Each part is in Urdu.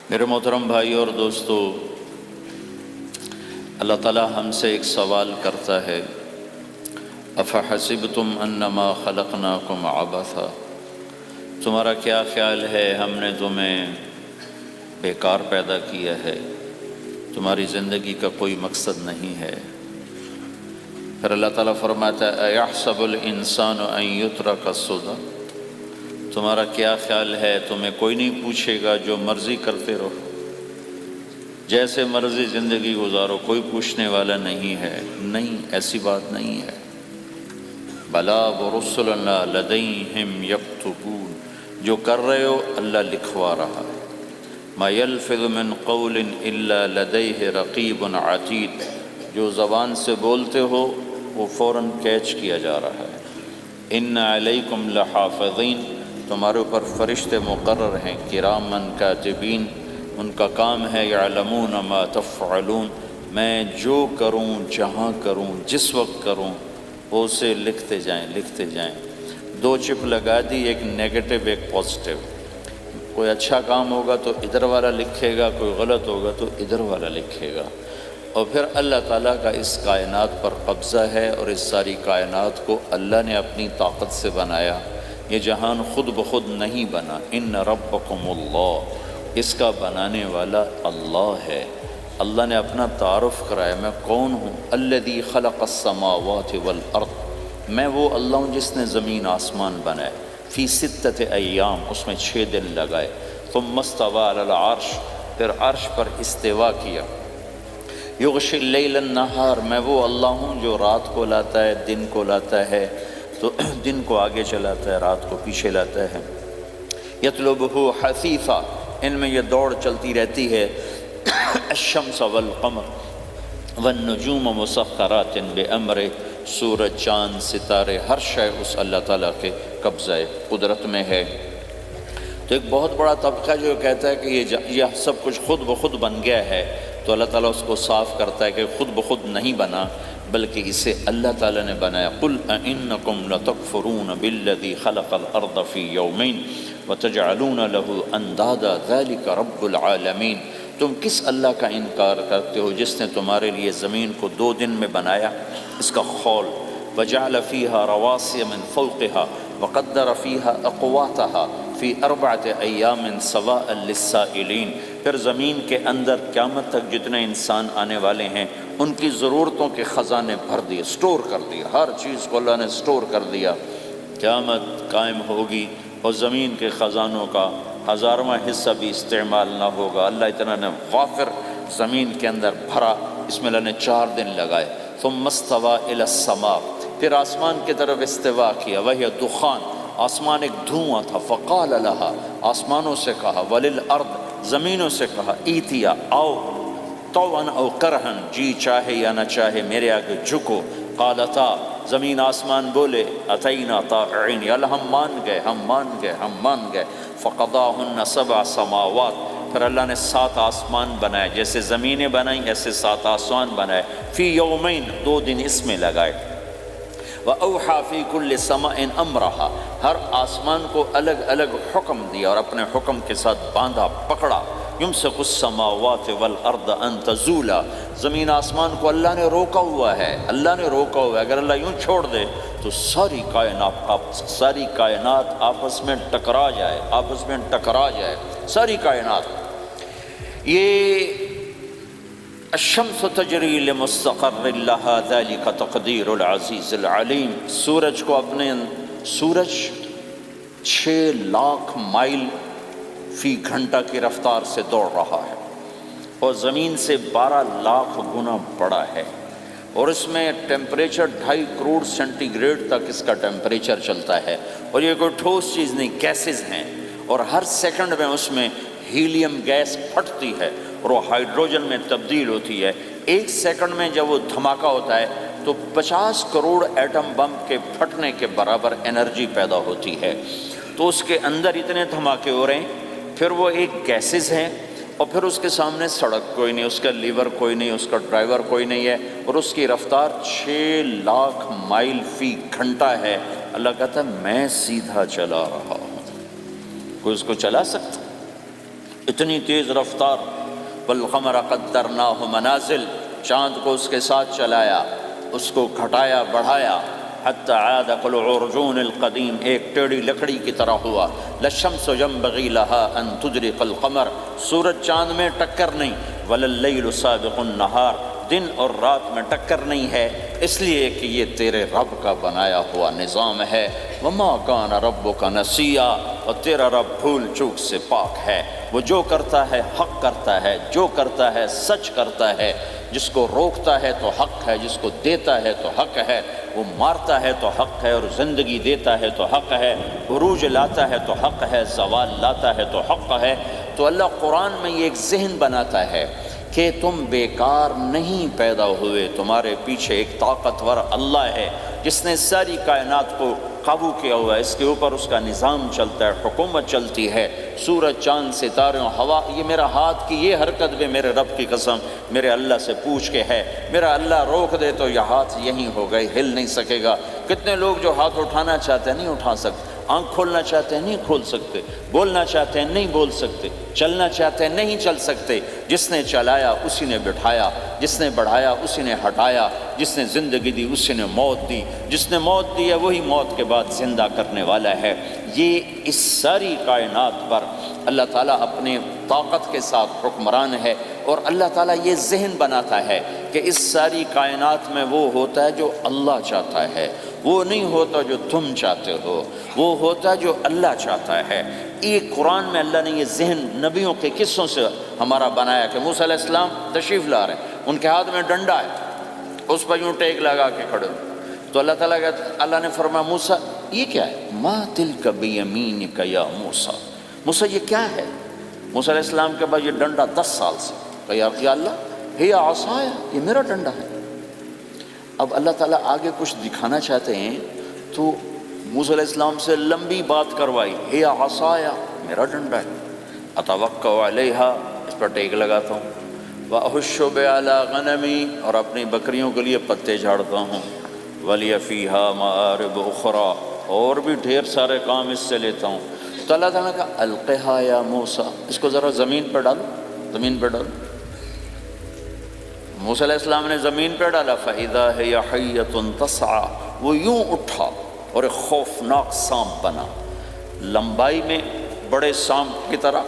میرے محترم بھائی اور دوستو، اللہ تعالیٰ ہم سے ایک سوال کرتا ہے، افحسبتم انما خلقناکم عبثا، تمہارا کیا خیال ہے ہم نے تمہیں بیکار پیدا کیا ہے، تمہاری زندگی کا کوئی مقصد نہیں ہے؟ پھر اللہ تعالیٰ فرماتا ہے ایحسب الانسان ان یترک سدی، تمہارا کیا خیال ہے تمہیں کوئی نہیں پوچھے گا، جو مرضی کرتے رہو، جیسے مرضی زندگی گزارو، کوئی پوچھنے والا نہیں ہے؟ نہیں، ایسی بات نہیں ہے۔ بلا ورسلنا لدیہم یکتبون، جو کر رہے ہو اللہ لکھوا رہا ہے۔ ما یلفظ من قول الا لدیہ رقیب عتید، جو زبان سے بولتے ہو وہ فوراً کیچ کیا جا رہا ہے۔ ان علیکم لحافظین، تمہارے اوپر فرشتے مقرر ہیں، کرامن کاتبین، ان کا کام ہے یعلمون ما تفعلون، میں جو کروں، جہاں کروں، جس وقت کروں، وہ اسے لکھتے جائیں۔ دو چپ لگا دی، ایک نیگیٹو ایک پازیٹیو۔ کوئی اچھا کام ہوگا تو ادھر والا لکھے گا، کوئی غلط ہوگا تو ادھر والا لکھے گا۔ اور پھر اللہ تعالیٰ کا اس کائنات پر قبضہ ہے، اور اس ساری کائنات کو اللہ نے اپنی طاقت سے بنایا، یہ جہان خود بخود نہیں بنا۔ ان ربکم اللہ، اس کا بنانے والا اللہ ہے۔ اللہ نے اپنا تعارف کرایا، میں کون ہوں؟ الذی خلق السماوات والارض، میں وہ اللہ ہوں جس نے زمین آسمان بنائے، فی ستۃ ایام، اس میں 6 دن لگائے، ثم استوی علی العرش، پھر عرش پر استوا کیا، یغشی اللیل النہار، میں وہ اللہ ہوں جو رات کو لاتا ہے، دن کو لاتا ہے، تو دن کو آگے چلاتا ہے، رات کو پیچھے لاتا ہے، یطلبہ حثیثا، ان میں یہ دوڑ چلتی رہتی ہے، الشمس والقمر والنجوم مسخرات بامرہ، سورج، چاند، ستارے، ہر شے اس اللہ تعالیٰ کے قبضہ قدرت میں ہے۔ تو ایک بہت بڑا طبقہ جو کہتا ہے کہ یہ سب کچھ خود بخود بن گیا ہے، تو اللہ تعالیٰ اس کو صاف کرتا ہے کہ خود بخود نہیں بنا، بلکہ اسے اللہ تعالیٰ نے بنایا۔ قل اَإِنَّكُمْ لَتَكْفُرُونَ بِالَّذِي خَلَقَ الْأَرْضَ فِي يَوْمَيْنِ وَتَجْعَلُونَ لَهُ أَنْدَادًا ذَلِكَ رَبُّ الْعَالَمِينَ، تم کس اللہ کا انکار کرتے ہو جس نے تمہارے لیے زمین کو 2 دن میں بنایا، اس کا خول، وَجَعَلَ فِيهَا رَوَاسِيَ مِن فَوْقِهَا وَقَدَّرَ فِيهَا أَقْوَاتَهَا فی 4 ایام سواء للسائلین، پھر زمین کے اندر قیامت تک جتنے انسان آنے والے ہیں ان کی ضرورتوں کے خزانے بھر دیے، سٹور کر دیا، ہر چیز کو اللہ نے سٹور کر دیا۔ قیامت قائم ہوگی اور زمین کے خزانوں کا 1000واں حصہ بھی استعمال نہ ہوگا۔ اللہ اتنا نے وافر زمین کے اندر بھرا، اس میں اللہ نے 4 دن لگائے۔ ثم استوى الى السماء، پھر آسمان کی طرف استوا کیا، وہی دخان، آسمان ایک دھواں تھا، فقال لہا، آسمانوں سے کہا، وللارض، زمینوں سے کہا، ایتیا، آؤ، طوعا او کرہن، جی چاہے یا نہ چاہے میرے آگے جھکو، قالتا، زمین آسمان بولے، اتینا طاعین، یا اللہ ہم مان گئے، فقضاہن 7 سماوات، پھر اللہ نے 7 آسمان بنائے، جیسے زمینیں بنائیں ایسے 7 آسمان بنائے، فی یومین، 2 دن اس میں لگائے، وَأَوْحَى فِي كُلِّ سَمَاءٍ أَمْرَهَا، ہر آسمان کو الگ الگ حکم دیا اور اپنے حکم کے ساتھ باندھا، پکڑا، يُمْسِكُ السَّمَاوَاتِ وَالْأَرْضَ أَن تَزُولَا، زمین آسمان کو اللہ نے روکا ہوا ہے، اگر اللہ یوں چھوڑ دے تو ساری کائنات آپس میں ٹکرا جائے، ساری کائنات۔ یہ الشمس تجری لمستقر لها ذلك تقدیر العزیز العلیم، سورج 6 لاکھ مائل فی گھنٹہ کی رفتار سے دوڑ رہا ہے، اور زمین سے 12 لاکھ گنا بڑا ہے، اور اس میں ٹیمپریچر 2.5 کروڑ سینٹی گریڈ تک اس کا ٹیمپریچر چلتا ہے، اور یہ کوئی ٹھوس چیز نہیں، گیسز ہیں، اور ہر سیکنڈ میں اس میں ہیلیم گیس پھٹتی ہے اور وہ ہائیڈروجن میں تبدیل ہوتی ہے۔ 1 سیکنڈ میں جب وہ دھماکہ ہوتا ہے تو 50 کروڑ ایٹم بم کے پھٹنے کے برابر انرجی پیدا ہوتی ہے، تو اس کے اندر اتنے دھماکے ہو رہے ہیں، پھر وہ ایک گیسز ہیں، اور پھر اس کے سامنے سڑک کوئی نہیں، اس کا لیور کوئی نہیں، اس کا ڈرائیور کوئی نہیں ہے، اور اس کی رفتار 6 لاکھ مائل فی گھنٹہ ہے۔ اللہ کہتا ہے میں سیدھا چلا رہا ہوں، کوئی اس کو چلا سکتا؟ اتنی تیز رفتار، والقمر قدرناہ منازل، چاند کو اس کے ساتھ چلایا، اس کو گھٹایا بڑھایا، حتی عاد کالعرجون القدیم، ایک ٹیڑھی لکڑی کی طرح ہوا۔ للشمس ينبغي لها ان تدرك القمر، سورج چاند میں ٹکر نہیں، ولا اللیل سابق النہار، دن اور رات میں ٹکر نہیں ہے، اس لیے کہ یہ تیرے رب کا بنایا ہوا نظام ہے۔ وما کان ربک نسیا، اور تیرا رب بھول چوک سے پاک ہے، وہ جو کرتا ہے حق کرتا ہے، جو کرتا ہے سچ کرتا ہے، جس کو روکتا ہے تو حق ہے، جس کو دیتا ہے تو حق ہے، وہ مارتا ہے تو حق ہے، اور زندگی دیتا ہے تو حق ہے، عروج لاتا ہے تو حق ہے، زوال لاتا ہے تو حق ہے۔ تو اللہ قرآن میں یہ ایک ذہن بناتا ہے کہ تم بیکار نہیں پیدا ہوئے، تمہارے پیچھے ایک طاقتور اللہ ہے جس نے ساری کائنات کو قابو کیا ہوا ہے، اس کے اوپر اس کا نظام چلتا ہے، حکومت چلتی ہے، سورج چاند ستارے ہوا، یہ میرا ہاتھ کی یہ حرکت بھی میرے رب کی قسم میرے اللہ سے پوچھ کے ہے، میرا اللہ روک دے تو یہ ہاتھ یہیں ہو گئے، ہل نہیں سکے گا۔ کتنے لوگ جو ہاتھ اٹھانا چاہتے ہیں نہیں اٹھا سکتے، آنکھ کھولنا چاہتے ہیں نہیں کھول سکتے، بولنا چاہتے ہیں نہیں بول سکتے، چلنا چاہتے ہیں نہیں چل سکتے۔ جس نے چلایا اسی نے بٹھایا، جس نے بڑھایا اسی نے ہٹایا، جس نے زندگی دی اسی نے موت دی، جس نے موت دی ہے وہی موت کے بعد زندہ کرنے والا ہے۔ یہ اس ساری کائنات پر اللہ تعالیٰ اپنے طاقت کے ساتھ حکمران ہے، اور اللہ تعالیٰ یہ ذہن بناتا ہے کہ اس ساری کائنات میں وہ ہوتا ہے جو اللہ چاہتا ہے، وہ نہیں ہوتا جو تم چاہتے ہو، وہ ہوتا ہے جو اللہ چاہتا ہے۔ ایک قرآن میں اللہ نے یہ ذہن نبیوں کے قصوں سے ہمارا بنایا کہ موسیٰ علیہ السلام تشریف لا رہے ہیں، ان کے ہاتھ میں ڈنڈا ہے، اس پر یوں ٹیک لگا کے کھڑے ہو، تو اللہ نے فرمایا موسیٰ یہ کیا ہے؟ ما تلک بیمینک یا موسیٰ، موسیٰ یہ کیا ہے؟ موسیٰ علیہ السلام کے بعد یہ ڈنڈا 10 سال سے، کہ یا اللہ ہی عصایا، یہ میرا ڈنڈا ہے۔ اب اللہ تعالیٰ آگے کچھ دکھانا چاہتے ہیں تو موسیٰ علیہ السلام سے لمبی بات کروائی، ہی عصایا، میرا ڈنڈا ہے، اتوکل علیہا، اس پر ٹیک لگاتا ہوں، وأحش بعلی غنمی، اور اپنی بکریوں کے لیے پتے جھاڑتا ہوں، ولی فیہا مآرب اخرى، اور بھی ڈھیر سارے کام اس سے لیتا ہوں۔ تو اللہ تعالیٰ نے کہا القھا یا موسیٰ، اس کو ذرا زمین پہ ڈالو، زمین پہ ڈالو۔ موسیٰ علیہ السلام نے زمین پہ ڈالا، فَإِذَا هِيَ حَيَّةٌ تَسْعَىٰ، وہ یوں اٹھا اور ایک خوفناک سانپ بنا، لمبائی میں بڑے سانپ کی طرح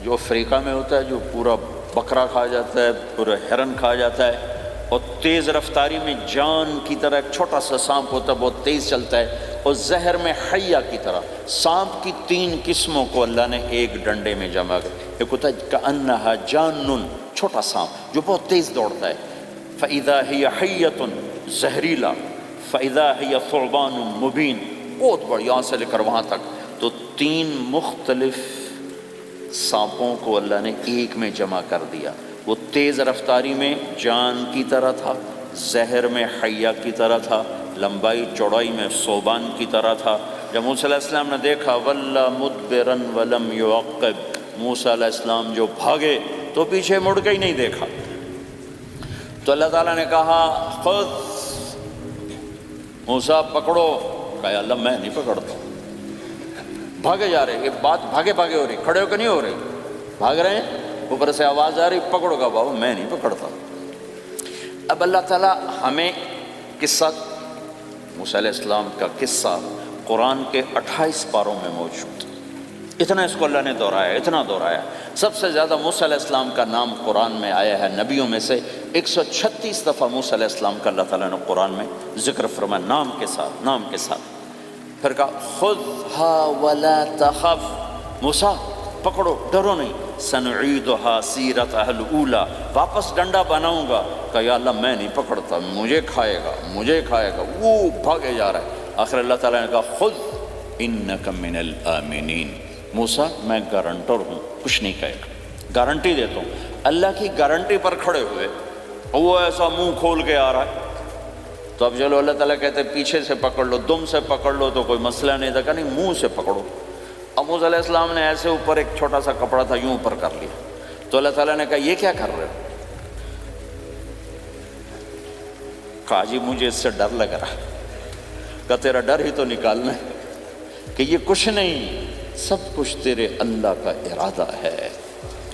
جو افریقہ میں ہوتا ہے، جو پورا بکرا کھا جاتا ہے، پورا ہرن کھا جاتا ہے، اور تیز رفتاری میں جان کی طرح ایک چھوٹا سا سانپ ہوتا ہے، بہت تیز چلتا ہے، اور زہر میں حیہ کی طرح۔ سانپ کی 3 قسموں کو اللہ نے ایک ڈنڈے میں جمع کر، ایک ہوتا ہے کأنہا جان، چھوٹا سانپ جو بہت تیز دوڑتا ہے، فَإِذَا هِيَ حَيَّةٌ زہریلا، فَإِذَا هِيَ ثُعْبَانٌ مُبِينٌ، بہت بڑی، یہاں سے لے کر وہاں تک۔ تو 3 مختلف سانپوں کو اللہ نے ایک میں جمع کر دیا، وہ تیز رفتاری میں جان کی طرح تھا، زہر میں حیہ کی طرح تھا، لمبائی چوڑائی میں ثعبان کی طرح تھا۔ جب موسیٰ علیہ السلام نے دیکھا وَلَّا مُدْبِرًا وَلَمْ يُعَقِّبْ، موسیٰ علیہ السلام جو بھاگے تو پیچھے مڑ کے ہی نہیں دیکھا، تو اللہ تعالیٰ نے کہا خود موسیٰ پکڑو، کہا اللہ میں نہیں پکڑتا، بھاگے جا رہے، یہ بات بھاگے بھاگے ہو رہی، کھڑے ہو کے نہیں ہو رہی، بھاگ رہے ہیں، اوپر سے آواز آ رہی پکڑو گا، بابا میں نہیں پکڑتا۔ اب اللہ تعالیٰ ہمیں قصہ موسیٰ علیہ السلام کا قصہ قرآن کے 28 پاروں میں موجود، اتنا اس کو اللہ نے دہرایا، اتنا دہرایا۔ سب سے زیادہ موسیٰ علیہ السلام کا نام قرآن میں آیا ہے نبیوں میں سے، 136 دفعہ موسیٰ علیہ السلام کا اللہ تعالیٰ نے قرآن میں ذکر فرمایا، نام کے ساتھ، نام کے ساتھ۔ پھر کہا خذھا ولا تخف، موسیٰ پکڑو ڈرو نہیں، سنعیدھا سیرتھا الاولی، واپس ڈنڈا بناؤں گا، کہ یا اللہ میں نہیں پکڑتا، مجھے کھائے گا، مجھے کھائے گا، وہ بھاگے جا رہا ہے۔ آخر اللہ تعالیٰ نے کہا خذ انک من الآمنین، موسیٰ میں گارنٹر ہوں، کچھ نہیں کہے گا، گارنٹی دیتا ہوں۔ اللہ کی گارنٹی پر کھڑے ہوئے، وہ ایسا منہ کھول کے آ رہا ہے، تو اب چلو اللہ تعالیٰ کہتے ہیں پیچھے سے پکڑ لو، دم سے پکڑ لو تو کوئی مسئلہ نہیں تھا، کہ نہیں منہ سے پکڑو۔ اب موسیٰ علیہ السلام نے ایسے اوپر ایک چھوٹا سا کپڑا تھا یوں اوپر کر لیا، تو اللہ تعالیٰ نے کہا یہ کیا کر رہے ہو؟ کہا جی مجھے اس سے ڈر لگ رہا ہے، کہ تیرا ڈر ہی تو نکالنا ہے، کہ یہ کچھ نہیں، سب کچھ تیرے اللہ کا ارادہ ہے۔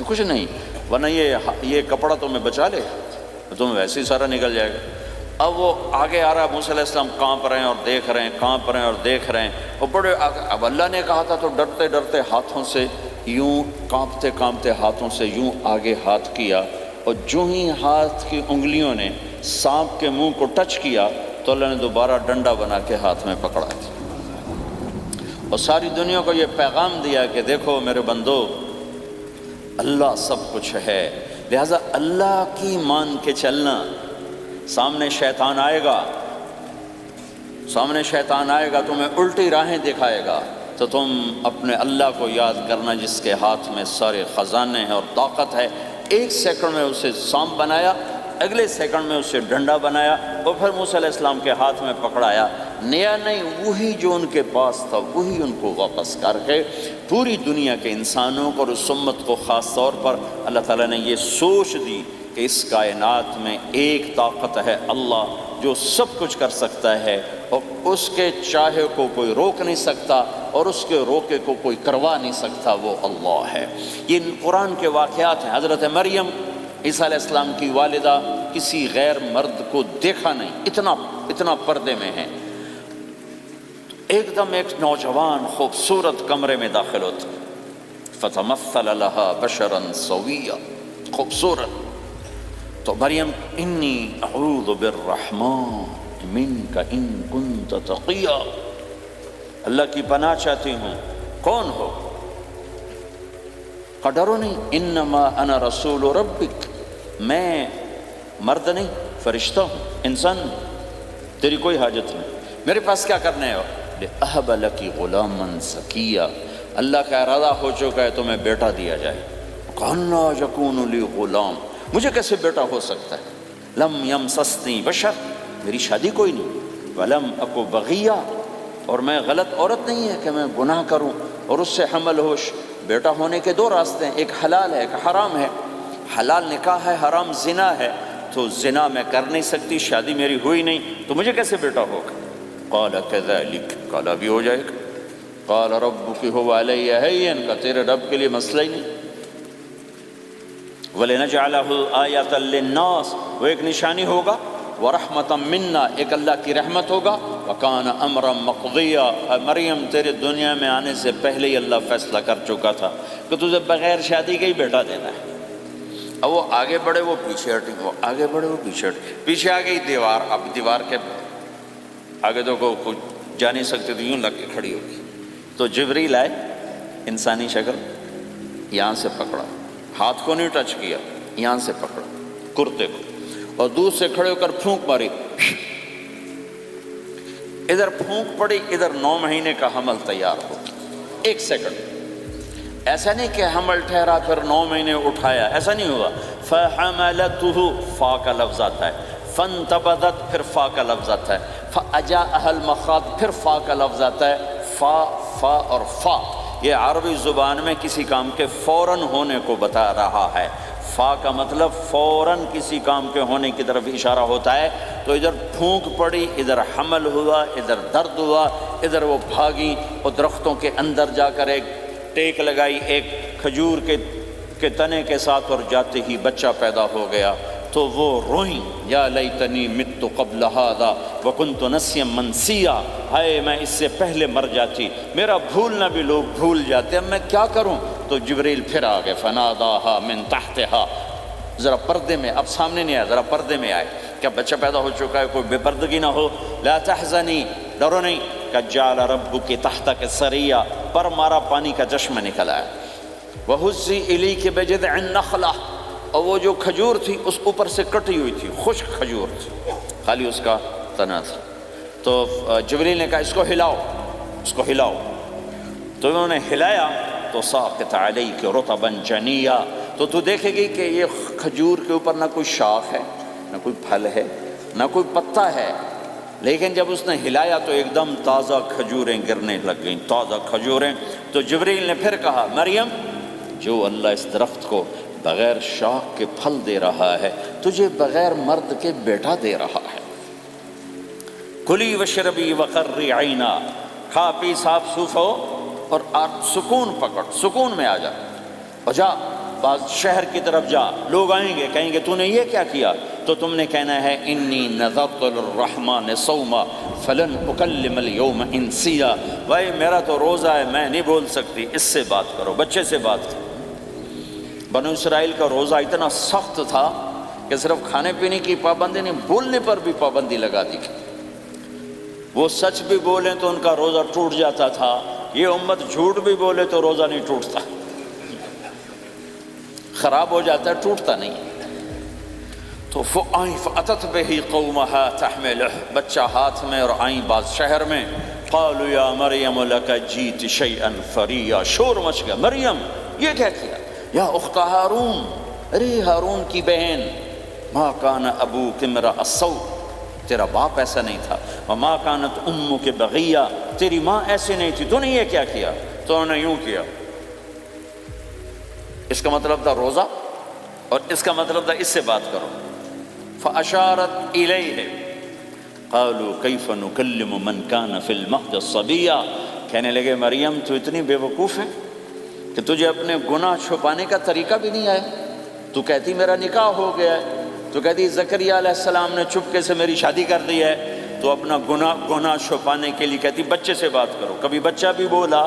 کچھ نہیں، ورنہ یہ کپڑا تمہیں بچا لے، تمہیں ویسے ہی سارا نکل جائے گا۔ اب وہ آگے آ رہا، موسیٰ علیہ السلام کانپ رہے ہیں اور دیکھ رہے ہیں، کانپ رہے ہیں اور دیکھ رہے ہیں، اور بڑے اب اللہ نے کہا تھا تو ڈرتے ڈرتے ہاتھوں سے یوں، کانپتے کانپتے ہاتھوں سے یوں آگے ہاتھ کیا، اور جو ہی ہاتھ کی انگلیوں نے سانپ کے منہ کو ٹچ کیا تو اللہ نے دوبارہ ڈنڈا بنا کے ہاتھ میں پکڑا تھا، اور ساری دنیا کو یہ پیغام دیا کہ دیکھو میرے بندو، اللہ سب کچھ ہے، لہٰذا اللہ کی مان کے چلنا۔ سامنے شیطان آئے گا، تمہیں الٹی راہیں دکھائے گا، تو تم اپنے اللہ کو یاد کرنا جس کے ہاتھ میں سارے خزانے ہیں اور طاقت ہے۔ ایک سیکنڈ میں اسے سانپ بنایا، اگلے سیکنڈ میں اسے ڈنڈا بنایا، اور پھر موسیٰ علیہ السلام کے ہاتھ میں پکڑایا، نیا نہیں، وہی جو ان کے پاس تھا وہی ان کو واپس کر کے پوری دنیا کے انسانوں کو اور اس امت کو خاص طور پر اللہ تعالیٰ نے یہ سوچ دی کہ اس کائنات میں ایک طاقت ہے، اللہ جو سب کچھ کر سکتا ہے، اور اس کے چاہے کو کوئی روک نہیں سکتا اور اس کے روکے کو کوئی کروا نہیں سکتا، وہ اللہ ہے۔ یہ قرآن کے واقعات ہیں۔ حضرت مریم عیسیٰ علیہ السلام کی والدہ کسی غیر مرد کو دیکھا نہیں، اتنا پردے میں ہیں، ایک دم ایک نوجوان خوبصورت کمرے میں داخل ہوتا، فتمثل لها بشرا سویا، خوبصورت، تو مریم انی اعوذ بالرحمن منک ان کنت تقیا، اللہ کی پناہ چاہتی ہوں، کون ہو؟ کہا ڈرو نہیں، انما انا رسول ربک، میں مرد نہیں، فرشتہ ہوں، انسان نہیں، تیری کوئی حاجت نہیں، میرے پاس کیا کرنے ہو؟ لأہب لکی غلاما زکیا، اللہ کا ارادہ ہو چکا ہے تمہیں بیٹا دیا جائے۔ کہنا یکون لی غلام، مجھے کیسے بیٹا ہو سکتا ہے؟ لم یمسسنی بشر، میری شادی کوئی نہیں، ولم اکو بغیہ، اور میں غلط عورت نہیں ہے کہ میں گناہ کروں اور اس سے حمل ہوش۔ بیٹا ہونے کے دو راستے ہیں، ایک حلال ہے ایک حرام ہے، حلال نکاح ہے، حرام زنا ہے، تو زنا میں کر نہیں سکتی، شادی میری ہوئی نہیں، تو مجھے کیسے بیٹا ہوگا؟ قال کذلک، قال ابھی ہو جائے گا، قال ربک هو علی ہین، کا تیرے رب کے لیے مسئلہ ہی نہیں۔ وَلِنَجْعَلَهُ آیَةً لِلنَّاسِ، وہ ایک نشانی ہوگا، وَرَحْمَةً مِنَّا، ایک اللہ کی رحمت ہوگا، وَكَانَ أَمْرًا مَقْضِيًّا، مریم تیرے دنیا میں آنے سے پہلے ہی اللہ فیصلہ کر چکا تھا کہ تجھے بغیر شادی کے ہی بیٹا دینا ہے۔ اب وہ آگے بڑھے وہ پیچھے ہٹے، وہ آگے بڑھے وہ پیچھے ہٹے، پیچھے آ گئی دیوار، اب دیوار کے آگے تو کوئی جا نہیں سکتے، تو یوں لگ کے کھڑی ہوگی، تو جبریل آئے، انسانی شکل، یہاں سے پکڑا، ہاتھ کو نہیں ٹچ کیا، یہاں سے پکڑا کرتے کو، اور دور سے کھڑے ہو کر پھونک ماری، ادھر پھونک پڑی، ادھر 9 مہینے کا حمل تیار ہو، ایک سیکنڈ۔ ایسا نہیں کہ حمل ٹھہرا پھر 9 مہینے اٹھایا، ایسا نہیں ہوا۔ فَحَمَلَتُهُ، فا کا لفظ آتا ہے، فَانْتَبَذَتْ، پھر فا کا لفظ آتا ہے، فَأَجَاءَهَا الْمَخَاضُ، پھر فا کا لفظ آتا ہے، فا اور فا، یہ عربی زبان میں کسی کام کے فوراً ہونے کو بتا رہا ہے۔ فا کا مطلب فوراً کسی کام کے ہونے کی طرف اشارہ ہوتا ہے، تو ادھر پھونک پڑی، ادھر حمل ہوا، ادھر درد ہوا، ادھر وہ بھاگی اور درختوں کے اندر جا کر ایک ٹیک لگائی ایک کھجور کے تنے کے ساتھ، اور جاتے ہی بچہ پیدا ہو گیا، تو وہ روئیں، یا لیتنی مت قبل ھذا وکنت نسیا منسیا، ہائے میں اس سے پہلے مر جاتی، میرا بھولنا بھی لوگ بھول جاتے، اب میں کیا کروں؟ تو جبریل پھر آ گئے، فناداھا من تحتھا، ذرا پردے میں، اب سامنے نہیں آیا، ذرا پردے میں آئے، کیا بچہ پیدا ہو چکا ہے، کوئی بے پردگی نہ ہو، لا تحزنی، ڈرو نہیں، قد جعل ربک تحتک سریا، پر مارا پانی کا چشمہ نکلا ہے، وہزی الیک بجذع النخلہ، اور وہ جو کھجور تھی اس اوپر سے کٹی ہوئی تھی، خشک کھجور تھی، خالی اس کا تنا تھا، تو جبریل نے کہا اس کو ہلاؤ، اس کو ہلاؤ، تو انہوں نے ہلایا، تو ساقط علیک رطبا جنیا، تو دیکھے گی کہ یہ کھجور کے اوپر نہ کوئی شاخ ہے، نہ کوئی پھل ہے، نہ کوئی پتا ہے، لیکن جب اس نے ہلایا تو ایک دم تازہ کھجوریں گرنے لگ گئیں، تازہ کھجوریں۔ تو جبریل نے پھر کہا مریم، جو اللہ اس درخت کو بغیر شاخ کے پھل دے رہا ہے، تجھے بغیر مرد کے بیٹا دے رہا ہے، کلی وشربی وقرری عینا، کھا پی صاف صوف ہو اور سکون پکڑ، سکون میں آ جا، اور جا بعض شہر کی طرف جا، لوگ آئیں گے کہیں گے تو نے یہ کیا کیا، تو تم نے کہنا ہے انی نذرت للرحمن صوما فلن اکلم اليوم انسیا، بھائی میرا تو روزہ ہے، میں نہیں بول سکتی، اس سے بات کرو، بچے سے بات کرو۔ بنو اسرائیل کا روزہ اتنا سخت تھا کہ صرف کھانے پینے کی پابندی نہیں، بولنے پر بھی پابندی لگا دی تھی۔ وہ سچ بھی بولیں تو ان کا روزہ ٹوٹ جاتا تھا، یہ امت جھوٹ بھی بولے تو روزہ نہیں ٹوٹتا، خراب ہو جاتا ہے، ٹوٹتا نہیں۔ تو فَأَتَتْ بِهِ قَوْمَهَا تَحْمِلُهُ، بچہ ہاتھ میں اور آئیں بعض شہر میں، قَالُوا يَا مَرْيَمُ لَكَ جِئْتِ شَيْئًا فَرِيًّا، شور مچ گیا، مریم یہ کیا کیا، یا اخت ہارون، ارے ہارون کی بہن، مَا كَانَ أَبُوكِ امْرَأَ سَوْءٍ، تیرا باپ ایسا نہیں تھا، وَمَا كَانَتْ أُمُّكِ بَغِيًّا، تیری ماں ایسی نہیں تھی، تو نے یہ کیا کیا، تو انہوں نے یوں کیا۔ اس کا مطلب تھا روزہ، اور اس کا مطلب تھا اس سے بات کرو۔ فَأَشَارَتْ إِلَيْهِ قَالُوا كَيْفَ نُكَلِّمُ مَنْ كَانَ فِي الْمَهْدِ صَبِيًّا، کہنے لگے مریم تو اتنی بے وقوف ہے کہ تجھے اپنے گناہ چھپانے کا طریقہ بھی نہیں آیا، تو کہتی میرا نکاح ہو گیا ہے، تو کہتی زکریا علیہ السلام نے چپکے سے میری شادی کر دی ہے، تو اپنا گناہ چھپانے کے لیے کہتی بچے سے بات کرو۔ کبھی بچہ بھی بولا،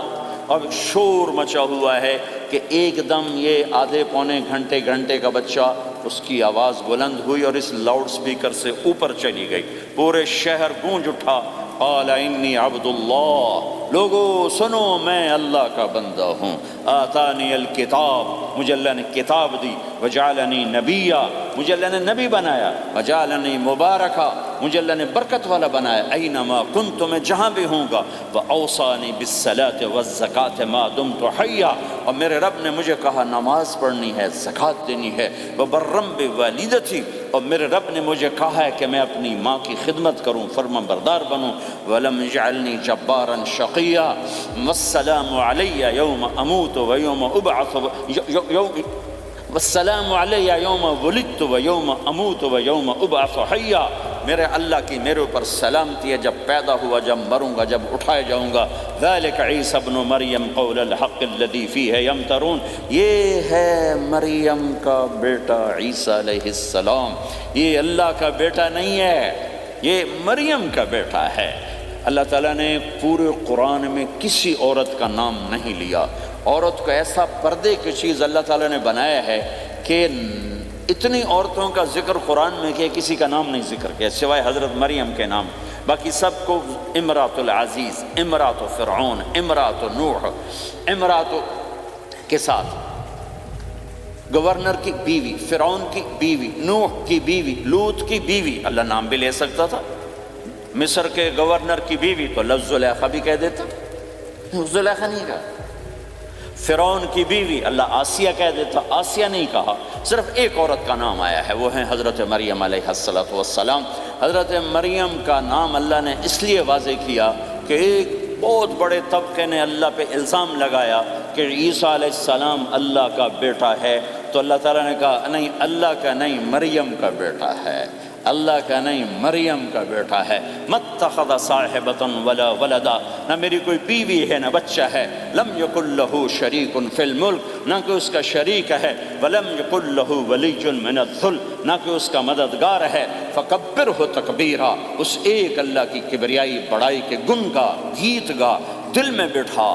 اور شور مچا ہوا ہے کہ ایک دم یہ آدھے پونے گھنٹے کا بچہ، اس کی آواز بلند ہوئی اور اس لاؤڈ سپیکر سے اوپر چلی گئی، پورے شہر گونج اٹھا، قال انی عبد اللہ، لوگو سنو میں اللہ کا بندہ ہوں، آتانی الکتاب، مجھے اللہ نے کتاب دی، وجعلنی نبیا، مجھے اللہ نے نبی بنایا، وجعلنی مبارکا، مجھے اللہ نے برکت والا بنایا، اینما کنت، میں جہاں بھی ہوں گا، واوصانی بالصلاۃ والزکاۃ ما دمت حیا، اور میرے رب نے مجھے کہا نماز پڑھنی ہے، زکوٰۃ دینی ہے، وبرم بوالدتی، اور میرے رب نے مجھے کہا ہے کہ میں اپنی ماں کی خدمت کروں، فرما بردار بنوں، ولم یجعلنی جبارا شقیا، والسلام علی یوم اموت ویوم ابعث، والسلام علی یوم ولدت ویوم اموت ویوم ابعث حیا، میرے اللہ کی میرے اوپر سلامتی ہے، جب پیدا ہوا، جب مروں گا، جب اٹھائے جاؤں گا۔ ذالک عیسی ابن مریم قول الحق الذی فیہ یمترون، یہ ہے مریم کا بیٹا عیسیٰ علیہ السلام، یہ اللہ کا بیٹا نہیں ہے، یہ مریم کا بیٹا ہے۔ اللہ تعالیٰ نے پورے قرآن میں کسی عورت کا نام نہیں لیا، عورت کو ایسا پردے کی چیز اللہ تعالیٰ نے بنایا ہے کہ اتنی عورتوں کا ذکر قرآن میں کیا، کسی کا نام نہیں ذکر کیا سوائے حضرت مریم کے نام، باقی سب کو امرات العزیز، امرات فرعون، امرات نوح، امرات کے ساتھ گورنر کی بیوی، فرعون کی بیوی، نوح کی بیوی، لوط کی بیوی، اللہ نام بھی لے سکتا تھا، مصر کے گورنر کی بیوی تو لفظ زلیخا بھی کہہ دیتا، زلیخا نہیں کہا، فرعون کی بیوی اللہ آسیہ کہہ دیتا، آسیہ نہیں کہا، صرف ایک عورت کا نام آیا ہے، وہ ہے حضرت مریم علیہ السلام۔ حضرت مریم کا نام اللہ نے اس لیے واضح کیا کہ ایک بہت بڑے طبقے نے اللہ پہ الزام لگایا کہ عیسیٰ علیہ السلام اللہ کا بیٹا ہے، تو اللہ تعالیٰ نے کہا نہیں، اللہ کا نہیں، مریم کا بیٹا ہے، اللہ کا نہیں، مریم کا بیٹا ہے۔ مَتَّخَذَ صَاحِبَةً وَلَا وَلَدًا، نہ میری کوئی بیوی ہے نہ بچہ ہے، لَمْ يَكُنْ لَهُ شَرِيكٌ فِي الْمُلْكِ، نہ کہ اس کا شریک ہے، وَلَمْ يَكُنْ لَهُ وَلِيٌّ مِّنَ الذُّلِّ، نہ کہ اس کا مددگار ہے، فَكَبِّرْهُ تَكْبِيرًا، اس ایک اللہ کی کبریائی بڑائی کے گن گا، گیت گا، دل میں بٹھا،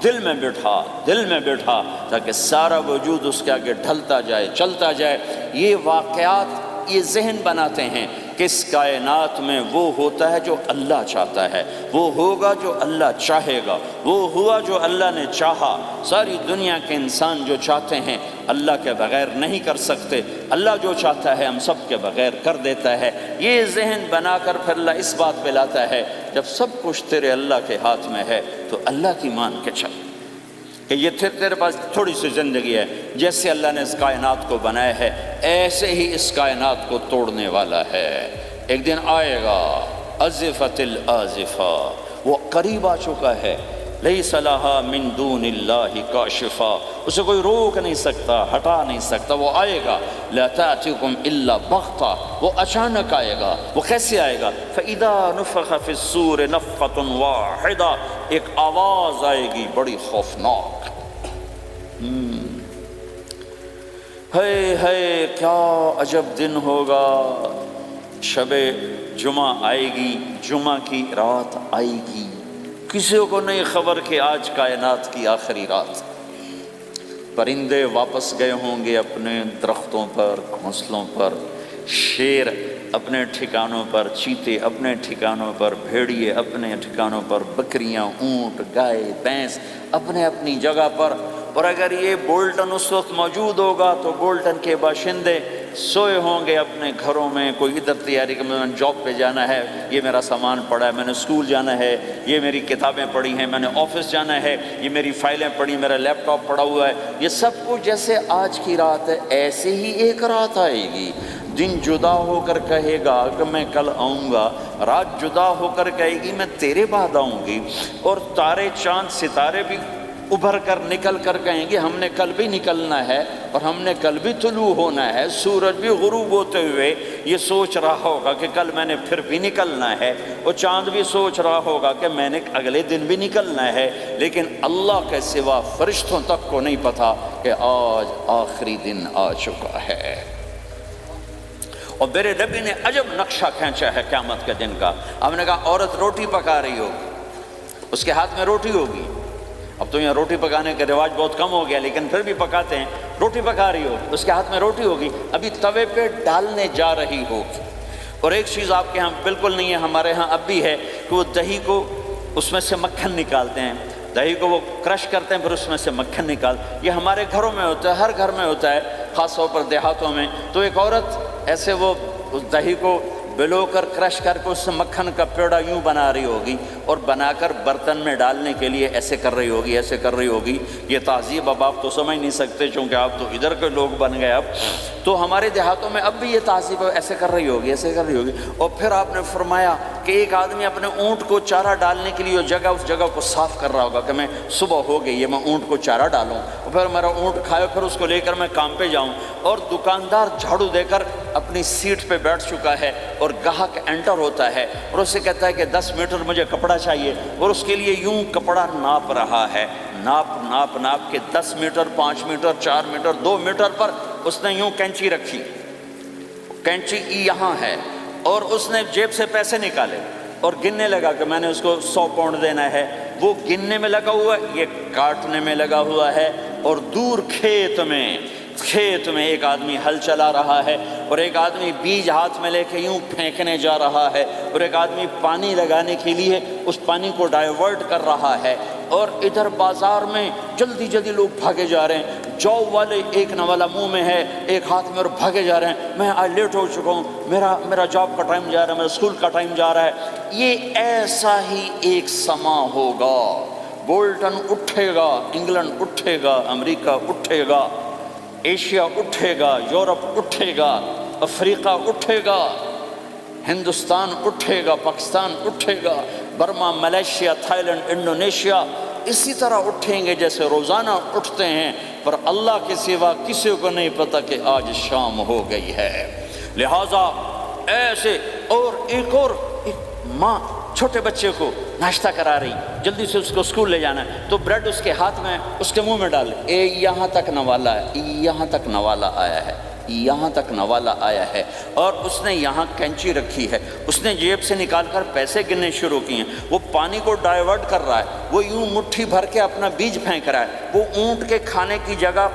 دل میں بٹھا، دل میں بٹھا، تاکہ سارا وجود اس کے آگے ڈھلتا جائے، چلتا جائے۔ یہ واقعات یہ ذہن بناتے ہیں کہ اس کائنات میں وہ ہوتا ہے جو اللہ چاہتا ہے، وہ ہوگا جو اللہ چاہے گا، وہ ہوا جو اللہ نے چاہا۔ ساری دنیا کے انسان جو چاہتے ہیں اللہ کے بغیر نہیں کر سکتے، اللہ جو چاہتا ہے ہم سب کے بغیر کر دیتا ہے۔ یہ ذہن بنا کر پھر اللہ اس بات پہ لاتا ہے جب سب کچھ تیرے اللہ کے ہاتھ میں ہے تو اللہ کی مان کے چل، کہ یہ تیرے پاس تھوڑی سی زندگی ہے، جیسے اللہ نے اس کائنات کو بنایا ہے ایسے ہی اس کائنات کو توڑنے والا ہے۔ ایک دن آئے گا، ازفت الازفہ، وہ قریب آ چکا ہے، لیس لہا من دون اللہ کاشفہ، اسے کوئی روک نہیں سکتا، ہٹا نہیں سکتا، وہ آئے گا۔ لا تأتیکم الا بغتہ، وہ اچانک آئے گا۔ وہ کیسے آئے گا؟ فَإِذَا نُفِخَ فِي الصُّورِ نَفْخَةٌ وَاحِدَةٌ، ایک آواز آئے گی بڑی خوفناک۔ ہے کیا عجب دن ہوگا، شب جمعہ آئے گی، جمعہ کی رات آئے گی، کسی کو نہیں خبر کہ آج کائنات کی آخری رات۔ پرندے واپس گئے ہوں گے اپنے درختوں پر، گھونسلوں پر، شیر اپنے ٹھکانوں پر، چیتے اپنے ٹھکانوں پر، بھیڑیے اپنے ٹھکانوں پر، بکریاں، اونٹ، گائے، بھینس اپنے اپنی جگہ پر۔ اور اگر یہ بولٹن اس وقت موجود ہوگا تو بولٹن کے باشندے سوئے ہوں گے اپنے گھروں میں، کوئی ادھر تیاری کہ میں نے جاب پہ جانا ہے، یہ میرا سامان پڑا ہے، میں نے اسکول جانا ہے، یہ میری کتابیں پڑھی ہیں، میں نے آفس جانا ہے، یہ میری فائلیں پڑھی، میرا لیپ ٹاپ پڑا ہوا ہے۔ یہ سب کچھ جیسے آج کی رات ہے ایسے ہی ایک رات آئے گی۔ دن جدا ہو کر کہے گا کہ میں کل آؤں گا، رات جدا ہو کر کہے گی میں تیرے بعد آؤں گی، اور تارے چاند ستارے بھی ابھر کر نکل کر کہیں گے ہم نے کل بھی نکلنا ہے اور ہم نے کل بھی طلوع ہونا ہے۔ سورج بھی غروب ہوتے ہوئے یہ سوچ رہا ہوگا کہ کل میں نے پھر بھی نکلنا ہے، اور چاند بھی سوچ رہا ہوگا کہ میں نے اگلے دن بھی نکلنا ہے، لیکن اللہ کے سوا فرشتوں تک کو نہیں پتا کہ آج آخری دن آ چکا ہے۔ اور میرے نبی نے عجب نقشہ کھینچا ہے قیامت کے دن کا۔ ہم نے کہا عورت روٹی پکا رہی ہوگی، اس کے ہاتھ میں روٹی ہوگی۔ اب تو یہاں روٹی پکانے کا رواج بہت کم ہو گیا، لیکن پھر بھی پکاتے ہیں۔ روٹی پکا رہی ہوگی، اس کے ہاتھ میں روٹی ہوگی، ابھی توے پہ ڈالنے جا رہی ہوگی۔ اور ایک چیز آپ کے ہاں بالکل نہیں ہے، ہمارے ہاں اب بھی ہے کہ وہ دہی کو اس میں سے مکھن نکالتے ہیں، دہی کو وہ کرش کرتے ہیں، پھر اس میں سے مکھن نکال۔ یہ ہمارے گھروں میں ہوتا ہے، ہر گھر میں ہوتا ہے، خاص طور پر دیہاتوں میں۔ تو ایک عورت ایسے وہ اس دہی کو بلو کر کرش کر کے اس سے مکھن کا پیڑا یوں بنا رہی ہوگی، اور بنا کر برتن میں ڈالنے کے لیے ایسے کر رہی ہوگی، ایسے کر رہی ہوگی۔ یہ تہذیب اب آپ تو سمجھ نہیں سکتے چونکہ آپ تو ادھر کے لوگ بن گئے اب، تو ہمارے دیہاتوں میں اب بھی یہ تہذیب ایسے کر رہی ہوگی، ایسے کر رہی ہوگی۔ اور پھر آپ نے فرمایا کہ ایک آدمی اپنے اونٹ کو چارہ ڈالنے کے لیے وہ جگہ، اس جگہ کو صاف کر رہا ہوگا کہ میں صبح ہو گئی ہے، میں اونٹ کو چارہ ڈالوں، اور پھر میرا اونٹ کھائے، پھر اس کو لے کر میں کام پہ جاؤں۔ اور دکاندار جھاڑو دے کر اپنی سیٹ پہ بیٹھ چکا ہے، اور گاہک انٹر ہوتا ہے اور اسے کہتا ہے کہ 10 میٹر مجھے کپڑا چاہیے، اور اس کے لیے یوں کپڑا ناپ رہا ہے، ناپ کے 10 میٹر، 5 میٹر، 4 میٹر، 2 میٹر پر اس نے یوں کینچی رکھی، کینچی یہاں ہے، اور اس نے جیب سے پیسے نکالے اور گننے لگا کہ میں نے اس کو 100 پاؤنڈ دینا ہے۔ وہ گننے میں لگا ہوا ہے، یہ کاٹنے میں لگا ہوا ہے۔ اور دور کھیت میں ایک آدمی ہل چلا رہا ہے، اور ایک آدمی بیج ہاتھ میں لے کے یوں پھینکنے جا رہا ہے، اور ایک آدمی پانی لگانے کے لیے اس پانی کو ڈائیورٹ کر رہا ہے۔ اور ادھر بازار میں جلدی جلدی لوگ بھاگے جا رہے ہیں، جاب والے ایک نوالا منہ میں ہے، ایک ہاتھ میں، اور بھاگے جا رہے ہیں۔ میں آج لیٹ ہو چکا ہوں، میرا جاب کا ٹائم جا رہا ہے، میرا اسکول کا ٹائم جا رہا ہے۔ یہ ایسا ہی ایک سما ہوگا، بولٹن اٹھے گا، انگلینڈ اٹھے گا، امریکہ اٹھے گا، ایشیا اٹھے گا، یورپ اٹھے گا، افریقہ اٹھے گا، ہندوستان اٹھے گا، پاکستان اٹھے گا، Burma, Malaysia, Thailand, Indonesia اسی طرح اٹھیں گے جیسے روزانہ اٹھتے ہیں، پر اللہ کے سوا کسی کو نہیں پتا کہ آج شام ہو گئی ہے۔ لہٰذا ایسے، اور ایک ماں چھوٹے بچے کو ناشتہ کرا رہی، جلدی سے اس کو اسکول لے جانا ہے، تو بریڈ اس کے ہاتھ میں، اس کے منہ میں ڈال، یہاں تک نوالا ہے، یہاں تک نوالا آیا ہے، یہاں تک نوالا آیا ہے۔ اور اس نے یہاں کینچی رکھی ہے، اس نے جیب سے نکال کر پیسے گننے شروع کیے ہیں، وہ پانی کو ڈائیورٹ کر رہا ہے، وہ یوں مٹھی بھر کے اپنا بیج پھینک رہا ہے، وہ اونٹ کے کھانے کی جگہ،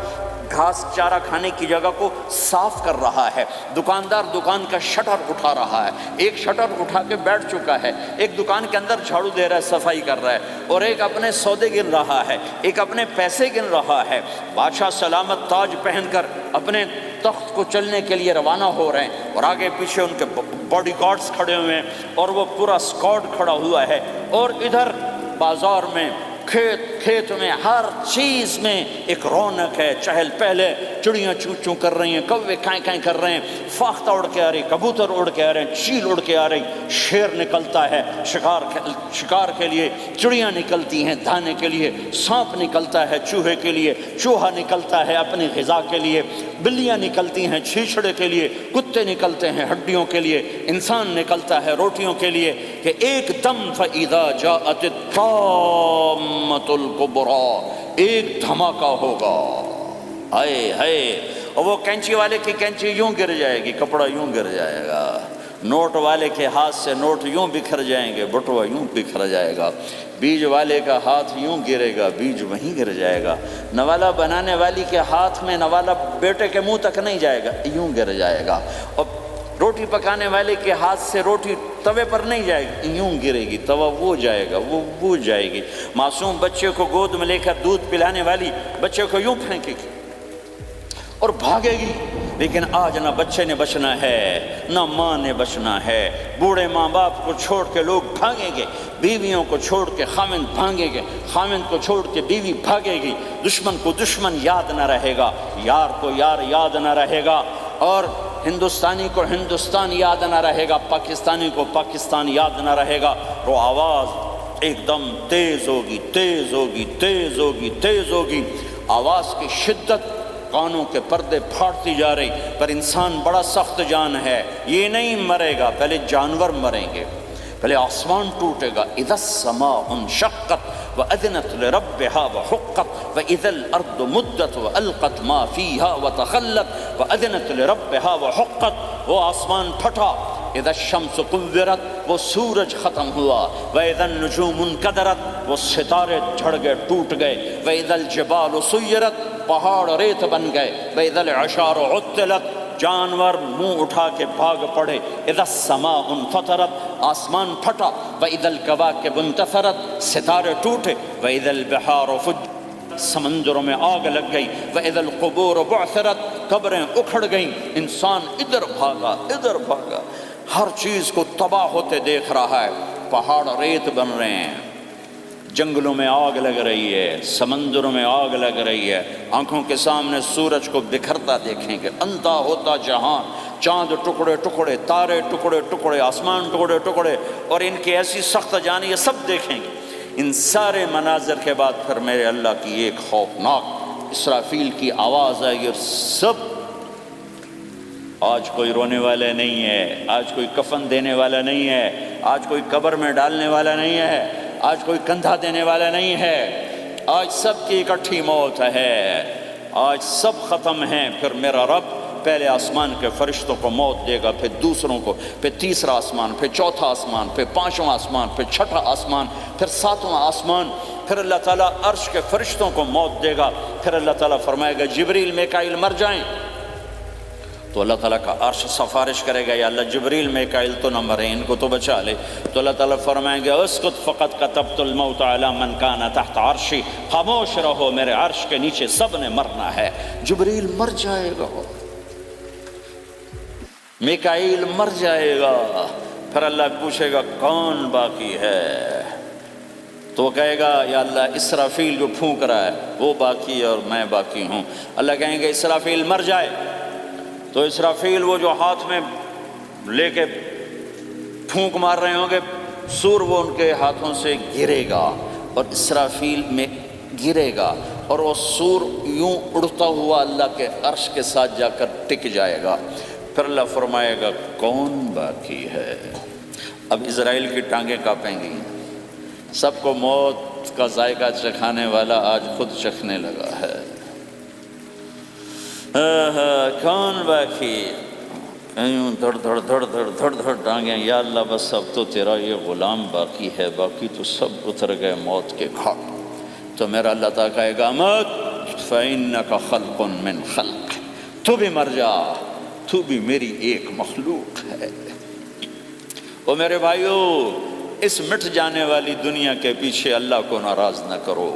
گھاس چارہ کھانے کی جگہ کو صاف کر رہا ہے۔ دکاندار دکان کا شٹر اٹھا رہا ہے، ایک شٹر اٹھا کے بیٹھ چکا ہے، ایک دکان کے اندر جھاڑو دے رہا ہے، صفائی کر رہا ہے، اور ایک اپنے سودے گن رہا ہے، ایک اپنے پیسے گن رہا ہے۔ بادشاہ سلامت تاج پہن کر اپنے تخت کو چلنے کے لیے روانہ ہو رہے ہیں، اور آگے پیچھے ان کے باڈی گارڈز کھڑے ہوئے ہیں، اور وہ پورا اسکواڈ کھڑا ہوا ہے۔ اور ادھر بازار میں، کھیت میں، ہر چیز میں ایک رونق ہے، چہل پہلے، چڑیاں چوں چوں کر رہی ہیں، کوے کائیں کائیں کر رہے ہیں، فاختہ اڑ کے آ رہی، کبوتر اڑ کے آ رہے ہیں، چیل اڑ کے آ رہی، شیر نکلتا ہے شکار کے لیے، چڑیاں نکلتی ہیں دانے کے لیے، سانپ نکلتا ہے چوہے کے لیے، چوہا نکلتا ہے اپنی غذا کے لیے، بلیاں نکلتی ہیں چھیچڑے کے لیے، کتے نکلتے ہیں ہڈیوں کے لیے، انسان نکلتا ہے روٹیوں کے لیے، کہ ایک دم فَإِذَا جَاءَتِ الطَّامَّةُ الْكُبْرَىٰ، ایک دھماکہ ہوگا، ہائے ہائے۔ اور وہ کینچی والے کی کینچی یوں گر جائے گی، کپڑا یوں گر جائے گا، نوٹ والے کے ہاتھ سے نوٹ یوں بکھر جائیں گے، بٹوا یوں بکھر جائے گا، بیج والے کا ہاتھ یوں گرے گا، بیج وہیں گر جائے گا، نوالا بنانے والی کے ہاتھ میں نوالا بیٹے کے منہ تک نہیں جائے گا، یوں گر جائے گا، اور روٹی پکانے والے کے ہاتھ سے روٹی توے پر نہیں جائے گی، یوں گرے گی، توا وہ جائے گا، وہ جائے گی۔ معصوم بچے کو گود میں لے کر دودھ پلانے والی بچے کو یوں پھینکے گی اور بھاگے گی، لیکن آج نہ بچے نے بچنا ہے نہ ماں نے بچنا ہے۔ بوڑھے ماں باپ کو چھوڑ کے لوگ بھاگیں گے، بیویوں کو چھوڑ کے خامند بھاگیں گے، خامند کو چھوڑ کے بیوی بھاگے گی، دشمن کو دشمن یاد نہ رہے گا، یار کو یار یاد نہ رہے گا، اور ہندوستانی کو ہندوستان یاد نہ رہے گا، پاکستانی کو پاکستان یاد نہ رہے گا۔ وہ آواز ایک دم تیز ہوگی، تیز ہوگی، تیز ہوگی، تیز ہوگی، آواز کی شدت کانوں کے پردے پھاڑتی جا رہی، پر انسان بڑا سخت جان ہے، یہ نہیں مرے گا، پہلے جانور مریں گے، پہلے آسمان ٹوٹے گا۔ اذا السماء انشقت وأذنت لربها وحقت وإذا الأرض مدت وألقت ما فيها وتخلت وأذنت لربها وحقت، وہ آسمان پھٹا۔ اذا الشمس كورت، وہ سورج ختم ہوا۔ وإذا النجوم انكدرت، وہ ستارے جھڑ گئے، ٹوٹ گئے۔ وإذا الجبال سيرت، پہاڑ ریت بن گئے۔ وإذا العشار عطلت، جانور منہ اٹھا کے بھاگ پڑے۔ اذا السماء انفطرت، آسمان پھٹا۔ وإذا الكواكب انتثرت، ستارے ٹوٹے۔ وإذا البحار فجرت، سمندروں میں آگ لگ گئی۔ وإذا القبور بعثرت، قبریں اکھڑ گئیں، انسان ادھر بھاگا ادھر بھاگا، ہر چیز کو تباہ ہوتے دیکھ رہا ہے، پہاڑ ریت بن رہے ہیں، جنگلوں میں آگ لگ رہی ہے، سمندروں میں آگ لگ رہی ہے، آنکھوں کے سامنے سورج کو بکھرتا دیکھیں گے، اندھا ہوتا جہان، چاند ٹکڑے ٹکڑے، تارے ٹکڑے ٹکڑے، آسمان ٹکڑے ٹکڑے، اور ان کی ایسی سخت جانی، یہ سب دیکھیں گے۔ ان سارے مناظر کے بعد پھر میرے اللہ کی ایک خوفناک اسرافیل کی آواز آئے گی، اور سب، آج کوئی رونے والا نہیں ہے، آج کوئی کفن دینے والا نہیں ہے، آج کوئی قبر میں ڈالنے والا نہیں ہے، آج کوئی کندھا دینے والا نہیں ہے، آج سب کی اکٹھی موت ہے، آج سب ختم ہیں۔ پھر میرا رب پہلے آسمان کے فرشتوں کو موت دے گا، پھر دوسروں کو، پھر تیسرا آسمان، پھر چوتھا آسمان، پھر پانچواں آسمان، پھر چھٹا آسمان، پھر ساتواں آسمان، پھر اللہ تعالیٰ عرش کے فرشتوں کو موت دے گا۔ پھر اللہ تعالیٰ فرمائے گا جبریل میکائیل مر جائیں، تو اللہ تعالیٰ کا عرش سفارش کرے گا، یا اللہ جبریل میکائیل تو نہ مریں، ان کو تو بچا لے۔ تو اللہ تعالیٰ فرمائیں گے اسکت فقط کتبت الموت علی من کان تحت عرشی، خاموش رہو، میرے عرش کے نیچے سب نے مرنا ہے۔ جبریل مر جائے گا، میکائیل مر جائے گا، پھر اللہ پوچھے گا کون باقی ہے، تو وہ کہے گا یا اللہ اسرافیل جو پھونک رہا ہے وہ باقی ہے اور میں باقی ہوں۔ اللہ کہیں گے اسرافیل مر جائے، تو اسرافیل وہ جو ہاتھ میں لے کے پھونک مار رہے ہوں گے، سور وہ ان کے ہاتھوں سے گرے گا اور اسرافیل میں گرے گا، اور وہ سور یوں اڑتا ہوا اللہ کے عرش کے ساتھ جا کر ٹک جائے گا۔ پھر اللہ فرمائے گا کون باقی ہے؟ اب اسرائیل کی ٹانگیں کانپیں گی، سب کو موت کا ذائقہ چکھانے والا آج خود چکھنے لگا ہے۔ کون باقی؟ یوں دھڑ دھڑ دھڑ دھڑ دھڑ دھڑ ٹانگیں، یا اللہ بس اب تو تیرا یہ غلام باقی ہے، باقی تو سب اتر گئے موت کے گھاٹ۔ تو میرا اللہ تعالیٰ کہے گا مت فَإِنَّكَ خَلْقٌ مِّن خَلْقِ، تو بھی مر جا، تو بھی میری ایک مخلوق ہے۔ او میرے بھائیو، اس مٹ جانے والی دنیا کے پیچھے اللہ کو ناراض نہ کرو،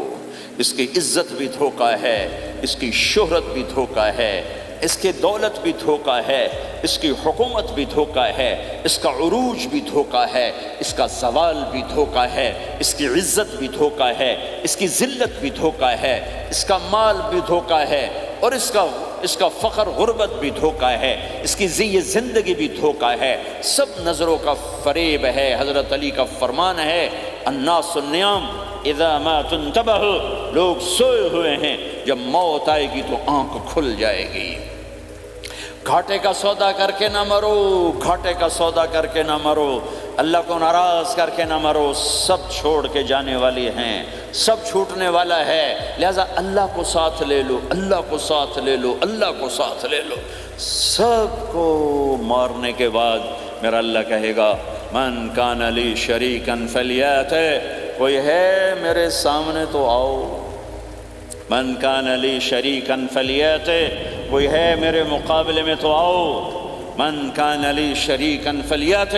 اس کی عزت بھی دھوکہ ہے، اس کی شہرت بھی دھوکہ ہے، اس کی دولت بھی دھوکہ ہے، اس کی حکومت بھی دھوکہ ہے، اس کا عروج بھی دھوکہ ہے، اس کا زوال بھی دھوکہ ہے، اس کی عزت بھی دھوکہ ہے، اس کی ذلت بھی دھوکہ ہے، اس کا مال بھی دھوکہ ہے، اور اس کا فخر غربت بھی دھوکہ ہے، اس کی زندگی بھی دھوکہ ہے، سب نظروں کا فریب ہے۔ حضرت علی کا فرمان ہے الناس النیام اذا ما تنتبہ، لوگ سوئے ہوئے ہیں، جب موت آئے گی تو آنکھ کھل جائے گی۔ گھاٹے کا سودا کر کے نہ مرو، گھاٹے کا سودا کر کے نہ مرو۔ اللہ کو ناراض کر کے نہ مرو، سب چھوڑ کے جانے والے ہیں، سب چھوٹنے والا ہے، لہذا اللہ کو ساتھ لے لو، اللہ کو ساتھ لے لو، اللہ کو ساتھ لے لو۔ سب کو مارنے کے بعد میرا اللہ کہے گا من کان لی شریکن فلیات، کوئی ہے میرے سامنے تو آؤ، من کان لی شریکن فلیات، کوئی ہے میرے مقابلے میں تو آؤ، من کان لی شریکن فلیات،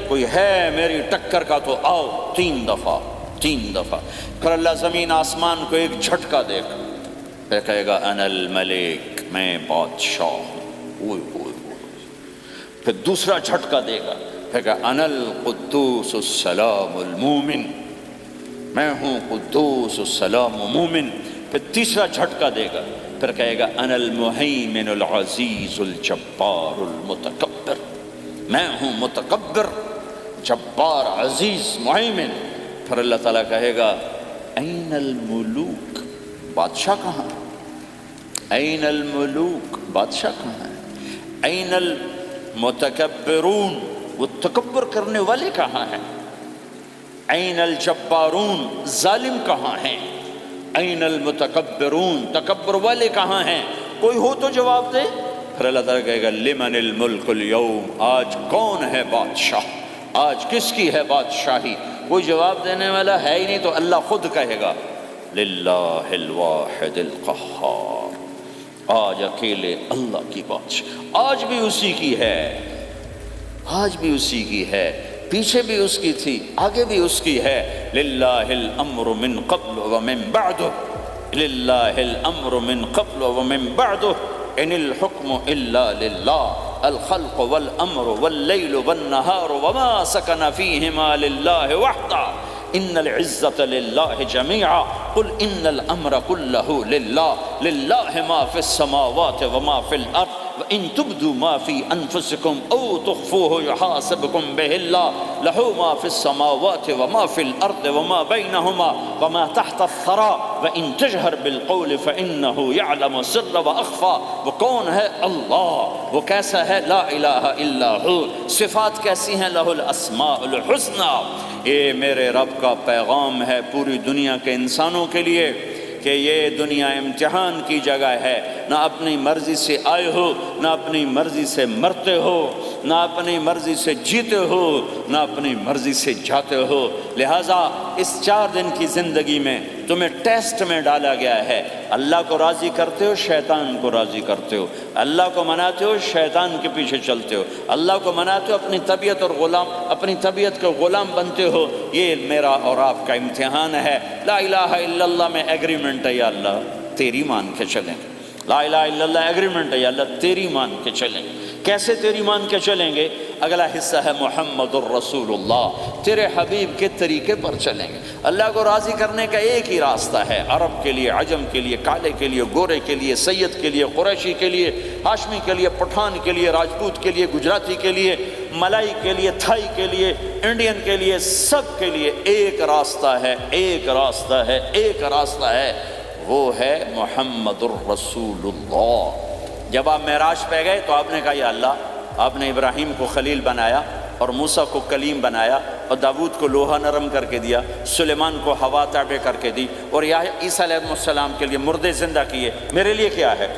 کوئی ہے میری ٹکر کا تو آؤ، 3 دفعہ 3 دفعہ۔ پھر اللہ زمین آسمان کو ایک جھٹکا دے گا، پھر کہے گا انا الملک، میں بادشاہ ہوں، پھر دوسرا جھٹکا دے گا، پھر کہا انا القدوس السلام المومن، میں ہوں قدوس السلام مومن، پھر تیسرا جھٹکا دے گا، پھر کہے گا انا المہیمن العزیز الجبار المتکبر، میں ہوں متکبر، جبار، عزیز، مہیمن۔ پھر اللہ تعالیٰ کہے گا این الملوک، بادشاہ کہاں؟ این الملوک، بادشاہ کہاں ہے؟ این المتکبرون، وہ تکبر کرنے والے کہاں ہیں؟ این الجبارون، ظالم کہاں ہیں؟ این المتکبرون، تکبر والے کہاں ہیں؟ کوئی ہو تو جواب دے۔ پھر اللہ تعالیٰ کہے گا لمن الملک اليوم، آج کون ہے بادشاہ، آج کس کی ہے بادشاہی؟ کوئی جواب دینے والا ہے ہی نہیں، تو اللہ خود کہے گا للہ الواحد القہار، آج اکیلے اللہ کی بادشاہ، آج بھی اسی کی ہے، آج بھی اسی کی ہے، پیچھے بھی اس کی تھی، آگے بھی اس کی ہے۔ للہ الامر من قبل ومن بعد، للہ الامر من قبل ومن بعد، ان الحکم الا للہ، الخلق والامر واللیل والنہار وما سکن فیہما للہ وحدہ، ان العزت للہ جمیعا، قل ان الامر کلہ للہ، للہ ما فی السماوات وما فی الارض، وَإِن تُبْدُوا مَا فِي أَنفُسِكُمْ أَوْ تُخْفُوهُ يُحَاسِبْكُمْ بِهِ اللَّهُ لَهُ مَا فِي السَّمَاوَاتِ وَمَا فِي الْأَرْضِ وَمَا بَيْنَهُمَا وَمَا تَحْتَ الثَّرَى وَإِن تَجْهَرْ بِالْقَوْلِ فَإِنَّهُ يَعْلَمُ السِّرَّ وَأَخْفَى۔ وہ کون ہے؟ اللہ۔ وہ کیسا ہے؟ لا الہ الا ہو۔ صفات کیسی ہیں؟ لہ الاسماء الحسنی۔ یہ میرے رب کا پیغام ہے پوری دنیا کے انسانوں کے لیے کہ یہ دنیا امتحان کی جگہ ہے، نہ اپنی مرضی سے آئے ہو، نہ اپنی مرضی سے مرتے ہو، نہ اپنی مرضی سے جیتے ہو، نہ اپنی مرضی سے جاتے ہو۔ لہٰذا اس 4 دن کی زندگی میں تمہیں ٹیسٹ میں ڈالا گیا ہے۔ اللہ کو راضی کرتے ہو، شیطان کو راضی کرتے ہو، اللہ کو مناتے ہو، شیطان کے پیچھے چلتے ہو، اللہ کو مناتے ہو، اپنی طبیعت اور اپنی طبیعت کے غلام بنتے ہو۔ یہ میرا اور آپ کا امتحان ہے۔ لا الہ الا اللہ میں ایگریمنٹ ہے، یا اللہ تیری مان کے چلیں۔ لا الہ الا اللہ ایگریمنٹ ہے، یا اللہ تیری مان کے چلیں۔ کیسے تیری مان کے چلیں گے؟ اگلا حصہ ہے محمد الرسول اللہ، تیرے حبیب کے طریقے پر چلیں گے۔ اللہ کو راضی کرنے کا ایک ہی راستہ ہے، عرب کے لیے، عجم کے لیے، کالے کے لیے، گورے کے لیے، سید کے لیے، قریشی کے لیے، ہاشمی کے لیے، پٹھان کے لیے، راجپوت کے لیے، گجراتی کے لیے، ملائی کے لیے، تھائی کے لیے، انڈین کے لیے، سب کے لیے ایک راستہ ہے، ایک راستہ ہے، ایک راستہ ہے، وہ ہے محمد الرسول اللہ۔ جب آپ معراج پہ گئے تو آپ نے کہا یا اللہ، آپ نے ابراہیم کو خلیل بنایا اور موسیٰ کو کلیم بنایا اور داود کو لوہا نرم کر کے دیا، سلیمان کو ہوا تابع کر کے دی، اور عیسیٰ علیہ السلام کے لیے مردے زندہ کیے، میرے لیے کیا ہے؟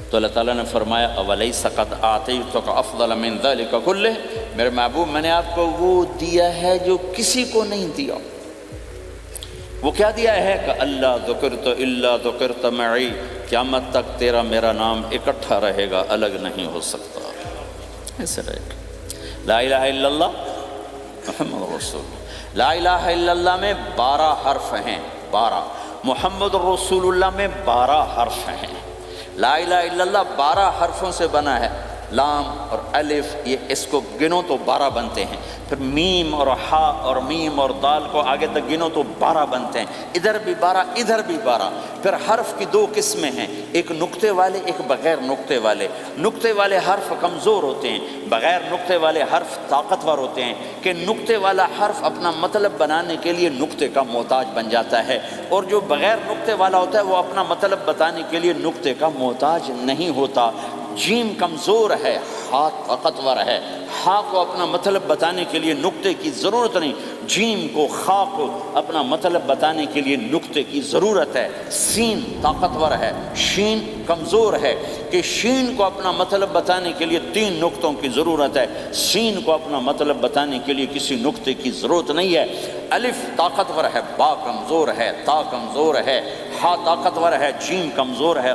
تو اللہ تعالیٰ نے فرمایا اولیس قد آتیتک افضل من ذلک کلہ، میرے محبوب میں نے آپ کو وہ دیا ہے جو کسی کو نہیں دیا۔ وہ کیا دیا ہے؟ کہ اللہ ذکرت الا ذکرت معی، قیامت تک تیرا میرا نام اکٹھا رہے گا، الگ نہیں ہو سکتا، ایسے رہے گا۔ لا الہ الا اللہ محمد رسول اللہ۔ لا الہ الا اللہ میں 12 حرف ہیں، 12۔ محمد رسول اللہ میں 12 حرف ہیں۔ لا الہ الا اللہ 12 حرفوں سے بنا ہے، لام اور الف، یہ اس کو گنو تو 12 بنتے ہیں، پھر میم اور ہا اور میم اور دال کو آگے تک گنو تو 12 بنتے ہیں، ادھر بھی 12 ادھر بھی 12۔ پھر حرف کی 2 قسمیں ہیں، ایک نقطے والے، ایک بغیر نقطے والے۔ نقطے والے حرف کمزور ہوتے ہیں، بغیر نقطے والے حرف طاقتور ہوتے ہیں، کہ نقطے والا حرف اپنا مطلب بنانے کے لیے نقطے کا محتاج بن جاتا ہے، اور جو بغیر نقطے والا ہوتا ہے وہ اپنا مطلب بتانے کے لیے نقطے کا محتاج نہیں ہوتا۔ جیم کمزور ہے، ہا طاقتور ہے۔ ہا کو اپنا مطلب بتانے کے لیے نقطے کی ضرورت نہیں، جیم کو خا کو اپنا مطلب بتانے کے لیے نقطے کی ضرورت ہے۔ سین طاقتور ہے، شین کمزور ہے، کہ شین کو اپنا مطلب بتانے کے لیے 3 نقطوں کی ضرورت ہے، سین کو اپنا مطلب بتانے کے لیے کسی نقطے کی ضرورت نہیں ہے۔ الف طاقتور ہے، با کمزور ہے، تا کمزور ہے، ہا طاقتور ہے، جیم کمزور ہے،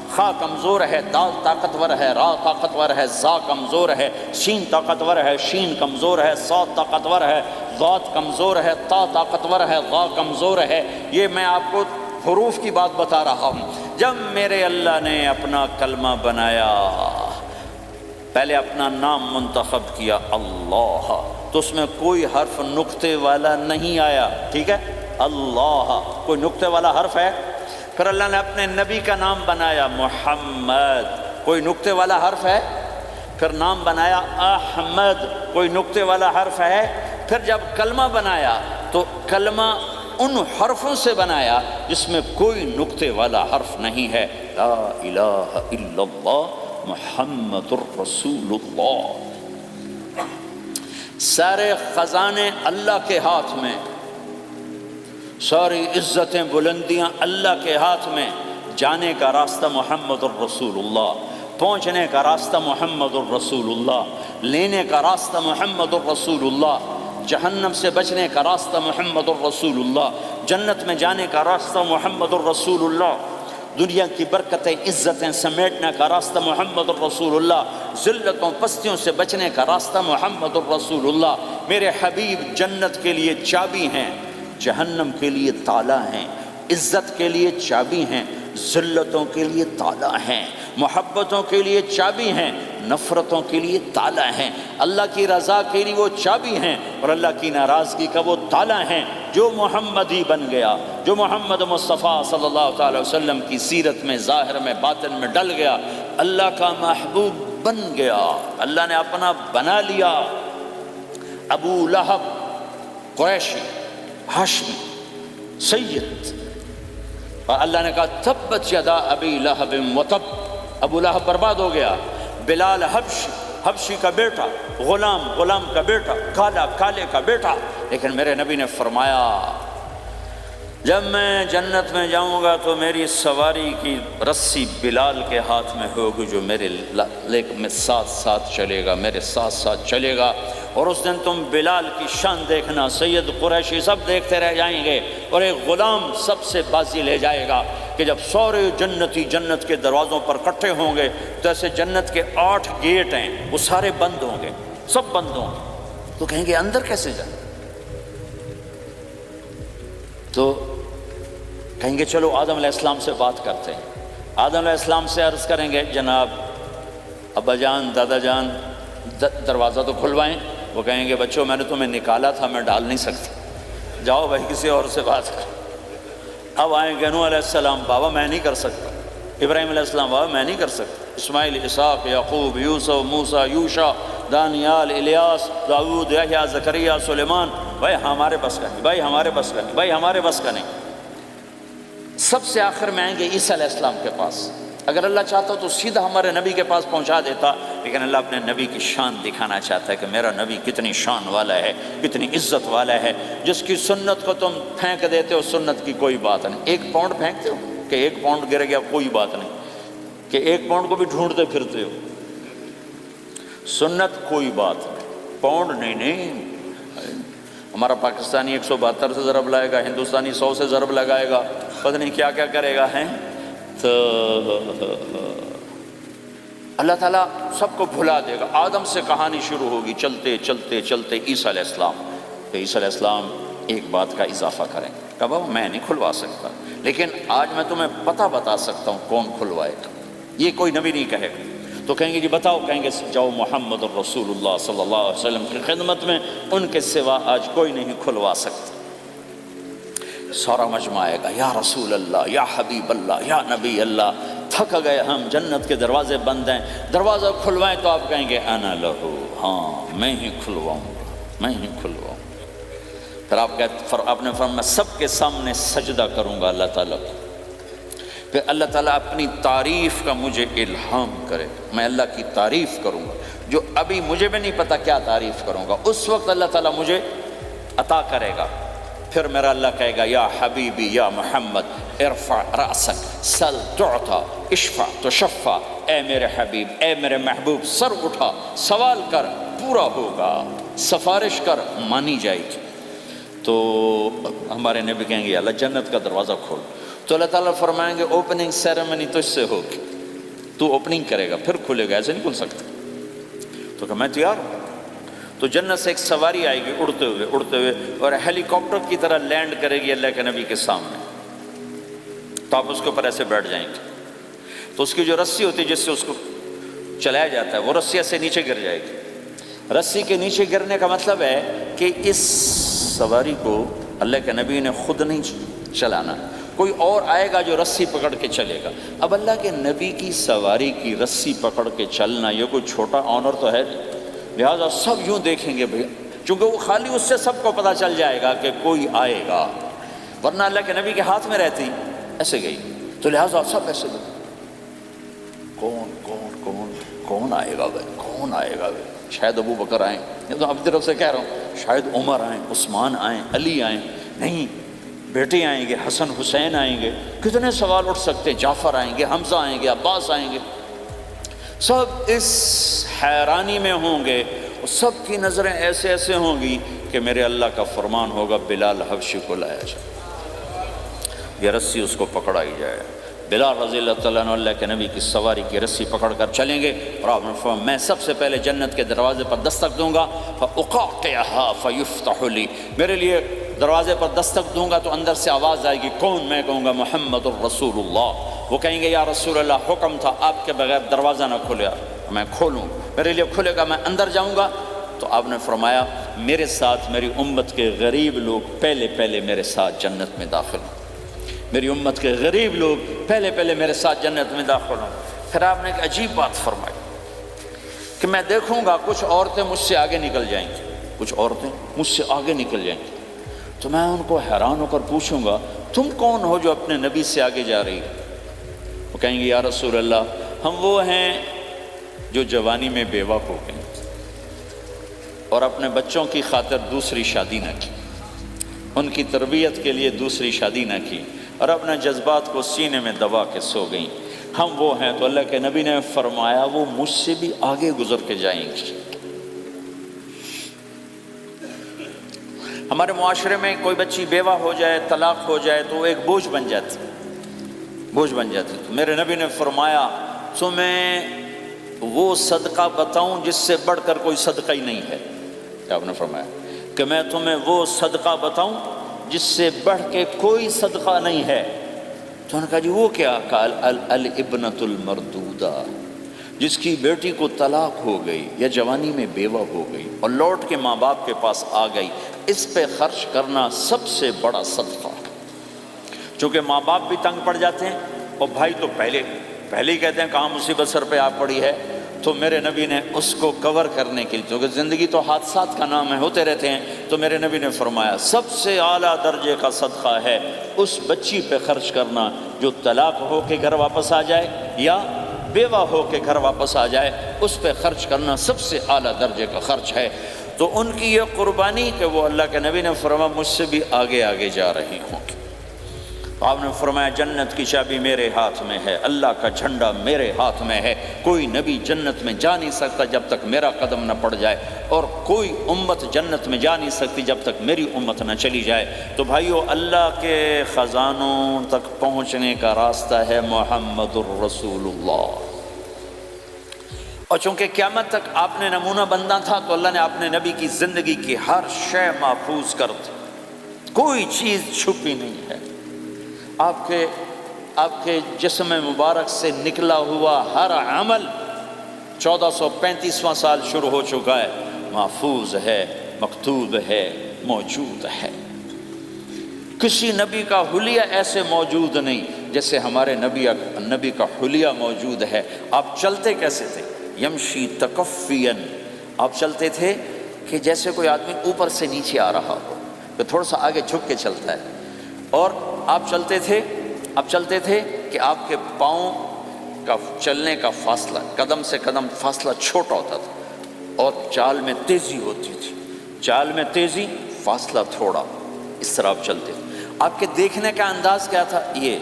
خا کمزور ہے، دال طاقتور ہے، را طاقتور ہے، زا کمزور ہے، سین طاقتور ہے، شین کمزور ہے، صاد طاقتور ہے، ضاد کمزور ہے، تا طاقتور ہے، غا کمزور ہے۔ یہ میں آپ کو حروف کی بات بتا رہا ہوں۔ جب میرے اللہ نے اپنا کلمہ بنایا، پہلے اپنا نام منتخب کیا اللہ، تو اس میں کوئی حرف نقطے والا نہیں آیا، ٹھیک ہے؟ اللہ کوئی نقطے والا حرف ہے؟ پھر اللہ نے اپنے نبی کا نام بنایا محمد، کوئی نقطے والا حرف ہے؟ پھر نام بنایا احمد، کوئی نقطے والا حرف ہے؟ پھر جب کلمہ بنایا تو کلمہ ان حرفوں سے بنایا جس میں کوئی نقطے والا حرف نہیں ہے۔ لا الہ الا اللہ محمد الرسول اللہ۔ سارے خزانے اللہ کے ہاتھ میں، ساری عزتیں بلندیاں اللہ کے ہاتھ میں، جانے کا راستہ محمد الرسول اللہ، پہنچنے کا راستہ محمد الرسول اللہ، لینے کا راستہ محمد الرسول اللہ، جہنم سے بچنے کا راستہ محمد الرسول اللہ، جنت میں جانے کا راستہ محمد الرسول اللہ، دنیا کی برکتیں عزتیں سمیٹنے کا راستہ محمد الرسول اللہ، ذلتوں پستیوں سے بچنے کا راستہ محمد الرسول اللہ۔ میرے حبیب جنت کے لیے چابی ہیں، جہنم کے لیے تالا ہیں، عزت کے لیے چابی ہیں، ذلتوں کے لیے تالا ہیں، محبتوں کے لیے چابی ہیں، نفرتوں کے لیے تالا ہیں، اللہ کی رضا کے لیے وہ چابی ہیں اور اللہ کی ناراضگی کا وہ تالا ہیں۔ جو محمدی بن گیا، جو محمد مصطفیٰ صلی اللہ تعالی وسلم کی سیرت میں، ظاہر میں، باطن میں ڈل گیا، اللہ کا محبوب بن گیا، اللہ نے اپنا بنا لیا۔ ابو لہب قریشی، ہاشمی، سید، اور اللہ نے کہا تبت یدا ابی لہب وتب، ابو لہب برباد ہو گیا۔ بلال حبشی کا بیٹا، غلام کا بیٹا، کالے کا بیٹا، لیکن میرے نبی نے فرمایا جب میں جنت میں جاؤں گا تو میری سواری کی رسی بلال کے ہاتھ میں ہوگی، جو میرے میں ساتھ چلے گا، میرے ساتھ چلے گا، اور اس دن تم بلال کی شان دیکھنا، سید قریشی سب دیکھتے رہ جائیں گے، اور ایک غلام سب سے بازی لے جائے گا کہ جب سارے جنتی جنت کے دروازوں پر اکٹھے ہوں گے تو ایسے جنت کے 8 گیٹ ہیں، وہ سارے بند ہوں گے، سب بند ہوں گے، تو کہیں گے اندر کیسے جائیں؟ تو کہیں گے چلو آدم علیہ السلام سے بات کرتے ہیں، آدم علیہ السلام سے عرض کریں گے جناب ابا جان، دادا جان، دروازہ تو کھلوائیں۔ وہ کہیں گے بچوں میں نے تمہیں نکالا تھا، میں ڈال نہیں سکتی، جاؤ بھائی کسی اور سے بات کرو۔ اب آئیں گے نوح علیہ السلام، بابا میں نہیں کر سکتا، ابراہیم علیہ السلام، بابا میں نہیں کر سکتا، اسماعیل، اسحاق، یعقوب، یوسف، موسیٰ، یوشع، دانیال، الیاس، داؤد، یحییٰ، زکریا، سلیمان، بھائی ہمارے بس کا نہیں، بھائی ہمارے بس کا نہیں، بھائی ہمارے بس کا نہیں۔ سب سے آخر میں آئیں گے عیسیٰ علیہ السلام کے پاس۔ اگر اللہ چاہتا تو سیدھا ہمارے نبی کے پاس پہنچا دیتا، لیکن اللہ اپنے نبی کی شان دکھانا چاہتا ہے کہ میرا نبی کتنی شان والا ہے، کتنی عزت والا ہے، جس کی سنت کو تم پھینک دیتے ہو، سنت کی کوئی بات نہیں۔ 1 پاؤنڈ پھینکتے ہو کہ 1 پاؤنڈ گر گیا، کوئی بات نہیں، کہ 1 پاؤنڈ کو بھی ڈھونڈتے پھرتے ہو، سنت کوئی بات نہیں، پاؤنڈ نہیں۔ ہمارا پاکستانی 172 سے ضرب لائے گا، ہندوستانی 100 سے ضرب لگائے گا، پتہ نہیں کیا کیا کرے گا، ہیں تو اللہ تعالیٰ سب کو بھلا دے گا۔ آدم سے کہانی شروع ہوگی، چلتے چلتے چلتے عیسیٰ علیہ السلام، تو عیسیٰ علیہ السلام ایک بات کا اضافہ کریں، کہ بابا میں نہیں کھلوا سکتا، لیکن آج میں تمہیں پتہ بتا سکتا ہوں کون کھلوائے گا، یہ کوئی نبی نہیں کہے گا۔ تو کہیں گے جی بتاؤ، کہیں گے جاؤ محمد الرسول اللہ صلی اللہ علیہ وسلم کی خدمت میں، ان کے سوا آج کوئی نہیں کھلوا سکتا۔ سارا مجمع آئے گا، یا رسول اللہ، یا حبیب اللہ، یا نبی اللہ، تھک گئے ہم، جنت کے دروازے بند ہیں، دروازہ کھلوائیں، تو آپ کہیں گے انا لہو، ہاں میں ہی کھلواؤں گا، میں ہی کھلواؤں گا۔ پھر آپ نے فرمایا میں سب کے سامنے سجدہ کروں گا اللہ تعالیٰ کو، پھر اللہ تعالیٰ اپنی تعریف کا مجھے الہام کرے، میں اللہ کی تعریف کروں گا، جو ابھی مجھے بھی نہیں پتا کیا تعریف کروں گا، اس وقت اللہ تعالیٰ مجھے عطا کرے گا۔ پھر میرا اللہ کہے گا یا حبیبی یا محمد ارفع رأسک سل تعطا اشفع تشفع، اے میرے حبیب، اے میرے محبوب، سر اٹھا، سوال کر، پورا ہوگا، سفارش کر، مانی جائے گی۔ تو ہمارے نبی کہیں گے اللہ جنت کا دروازہ کھول، تو اللہ تعالیٰ فرمائیں گے اوپننگ سیریمنی تجھ سے ہوگی، تو اوپننگ کرے گا پھر کھلے گا، ایسے نہیں کھل سکتا۔ تو کہ میں تیار ہوں۔ تو جنت سے ایک سواری آئے گی اڑتے ہوئے اور ہیلی کاپٹر کی طرح لینڈ کرے گی اللہ کے نبی کے سامنے، تو آپ اس کے اوپر ایسے بیٹھ جائیں گے، تو اس کی جو رسی ہوتی ہے جس سے اس کو چلایا جاتا ہے وہ رسی ایسے نیچے گر جائے گی۔ رسی کے نیچے گرنے کا مطلب ہے کہ اس سواری کو اللہ کے نبی نے خود نہیں چلانا، کوئی اور آئے گا جو رسی پکڑ کے چلے گا۔ اب اللہ کے نبی کی سواری کی رسی پکڑ کے چلنا یہ کوئی چھوٹا آنر تو ہے نہیں، لہٰذا سب یوں دیکھیں گے بھئی، چونکہ وہ خالی اس سے سب کو پتہ چل جائے گا کہ کوئی آئے گا، ورنہ اللہ کے نبی کے ہاتھ میں رہتی ایسے گئی، تو لہٰذا سب ایسے لوگ کون کون کون کون آئے گا بھائی، کون آئے گا بھائی، شاید ابو بکر آئیں، یہ تو اپنی طرف سے کہہ رہا ہوں، شاید عمر آئیں، عثمان آئیں، علی آئیں، نہیں بیٹے آئیں گے، حسن حسین آئیں گے، کتنے سوال اٹھ سکتے، جعفر آئیں گے، حمزہ آئیں گے، عباس آئیں گے، سب اس حیرانی میں ہوں گے، اور سب کی نظریں ایسے ایسے ہوں گی کہ میرے اللہ کا فرمان ہوگا بلال حبشی کو لایا جائے، یہ رسی اس کو پکڑائی جائے۔ بلال رضی اللہ تعالیٰ عنہ اللہ کے نبی کی سواری کی رسی پکڑ کر چلیں گے، اور آپ نے فرمایا میں سب سے پہلے جنت کے دروازے پر دستک دوں گا، فَأُقَاقِعَهَا فَيُفْتَحُ لِي، میرے لیے دروازے پر دستک دوں گا تو اندر سے آواز آئے گی، کون؟ میں کہوں گا محمد الرسول اللہ۔ وہ کہیں گے یا رسول اللہ حکم تھا آپ کے بغیر دروازہ نہ کھلے، میں کھولوں، میرے لیے کھلے گا، میں اندر جاؤں گا۔ تو آپ نے فرمایا میرے ساتھ میری امت کے غریب لوگ پہلے میرے ساتھ جنت میں داخل ہوں، میری امت کے غریب لوگ پہلے میرے ساتھ جنت میں داخل ہوں۔ پھر آپ نے ایک عجیب بات فرمائی کہ میں دیکھوں گا کچھ عورتیں مجھ سے آگے نکل جائیں گی، کچھ عورتیں مجھ سے آگے نکل جائیں گی، تو میں ان کو حیران ہو کر پوچھوں گا تم کون ہو جو اپنے نبی سے آگے جا رہی ہو؟ وہ کہیں گے یا رسول اللہ ہم وہ ہیں جو جوانی میں بیوہ ہو گئے اور اپنے بچوں کی خاطر دوسری شادی نہ کی، ان کی تربیت کے لیے دوسری شادی نہ کی، اور اپنے جذبات کو سینے میں دبا کے سو گئیں، ہم وہ ہیں۔ تو اللہ کے نبی نے فرمایا وہ مجھ سے بھی آگے گزر کے جائیں گی۔ ہمارے معاشرے میں کوئی بچی بیوہ ہو جائے، طلاق ہو جائے تو وہ ایک بوجھ بن جاتی، بوجھ بن جاتی۔ تو میرے نبی نے فرمایا تمہیں وہ صدقہ بتاؤں جس سے بڑھ کر کوئی صدقہ ہی نہیں ہے، کیا آپ نے فرمایا کہ میں تمہیں وہ صدقہ بتاؤں جس سے بڑھ کے کوئی صدقہ نہیں ہے؟ تو انہوں نے کہا جی وہ کیا؟ قال الابنۃ المردودہ، جس کی بیٹی کو طلاق ہو گئی یا جوانی میں بیوہ ہو گئی اور لوٹ کے ماں باپ کے پاس آ گئی، اس پہ خرچ کرنا سب سے بڑا صدقہ ہے۔ چونکہ ماں باپ بھی تنگ پڑ جاتے ہیں اور بھائی تو پہلے ہی کہتے ہیں کہاں مصیبت سر پہ آ پڑی ہے، تو میرے نبی نے اس کو کور کرنے کے لیے، کیونکہ زندگی تو حادثات کا نام ہے، ہوتے رہتے ہیں، تو میرے نبی نے فرمایا سب سے اعلیٰ درجے کا صدقہ ہے اس بچی پہ خرچ کرنا جو طلاق ہو کے گھر واپس آ جائے یا بیوہ ہو کے گھر واپس آ جائے، اس پہ خرچ کرنا سب سے اعلیٰ درجے کا خرچ ہے۔ تو ان کی یہ قربانی کہ وہ اللہ کے نبی نے فرمایا مجھ سے بھی آگے جا رہی ہوں۔ آپ نے فرمایا جنت کی چابی میرے ہاتھ میں ہے، اللہ کا جھنڈا میرے ہاتھ میں ہے، کوئی نبی جنت میں جا نہیں سکتا جب تک میرا قدم نہ پڑ جائے، اور کوئی امت جنت میں جا نہیں سکتی جب تک میری امت نہ چلی جائے۔ تو بھائیو اللہ کے خزانوں تک پہنچنے کا راستہ ہے محمد الرسول اللہ، اور چونکہ قیامت تک آپ نے نمونہ بندہ تھا تو اللہ نے اپنے نبی کی زندگی کی ہر شے محفوظ کر دی، کوئی چیز چھپی نہیں ہے۔ آپ کے جسم مبارک سے نکلا ہوا ہر عمل 1435واں سال شروع ہو چکا ہے، محفوظ ہے، مکتوب ہے، موجود ہے۔ کسی نبی کا حلیہ ایسے موجود نہیں جیسے ہمارے نبی کا حلیہ موجود ہے۔ آپ چلتے کیسے تھے؟ یمشی تکفیاً، آپ چلتے تھے کہ جیسے کوئی آدمی اوپر سے نیچے آ رہا ہو، تو تھوڑا سا آگے جھک کے چلتا ہے، اور آپ چلتے تھے کہ آپ کے پاؤں کا چلنے کا فاصلہ، قدم سے قدم فاصلہ چھوٹا ہوتا تھا اور چال میں تیزی ہوتی تھی، چال میں تیزی، فاصلہ تھوڑا، اس طرح آپ چلتے تھے۔ آپ کے دیکھنے کا انداز کیا تھا؟ یہ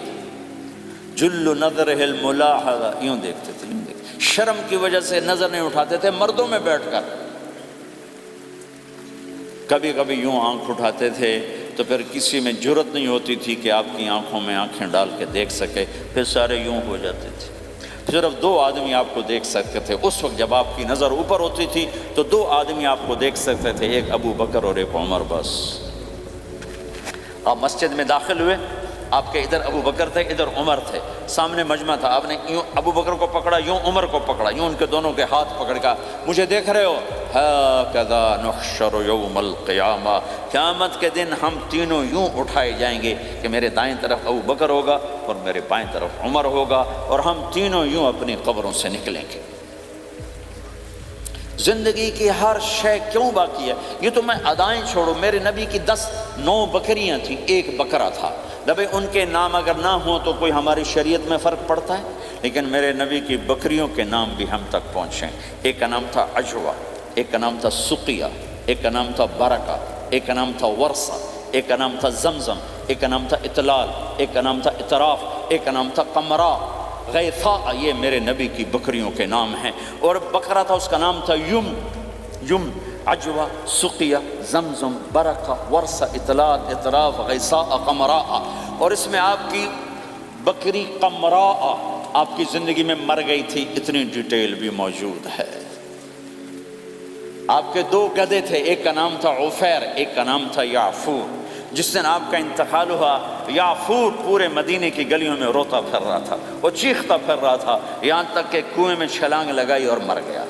جل نظرہ الملاحظہ، یوں دیکھتے تھے، یوں دیکھتے، شرم کی وجہ سے نظر نہیں اٹھاتے تھے مردوں میں بیٹھ کر، کبھی کبھی یوں آنکھ اٹھاتے تھے تو پھر کسی میں جرت نہیں ہوتی تھی کہ آپ کی آنکھوں میں آنکھیں ڈال کے دیکھ سکے، پھر سارے یوں ہو جاتے تھے۔ صرف 2 آدمی آپ کو دیکھ سکتے تھے اس وقت، جب آپ کی نظر اوپر ہوتی تھی تو 2 آدمی آپ کو دیکھ سکتے تھے، ایک ابو بکر اور ایک عمر، بس۔ آپ مسجد میں داخل ہوئے، آپ کے ادھر ابو بکر تھے، ادھر عمر تھے، سامنے مجمع تھا، آپ نے یوں ابو بکر کو پکڑا، یوں عمر کو پکڑا، یوں ان کے دونوں کے ہاتھ پکڑ کا، مجھے دیکھ رہے ہو؟ ہاکذا نحشر یوم القیامہ، قیامت کے دن ہم تینوں یوں اٹھائے جائیں گے کہ میرے دائیں طرف ابو بکر ہوگا اور میرے بائیں طرف عمر ہوگا، اور ہم تینوں یوں اپنی قبروں سے نکلیں گے۔ زندگی کی ہر شے کیوں باقی ہے؟ یہ تو میں ادائیں چھوڑو، میرے نبی کی 9 بکریاں تھیں، 1 بکرا تھا، دبے ان کے نام اگر نہ ہوں تو کوئی ہماری شریعت میں فرق پڑتا ہے؟ لیکن میرے نبی کی بکریوں کے نام بھی ہم تک پہنچے۔ ایک کا نام تھا عجوہ، ایک کا نام تھا سقیہ، ایک کا نام تھا برکہ، ایک کا نام تھا ورثہ، ایک کا نام تھا زمزم، ایک کا نام تھا اطلال، ایک کا نام تھا اطراف، ایک کا نام تھا قمرا، غیثاء، یہ میرے نبی کی بکریوں کے نام ہیں۔ اور بکرا تھا، اس کا نام تھا یم، عجوہ، سقیہ، زمزم، برکہ، ورثہ، اطلال، اطراف، غیثاء، قمراء۔ اور اس میں آپ کی بکری قمراء آپ کی زندگی میں مر گئی تھی، اتنی ڈیٹیل بھی موجود ہے۔ آپ کے 2 گدھے تھے، ایک کا نام تھا عفیر، ایک کا نام تھا یعفور۔ جس دن آپ کا انتقال ہوا، یعفور پورے مدینے کی گلیوں میں روتا پھر رہا تھا، وہ چیختا پھر رہا تھا، یہاں تک کہ کنویں میں چھلانگ لگائی اور مر گیا۔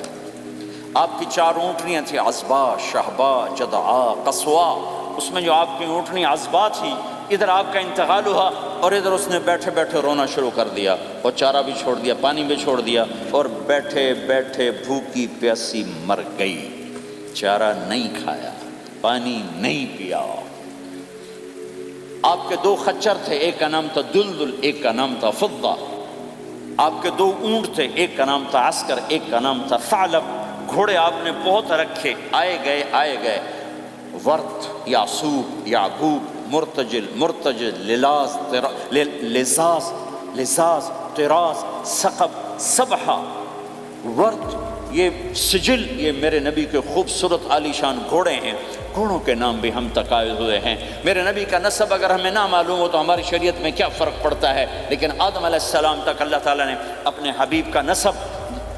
آپ کی 4 اونٹنیاں تھیں، عصبہ، شہبہ، جدعا، قصوا۔ اس میں جو آپ کی اونٹنی عصبہ تھی، ادھر آپ کا انتقال ہوا اور ادھر اس نے بیٹھے بیٹھے رونا شروع کر دیا، اور چارہ بھی چھوڑ دیا، پانی بھی چھوڑ دیا، اور بیٹھے بیٹھے بھوکی پیاسی مر گئی، چارہ نہیں کھایا، پانی نہیں پیا۔ آپ کے 2 خچر تھے، ایک کا نام تھا دلدل، ایک کا نام تھا فضہ۔ آپ کے 2 اونٹ تھے، ایک کا نام تھا عسکر، ایک کا نام تھا ثعلب۔ گھوڑے آپ نے بہت رکھے، آئے گئے، ورت، یعصوب، یعقوب، مرتجل، لزاز، طراز، ثقب، سبحہ، ورت، یہ سجل، یہ میرے نبی کے خوبصورت عالی شان گھوڑے ہیں۔ گھوڑوں کے نام بھی ہم تک آئے ہوئے ہیں۔ میرے نبی کا نسب اگر ہمیں نہ معلوم ہو تو ہماری شریعت میں کیا فرق پڑتا ہے؟ لیکن آدم علیہ السلام تک اللہ تعالیٰ نے اپنے حبیب کا نسب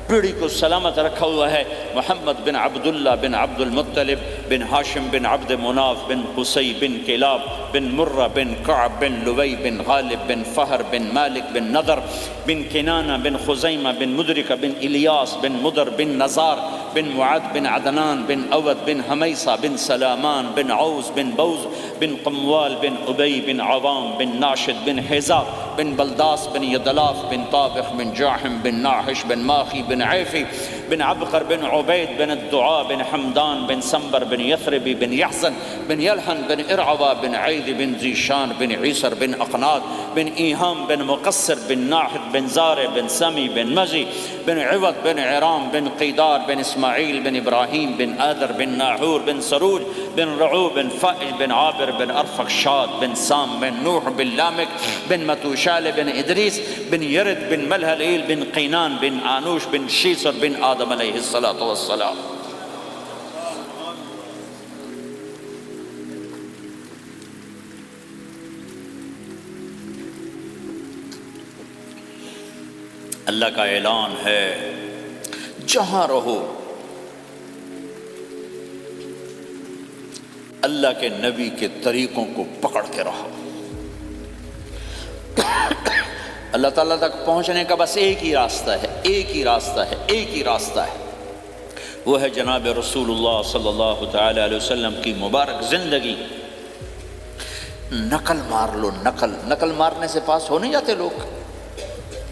پیڑھی کو سلامت رکھا ہوا ہے۔ محمد بن عبداللہ بن عبد المطلب بن ہاشم بن عبد مناف بن قصی بن کلاب بن مرہ بن کعب بن لوی بن غالب بن فہر بن مالک بن نضر بن کنانہ بن خزیمہ بن مدرکہ بن الیاس بن مدر بن نزار بن معد بن عدنان بن اود بن حمیصہ بن سلامان بن عوز بن بوز بن قموال بن ابی بن عوام بن ناشد بن حزاب بن بلداس بن یدلاف بن طابخ بن جاحم بن ناحش بن ماخی بن عیفی بن عبقر بن عبید بن الدعاء بن حمدان بن سنبر بن یثربی بن یحزن بن یلحن بن ارعوہ بن عید بن ذیشان بن عیسر بن اقناد بن ایہام بن مقصر بن ناحد بن زارع بن سمی بن مزی بن عوض بن عرام بن قیدار بن اسماعیل بن ابراہیم بن آدر بن ناحور بن سروج بن رعو بن فائج بن عابر بن ارفخشاد بن سام بن نوح بن لامک بن متوشال بن ادریس بن یرد بن ملہلیل بن قینان بن آنوش بن شیسر بن آدم علیہ السلام۔ اللہ کا اعلان ہے، جہاں رہو اللہ کے نبی کے طریقوں کو پکڑ کے رہو۔ اللہ تعالیٰ تک پہنچنے کا بس ایک ہی راستہ ہے، ایک ہی راستہ ہے، وہ ہے جناب رسول اللہ صلی اللہ تعالی علیہ وسلم کی مبارک زندگی۔ نقل مار لو، نقل مارنے سے پاس ہو نہیں جاتے لوگ۔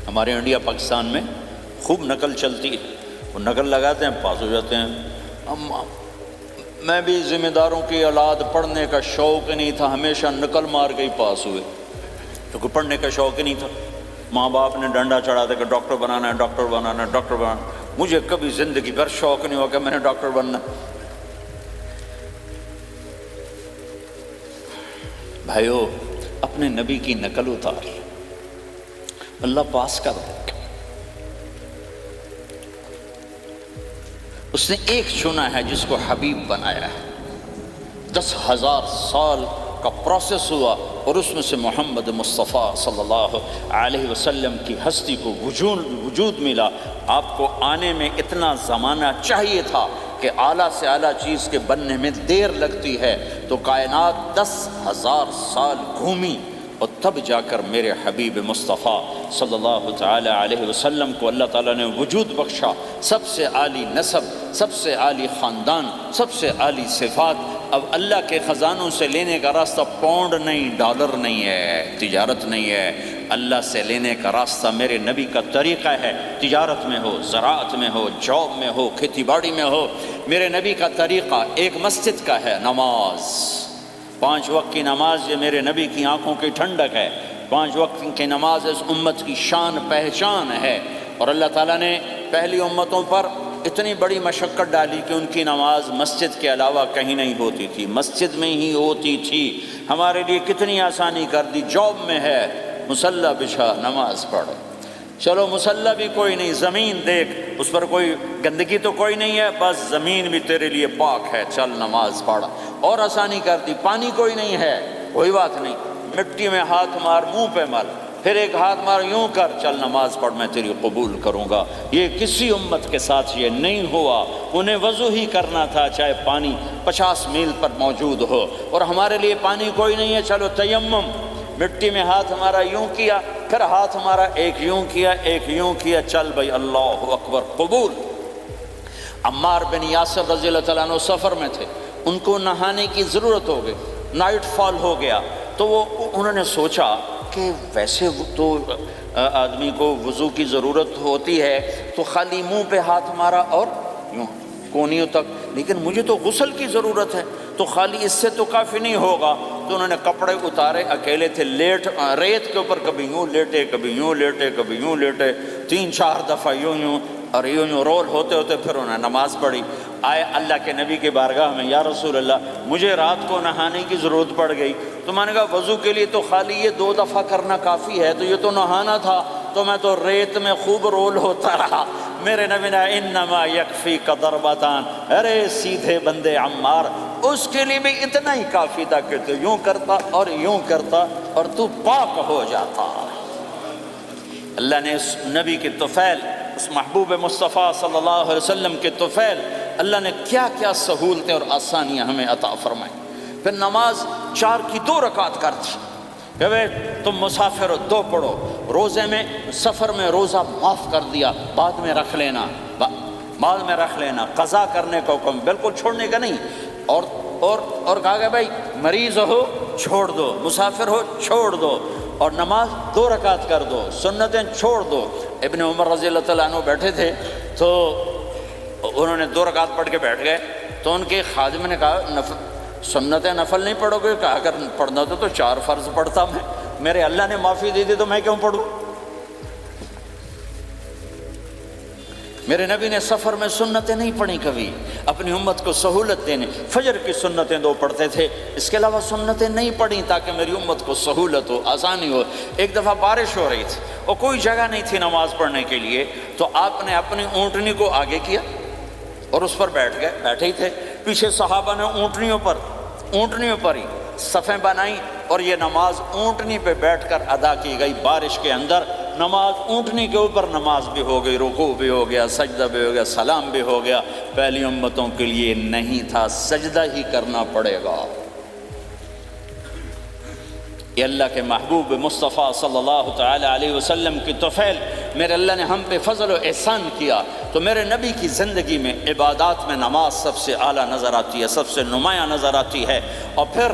ہمارے انڈیا پاکستان میں خوب نقل چلتی ہے، وہ نقل لگاتے ہیں، پاس ہو جاتے ہیں۔ میں بھی ذمہ داروں کی اولاد، پڑھنے کا شوق نہیں تھا، ہمیشہ نقل مار کے ہی پاس ہوئے، کیونکہ پڑھنے کا شوق ہی نہیں تھا۔ ماں باپ نے ڈنڈا چڑھا دیا کہ ڈاکٹر بنانا ہے، ڈاکٹر بنانا ہے، ڈاکٹر بنانا ہے۔ مجھے کبھی زندگی بھر شوق نہیں ہوا کہ میں نے ڈاکٹر بننا۔ بھائیو، اپنے نبی کی نقل اتار، اللہ پاس کر دے گا۔ اس نے ایک چنا ہے جس کو حبیب بنایا ہے، 10,000 سال کا پروسیس ہوا اور اس میں سے محمد مصطفیٰ صلی اللہ علیہ وسلم کی ہستی کو وجود ملا۔ آپ کو آنے میں اتنا زمانہ چاہیے تھا کہ اعلیٰ سے اعلیٰ چیز کے بننے میں دیر لگتی ہے، تو کائنات 10,000 سال گھومی اور تب جا کر میرے حبیب مصطفیٰ صلی اللہ تعالی علیہ وسلم کو اللہ تعالیٰ نے وجود بخشا۔ سب سے عالی نسب، سب سے عالی خاندان، سب سے عالی صفات۔ اب اللہ کے خزانوں سے لینے کا راستہ پاؤنڈ نہیں، ڈالر نہیں ہے، تجارت نہیں ہے، اللہ سے لینے کا راستہ میرے نبی کا طریقہ ہے۔ تجارت میں ہو، زراعت میں ہو، جاب میں ہو، کھیتی باڑی میں ہو، میرے نبی کا طریقہ ایک مسجد کا ہے، نماز، 5 وقت کی نماز۔ یہ میرے نبی کی آنکھوں کی ٹھنڈک ہے۔ 5 وقت کی نماز اس امت کی شان پہچان ہے۔ اور اللہ تعالیٰ نے پہلی امتوں پر اتنی بڑی مشقت ڈالی کہ ان کی نماز مسجد کے علاوہ کہیں نہیں ہوتی تھی، مسجد میں ہی ہوتی تھی۔ ہمارے لیے کتنی آسانی کر دی، جاب میں ہے، مصلی بچھا، نماز پڑھ۔ چلو مصلی بھی کوئی نہیں، زمین دیکھ، اس پر کوئی گندگی تو کوئی نہیں ہے، بس زمین بھی تیرے لیے پاک ہے، چل نماز پڑھ۔ اور آسانی کر دی، پانی کوئی نہیں ہے، کوئی بات نہیں، مٹی میں ہاتھ مار، منہ پہ مل، پھر ایک ہاتھ مار، یوں کر، چل نماز پڑھ، میں تیری قبول کروں گا۔ یہ کسی امت کے ساتھ یہ نہیں ہوا۔ انہیں وضو ہی کرنا تھا چاہے پانی 50 میل پر موجود ہو، اور ہمارے لیے پانی کوئی نہیں ہے، چلو تیمم، مٹی میں ہاتھ ہمارا یوں کیا، پھر ہاتھ ہمارا ایک یوں کیا، ایک یوں کیا، چل بھائی اللہ اکبر، قبول۔ عمار بن یاسر رضی اللہ تعالیٰ عنہ سفر میں تھے، ان کو نہانے کی ضرورت ہو گئی، نائٹ فال ہو گیا، تو انہوں نے سوچا کہ ویسے تو آدمی کو وضو کی ضرورت ہوتی ہے تو خالی منہ پہ ہاتھ مارا اور یوں کونیوں تک، لیکن مجھے تو غسل کی ضرورت ہے، تو خالی اس سے تو کافی نہیں ہوگا۔ تو انہوں نے کپڑے اتارے، اکیلے تھے، ریت کے اوپر کبھی یوں لیٹے، کبھی یوں لیٹے، کبھی یوں لیٹے، 3-4 دفعہ یوں اور یوں رول ہوتے ہوتے پھر انہوں نے نماز پڑھی۔ آئے اللہ کے نبی کے بارگاہ میں، یا رسول اللہ مجھے رات کو نہانے کی ضرورت پڑ گئی، تو میں نے کہا وضو کے لیے تو خالی یہ 2 دفعہ کرنا کافی ہے، تو یہ تو نہانا تھا، تو میں تو ریت میں خوب رول ہوتا رہا۔ میرے نبی نے انما یکفیک ضربتان، ارے سیدھے بندے عمار، اس کے لیے بھی اتنا ہی کافی تھا کہ تو یوں کرتا اور یوں کرتا اور تو پاک ہو جاتا۔ اللہ نے اس نبی کے طفیل، اس محبوب مصطفیٰ صلی اللہ علیہ وسلم کے طفیل، اللہ نے کیا کیا سہولتیں اور آسانیاں ہمیں عطا فرمائیں۔ پھر نماز 4 کی 2 رکعت کر دی کہ بھئی تم مسافر ہو 2 پڑھو، روزے میں سفر میں روزہ معاف کر دیا، بعد میں رکھ لینا، بعد میں رکھ لینا، قضا کرنے کا حکم، بالکل چھوڑنے کا نہیں۔ اور کہا کہ بھائی مریض ہو چھوڑ دو، مسافر ہو چھوڑ دو، اور نماز 2 رکعت کر دو، سنتیں چھوڑ دو۔ ابن عمر رضی اللہ تعالیٰ عنہ بیٹھے تھے تو انہوں نے 2 رکعت پڑھ کے بیٹھ گئے، تو ان کے خادم نے کہا سنتیں نفل نہیں پڑھو گے؟ کہا اگر پڑھنا تو 4 فرض پڑھتا میں، میرے اللہ نے معافی دے دی تو میں کیوں پڑھوں؟ میرے نبی نے سفر میں سنتیں نہیں پڑھی کبھی، اپنی امت کو سہولت دینے، فجر کی سنتیں 2 پڑھتے تھے، اس کے علاوہ سنتیں نہیں پڑھی تاکہ میری امت کو سہولت ہو، آسانی ہو۔ ایک دفعہ بارش ہو رہی تھی اور کوئی جگہ نہیں تھی نماز پڑھنے کے لیے، تو آپ نے اپنی اونٹنی کو آگے کیا اور اس پر بیٹھ گئے، بیٹھے ہی تھے، پیچھے صحابہ نے اونٹنیوں پر ہی صفیں بنائیں، اور یہ نماز اونٹنی پہ بیٹھ کر ادا کی گئی۔ بارش کے اندر نماز اونٹنی کے اوپر نماز بھی ہو گئی، رکوع بھی ہو گیا، سجدہ بھی ہو گیا، سلام بھی ہو گیا۔ پہلی امتوں کے لیے نہیں تھا، سجدہ ہی کرنا پڑے گا۔ یہ اللہ کے محبوب مصطفیٰ صلی اللہ تعالی علیہ وسلم کی طفیل، میرے اللہ نے ہم پہ فضل و احسان کیا، تو میرے نبی کی زندگی میں عبادات میں نماز سب سے اعلیٰ نظر آتی ہے، سب سے نمایاں نظر آتی ہے۔ اور پھر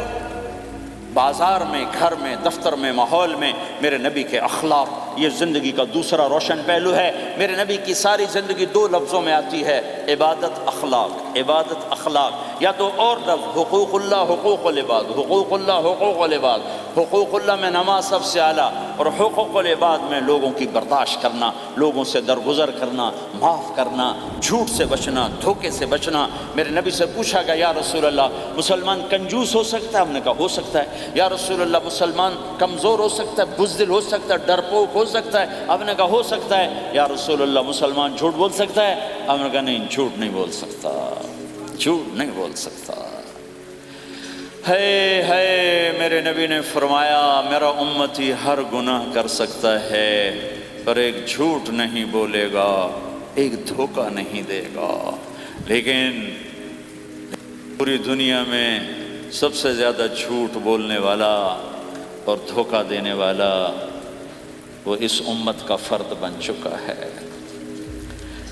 بازار میں، گھر میں، دفتر میں، ماحول میں میرے نبی کے اخلاق، یہ زندگی کا دوسرا روشن پہلو ہے۔ میرے نبی کی ساری زندگی 2 لفظوں میں آتی ہے، عبادت اخلاق، عبادت اخلاق۔ یا تو اور لفظ حقوق اللہ حقوق العباد، حقوق اللہ حقوق العباد، حقوق اللہ میں نماز سب سے اعلیٰ، اور حقوق العباد میں لوگوں کی برداشت کرنا، لوگوں سے درگزر کرنا، معاف کرنا، جھوٹ سے بچنا، دھوکے سے بچنا۔ میرے نبی سے پوچھا گیا یا رسول اللہ مسلمان کنجوس ہو سکتا ہے؟ ہم نے کہا ہو سکتا ہے۔ یا رسول اللہ مسلمان کمزور ہو سکتا ہے، بزدل ہو سکتا ہے، ڈرپوک ہو سکتا ہے؟ آپ نے کہا ہو سکتا ہے۔ یا رسول اللہ مسلمان جھوٹ بول سکتا ہے؟ ہم نے کہا نہیں، جھوٹ نہیں بول سکتا، جھوٹ نہیں بول سکتا۔ ہے میرے نبی نے فرمایا میرا امتی ہر گناہ کر سکتا ہے پر ایک جھوٹ نہیں بولے گا، ایک دھوکہ نہیں دے گا۔ لیکن پوری دنیا میں سب سے زیادہ جھوٹ بولنے والا اور دھوکہ دینے والا وہ اس امت کا فرد بن چکا ہے۔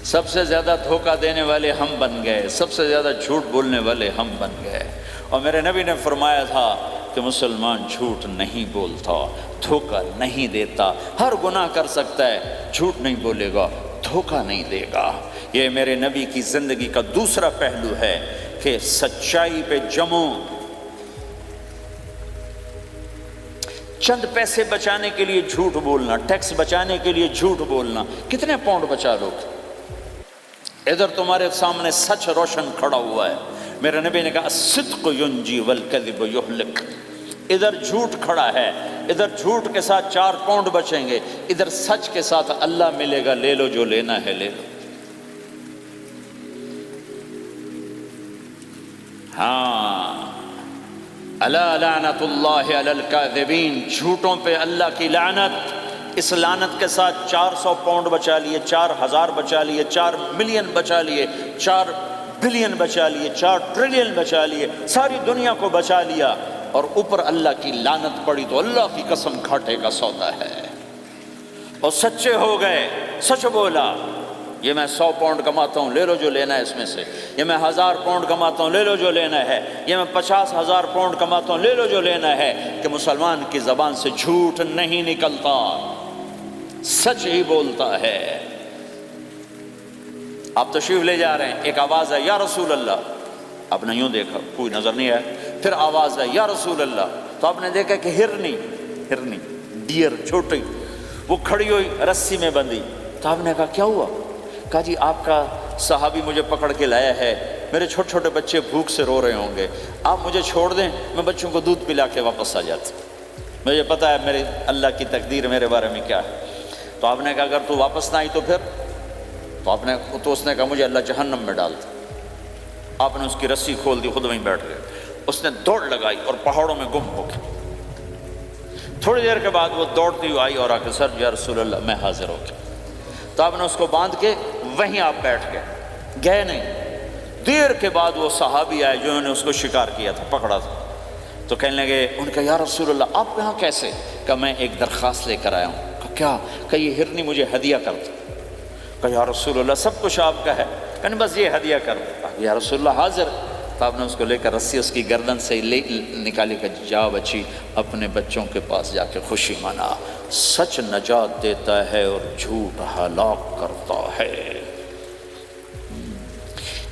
سب سے زیادہ دھوکہ دینے والے ہم بن گئے، سب سے زیادہ جھوٹ بولنے والے ہم بن گئے۔ اور میرے نبی نے فرمایا تھا کہ مسلمان جھوٹ نہیں بولتا، دھوکہ نہیں دیتا، ہر گناہ کر سکتا ہے، جھوٹ نہیں بولے گا، دھوکہ نہیں دے گا۔ یہ میرے نبی کی زندگی کا دوسرا پہلو ہے کہ سچائی پہ جمو۔ چند پیسے بچانے کے لیے جھوٹ بولنا، ٹیکس بچانے کے لیے جھوٹ بولنا، کتنے پاؤنڈ بچا لو گے؟ ادھر تمہارے سامنے سچ روشن کھڑا ہوا ہے۔ میرے نبی نے کہا الصدق ینجی والکذب یہلک۔ ادھر جھوٹ کھڑا ہے، ادھر جھوٹ کے ساتھ 4 پاؤنڈ بچیں گے، ادھر سچ کے ساتھ اللہ ملے گا، لے لو جو لینا ہے لے لو۔ ہاں، الا لعنت اللہ علی الکاذبین، جھوٹوں پہ اللہ کی لعنت۔ اس لعنت کے ساتھ 400 پاؤنڈ بچا لیے، 4000 بچا لیے، 4 ملین بچا لیے، 4 بلین بچا لیے، 4 ٹریلین بچا لیے، ساری دنیا کو بچا لیا، اور اوپر اللہ کی لعنت پڑی تو اللہ کی قسم گھاٹے کا سودا ہے۔ اور سچے ہو گئے، سچ بولا، یہ میں 100 پاؤنڈ کماتا ہوں، لے لو جو لینا ہے اس میں سے، یہ میں 1000 پاؤنڈ کماتا ہوں، لے لو جو لینا ہے، یہ میں 50,000 پاؤنڈ کماتا ہوں، لے لو جو لینا ہے، کہ مسلمان کی زبان سے جھوٹ نہیں نکلتا، سچ ہی بولتا ہے۔ آپ تشریف لے جا رہے ہیں، ایک آواز ہے یا رسول اللہ، آپ نے یوں دیکھا کوئی نظر نہیں آیا، پھر آواز ہے یا رسول اللہ، تو آپ نے دیکھا کہ ہرنی ڈیئر چھوٹی وہ کھڑی ہوئی رسی میں بندھی، تو آپ نے کہا کیا ہوا؟ کہا جی آپ کا صحابی مجھے پکڑ کے لایا ہے، میرے چھوٹے چھوٹے بچے بھوک سے رو رہے ہوں گے، آپ مجھے چھوڑ دیں، میں بچوں کو دودھ پلا کے واپس آ جاتا، مجھے پتا ہے میرے اللہ کی تقدیر میرے بارے میں کیا ہے۔ تو آپ نے کہا اگر تو واپس نہ آئی تو پھر؟ تو اس نے کہا مجھے اللہ جہنم میں ڈال دے۔ آپ نے اس کی رسی کھول دی، خود وہیں بیٹھ گئے، اس نے دوڑ لگائی اور پہاڑوں میں گم ہو گئی۔ تھوڑی دیر کے بعد وہ دوڑتی ہوئی آئی اور آ کے سر یا رسول اللہ میں حاضر ہو گیا۔ تو آپ نے اس کو باندھ کے وہیں آپ بیٹھ گئے نہیں۔ دیر کے بعد وہ صحابی آئے جنہوں نے اس کو شکار کیا تھا، پکڑا تھا، تو کہنے لگے، ان کا یا رسول اللہ آپ یہاں کیسے؟ کہ میں ایک درخواست لے کر آیا ہوں۔ کہ کیا؟ کہ یہ ہرنی مجھے ہدیہ کر دو۔ کہ یا رسول اللہ سب کچھ آپ کا ہے، کہنے بس یہ ہدیہ کر دو۔ یا رسول اللہ حاضر۔ تو آپ نے اس کو لے کر رسی اس کی گردن سے نکالی کہ جا بچی اپنے بچوں کے پاس جا کے خوشی منا۔ سچ نجات دیتا ہے اور جھوٹ ہلاک کرتا ہے۔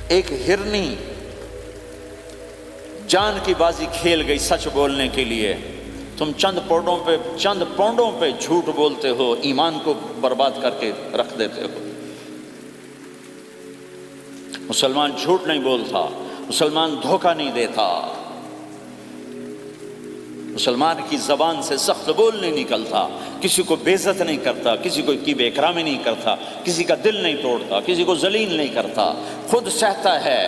ایک ہرنی جان کی بازی کھیل گئی سچ بولنے کے لیے، تم چند پونڈوں پہ جھوٹ بولتے ہو، ایمان کو برباد کر کے رکھ دیتے ہو۔ مسلمان جھوٹ نہیں بولتا، مسلمان دھوکہ نہیں دیتا، مسلمان کی زبان سے سخت بول نہیں نکلتا، کسی کو بے عزت نہیں کرتا، کسی کو کی بے اکرامی نہیں کرتا، کسی کا دل نہیں توڑتا، کسی کو ذلیل نہیں کرتا، خود سہتا ہے،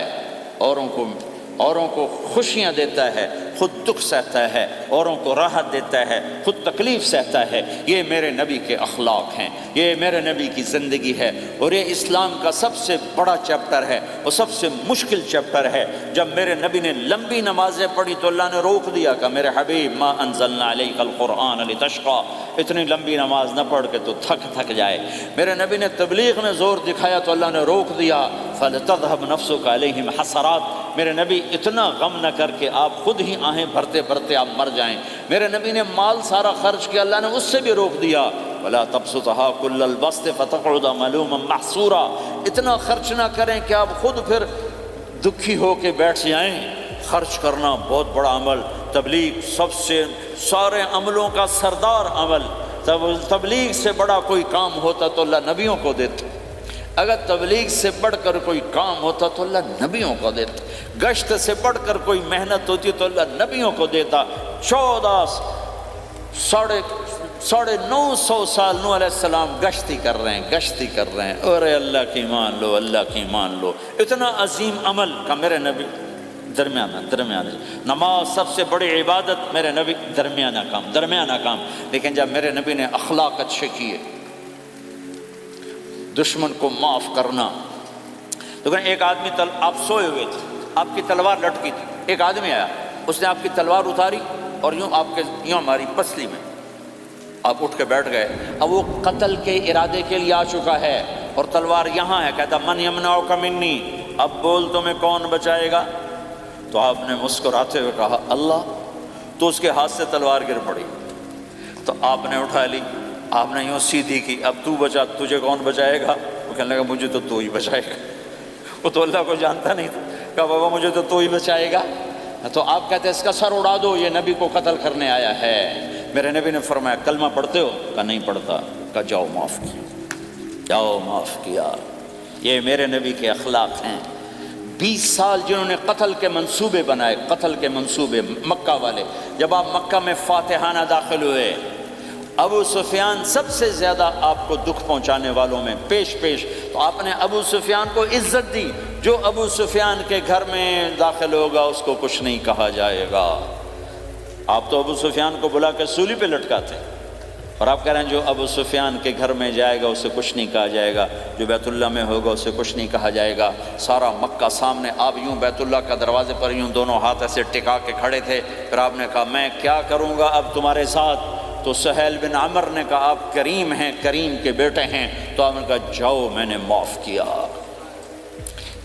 اوروں کو خوشیاں دیتا ہے، خود دکھ سہتا ہے، اوروں کو راحت دیتا ہے، خود تکلیف سہتا ہے۔ یہ میرے نبی کے اخلاق ہیں، یہ میرے نبی کی زندگی ہے، اور یہ اسلام کا سب سے بڑا چیپٹر ہے اور سب سے مشکل چیپٹر ہے۔ جب میرے نبی نے لمبی نمازیں پڑھی تو اللہ نے روک دیا کہ میرے حبیب ما انزلنا علیک القرآن لتشقی، اتنی لمبی نماز نہ پڑھ کے تو تھک جائے۔ میرے نبی نے تبلیغ میں زور دکھایا تو اللہ نے روک دیا فلتذهب نفسک علیہم حسرات، میرے نبی اتنا غم نہ کر کے آپ خود ہی آہیں بھرتے بھرتے آپ مر جائیں۔ میرے نبی نے مال سارا خرچ کیا، اللہ نے اس سے بھی روک دیا ولا تبسطها كل البسط فتقعد ملوما محسورا، اتنا خرچ نہ کریں کہ آپ خود پھر دکھی ہو کے بیٹھ جائیں، خرچ کرنا بہت بڑا عمل، تبلیغ سب سے سارے عملوں کا سردار عمل، تبلیغ سے بڑا کوئی کام ہوتا تو اللہ نبیوں کو دیتا، اگر تبلیغ سے بڑھ کر کوئی کام ہوتا تو اللہ نبیوں کو دیتا، گشت سے بڑھ کر کوئی محنت ہوتی تو اللہ نبیوں کو دیتا۔ 950 سال نوح علیہ السلام گشتی کر رہے ہیں، اور اللہ کی مان لو، اللہ کی مان لو، اتنا عظیم عمل کا میرے نبی درمیانہ نماز سب سے بڑی عبادت، میرے نبی درمیانہ کام، لیکن جب میرے نبی نے اخلاق اچھے کیے، دشمن کو معاف کرنا، لیکن ایک آدمی آپ سوئے ہوئے تھے، آپ کی تلوار لٹکی تھی، ایک آدمی آیا، اس نے آپ کی تلوار اتاری اور یوں ماری پسلی میں، آپ اٹھ کے بیٹھ گئے، اب وہ قتل کے ارادے کے لیے آ چکا ہے اور تلوار یہاں ہے، کہتا من یمنعک منی، اب بول تمہیں کون بچائے گا؟ تو آپ نے مسکراتے ہوئے کہا اللہ، تو اس کے ہاتھ سے تلوار گر پڑی، تو آپ نے اٹھا لی، آپ نے یوں سیدھی کی، اب تو بچا، تجھے کون بچائے گا؟ وہ کہنے لگا مجھے تو ہی بچائے گا، وہ تو اللہ کو جانتا نہیں تھا، کہا بابا مجھے تو ہی بچائے گا، تو آپ کہتے ہیں اس کا سر اڑا دو، یہ نبی کو قتل کرنے آیا ہے۔ میرے نبی نے فرمایا کلمہ پڑھتے ہو؟ کہا نہیں پڑھتا، کہا جاؤ معاف کیا، یہ میرے نبی کے اخلاق ہیں۔ 20 سال جنہوں نے قتل کے منصوبے بنائے، مکہ والے، جب آپ مکہ میں فاتحانہ داخل ہوئے، ابو سفیان سب سے زیادہ آپ کو دکھ پہنچانے والوں میں پیش تو آپ نے ابو سفیان کو عزت دی، جو ابو سفیان کے گھر میں داخل ہوگا اس کو کچھ نہیں کہا جائے گا۔ آپ تو ابو سفیان کو بلا کے سولی پہ لٹکاتے، اور آپ کہہ رہے ہیں جو ابو سفیان کے گھر میں جائے گا اسے کچھ نہیں کہا جائے گا، جو بیت اللہ میں ہوگا اسے کچھ نہیں کہا جائے گا۔ سارا مکہ سامنے، آپ یوں بیت اللہ کا دروازے پر یوں دونوں ہاتھ ایسے ٹکا کے کھڑے تھے، پھر آپ نے کہا میں کیا کروں گا اب تمہارے ساتھ؟ تو سہیل بن عمر نے کہا آپ کریم ہیں، کریم کے بیٹے ہیں، تو آپ نے کہا جاؤ میں نے معاف کیا۔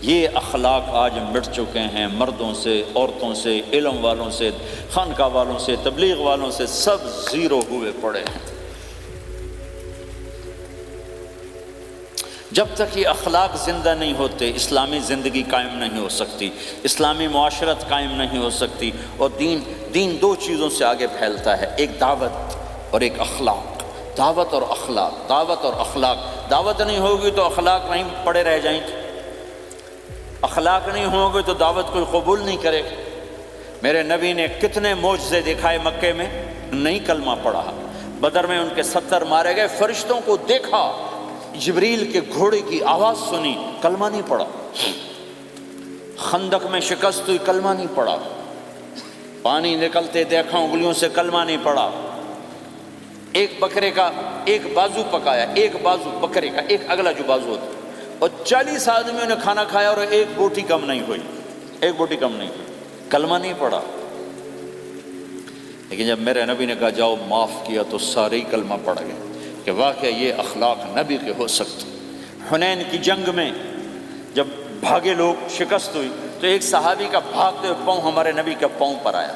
یہ اخلاق آج مٹ چکے ہیں، مردوں سے، عورتوں سے، علم والوں سے، خانقاہ والوں سے، تبلیغ والوں سے، سب زیرو ہوئے پڑے ہیں۔ جب تک یہ اخلاق زندہ نہیں ہوتے، اسلامی زندگی قائم نہیں ہو سکتی، اسلامی معاشرت قائم نہیں ہو سکتی، اور دین دو چیزوں سے آگے پھیلتا ہے، ایک دعوت اور ایک اخلاق۔ دعوت اور اخلاق، دعوت نہیں ہوگی تو اخلاق نہیں پڑے رہ جائیں گے، اخلاق نہیں ہوں گے تو دعوت کوئی قبول نہیں کرے گا۔ میرے نبی نے کتنے معجزے دکھائے مکے میں، نہیں کلمہ پڑھا، بدر میں ان کے 70 مارے گئے، فرشتوں کو دیکھا، جبریل کے گھوڑے کی آواز سنی، کلمہ نہیں پڑھا، خندق میں شکست ہوئی، کلمہ نہیں پڑھا، پانی نکلتے دیکھا انگلیوں سے، کلمہ نہیں پڑھا، ایک بکرے کا ایک بازو پکایا، ایک بازو بکرے کا، ایک اگلا جو بازو ہوتا، اور 40 آدمیوں نے کھانا کھایا اور ایک بوٹی کم نہیں ہوئی، کلمہ نہیں پڑھا۔ لیکن جب میرے نبی نے کہا جاؤ معاف کیا تو سارے ہی کلمہ پڑھ گئے کہ واقعہ یہ اخلاق نبی کے ہو سکتے۔ حنین کی جنگ میں جب بھاگے لوگ، شکست ہوئی، تو ایک صحابی کا بھاگتے ہوئے پاؤں ہمارے نبی کے پاؤں پر آیا،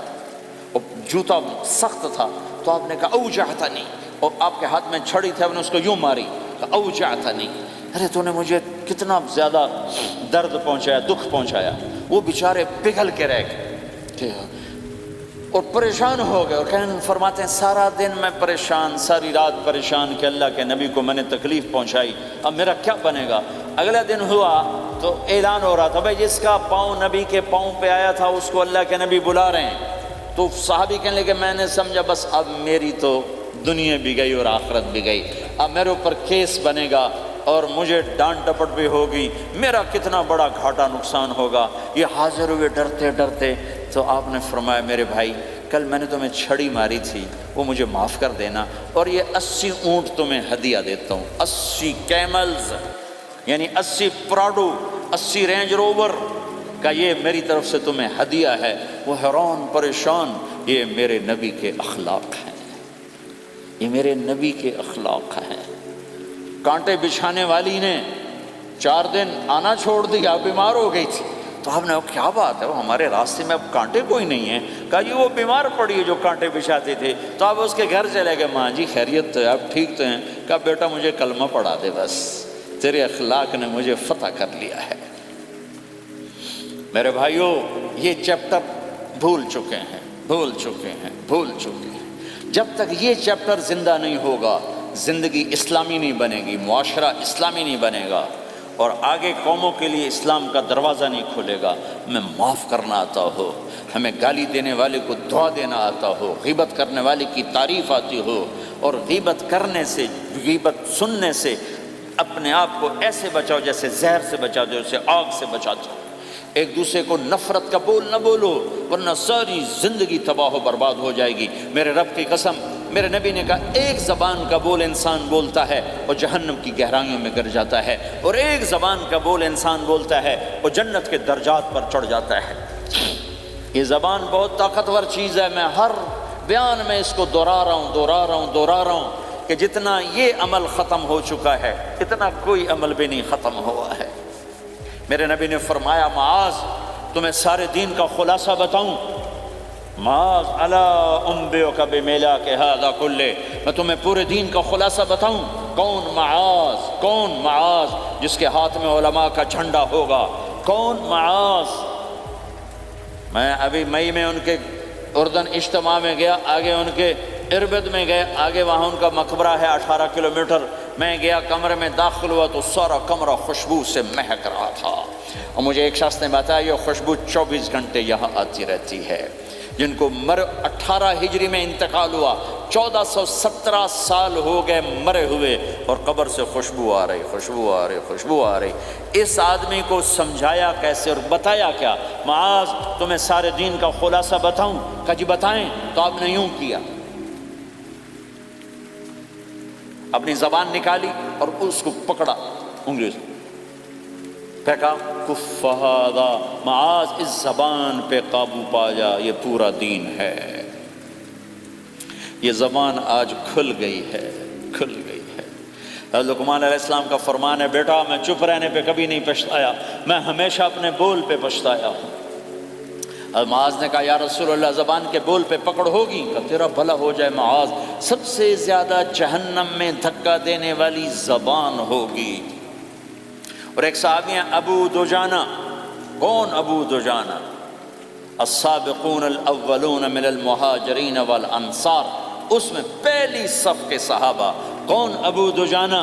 اور جوتا سخت تھا، تو آپ نے کہا اوجعتنی، اور آپ کے ہاتھ میں چھڑی تھی، آپ نے اس کو یوں ماری، کہا اوجعتنی، ارے تو نے مجھے کتنا زیادہ درد پہنچایا، دکھ پہنچایا۔ وہ بیچارے پگھل کے رہ گئے اور پریشان ہو گئے، اور فرماتے ہیں سارا دن میں پریشان، ساری رات پریشان کہ اللہ کے نبی کو میں نے تکلیف پہنچائی، اب میرا کیا بنے گا؟ اگلا دن ہوا تو اعلان ہو رہا تھا بھائی جس کا پاؤں نبی کے پاؤں پہ آیا تھا اس کو اللہ کے نبی بلا رہے ہیں۔ تو صحابی کہنے لگے میں نے سمجھا بس اب میری تو دنیا بھی گئی اور آخرت بھی گئی، اب میرے اوپر کیس بنے گا اور مجھے ڈانٹ ڈپٹ بھی ہوگی، میرا کتنا بڑا گھاٹا نقصان ہوگا۔ یہ حاضر ہوئے ڈرتے ڈرتے، تو آپ نے فرمایا میرے بھائی کل میں نے تمہیں چھڑی ماری تھی، وہ مجھے معاف کر دینا، اور یہ 80 اونٹ تمہیں ہدیہ دیتا ہوں، 80 کیملز یعنی 80 پراڈو، 80 رینج روور کا یہ میری طرف سے تمہیں ہدیہ ہے۔ وہ حیران پریشان، یہ میرے نبی کے اخلاق ہیں، یہ میرے نبی کے اخلاق ہیں۔ کانٹے بچھانے والی نے 4 دن آنا چھوڑ دیا، بیمار ہو گئی تھی، تو آپ نے کہا کیا بات ہے، وہ ہمارے راستے میں اب کانٹے کوئی نہیں ہیں؟ کہا جی وہ بیمار پڑی ہے جو کانٹے بچھاتے تھے، تو آپ اس کے گھر چلے گئے، ماں جی خیریت تو ہے، آپ ٹھیک تو ہیں؟ کہا بیٹا مجھے کلمہ پڑھا دے، بس تیرے اخلاق نے مجھے فتح کر لیا ہے۔ میرے بھائیوں، یہ چیپٹر بھول چکے ہیں، بھول چکے ہیں، بھول چکے ہیں۔ جب تک یہ چیپٹر زندہ نہیں ہوگا، زندگی اسلامی نہیں بنے گی، معاشرہ اسلامی نہیں بنے گا، اور آگے قوموں کے لیے اسلام کا دروازہ نہیں کھلے گا۔ ہمیں معاف کرنا آتا ہو، ہمیں گالی دینے والے کو دعا دینا آتا ہو، غیبت کرنے والے کی تعریف آتی ہو، اور غیبت کرنے سے، غیبت سننے سے اپنے آپ کو ایسے بچاؤ جیسے زہر سے بچا دو، جیسے آگ سے بچا دو۔ ایک دوسرے کو نفرت کا بول نہ بولو، ورنہ ساری زندگی تباہ و برباد ہو جائے گی۔ میرے رب کی قسم، میرے نبی نے کہا ایک زبان کا بول انسان بولتا ہے وہ جہنم کی گہرائیوں میں گر جاتا ہے، اور ایک زبان کا بول انسان بولتا ہے وہ جنت کے درجات پر چڑھ جاتا ہے۔ یہ زبان بہت طاقتور چیز ہے، میں ہر بیان میں اس کو دہرا رہا ہوں کہ جتنا یہ عمل ختم ہو چکا ہے اتنا کوئی عمل بھی نہیں ختم ہوا ہے۔ میرے نبی نے فرمایا معاذ تمہیں سارے دین کا خلاصہ بتاؤں؟ معاذ الا انبئک بملاک ھذا کلہ، میں تمہیں پورے دین کا خلاصہ بتاؤں؟ کون معاذ؟ کون معاذ جس کے ہاتھ میں علماء کا جھنڈا ہوگا؟ کون معاذ؟ میں ابھی مئی میں ان کے اردن اجتماع میں گیا، آگے ان کے اربد میں گئے، آگے وہاں ان کا مقبرہ ہے 18 کلومیٹر۔ میں گیا، کمرے میں داخل ہوا تو سارا کمرہ خوشبو سے مہک رہا تھا، اور مجھے ایک شخص نے بتایا یہ خوشبو 24 گھنٹے یہاں آتی رہتی ہے۔ جن کو 18 ہجری میں انتقال ہوا، 1417 سال ہو گئے مرے ہوئے، اور قبر سے خوشبو آ رہی، خوشبو آ رہی، خوشبو آ رہی۔ اس آدمی کو سمجھایا کیسے اور بتایا کیا؟ معاذ تمہیں سارے دین کا خلاصہ بتاؤں؟ کہا جی بتائیں۔ تو آپ نے یوں کیا، اپنی زبان نکالی اور اس کو پکڑا انگلی سے، پھینکا، کف ھذا، معاذ اس زبان پہ قابو پا جا، یہ پورا دین ہے۔ یہ زبان آج کھل گئی ہے، کھل گئی ہے۔ حضرت لقمان علیہ السلام کا فرمان ہے، بیٹا میں چپ رہنے پہ کبھی نہیں پچھتایا، میں ہمیشہ اپنے بول پہ پچھتایا ہوں۔ معاذ نے کہا یا رسول اللہ زبان کے بول پہ پکڑ ہوگی؟ کہ تیرا بھلا ہو جائے معاذ، سب سے زیادہ جہنم میں دھکا دینے والی زبان ہوگی۔ اور ایک صحابی ہیں ابو دجانہ۔ کون ابو دجانہ؟ السابقون الاولون من المہاجرین والانصار، اس میں پہلی صف کے صحابہ۔ کون ابو دجانہ؟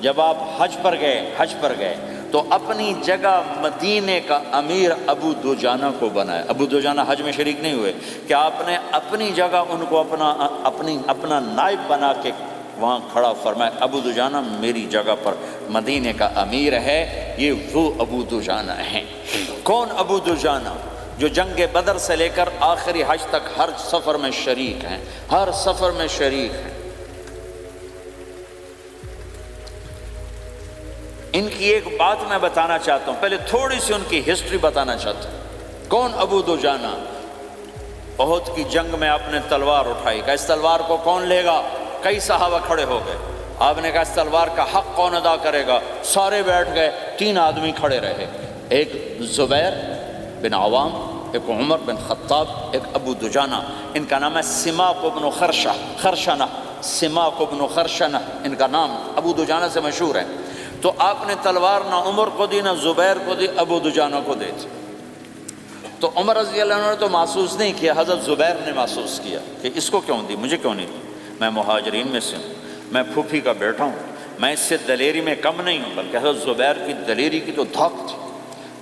جب آپ حج پر گئے تو اپنی جگہ مدینے کا امیر ابو دجانہ کو بنایا۔ ابو دجانہ حج میں شریک نہیں ہوئے، کہ آپ نے اپنی جگہ ان کو اپنا نائب بنا کے وہاں کھڑا فرمایا ابو دجانہ میری جگہ پر مدینے کا امیر ہے، یہ وہ ابو دجانہ ہیں۔ کون ابو دجانہ؟ جو جنگ بدر سے لے کر آخری حج تک ہر سفر میں شریک ہیں، ہر سفر میں شریک ہیں۔ ان کی ایک بات میں بتانا چاہتا ہوں، پہلے تھوڑی سی ان کی ہسٹری بتانا چاہتا ہوں۔ کون ابو دجانہ؟ احد کی جنگ میں آپ نے تلوار اٹھائی، کہ اس تلوار کو کون لے گا؟ کئی صحابہ کھڑے ہو گئے۔ آپ نے کہا اس تلوار کا حق کون ادا کرے گا؟ سارے بیٹھ گئے، 3 آدمی کھڑے رہے، ایک زبیر بن عوام، ایک عمر بن خطاب، ایک ابو دجانہ۔ ان کا نام ہے سماک بن خرشنہ، سماک بن خرشنہ ان کا نام، ابو دجانہ سے مشہور ہے۔ تو آپ نے تلوار نہ عمر کو دی، نہ زبیر کو دی، ابو دجانہ کو دی تھی۔ تو عمر رضی اللہ عنہ نے تو محسوس نہیں کیا، حضرت زبیر نے محسوس کیا کہ اس کو کیوں دی، مجھے کیوں نہیں دی؟ میں مہاجرین میں سے ہوں، میں پھوپھی کا بیٹا ہوں، میں اس سے دلیری میں کم نہیں ہوں۔ بلکہ حضرت زبیر کی دلیری کی تو دھاک تھی،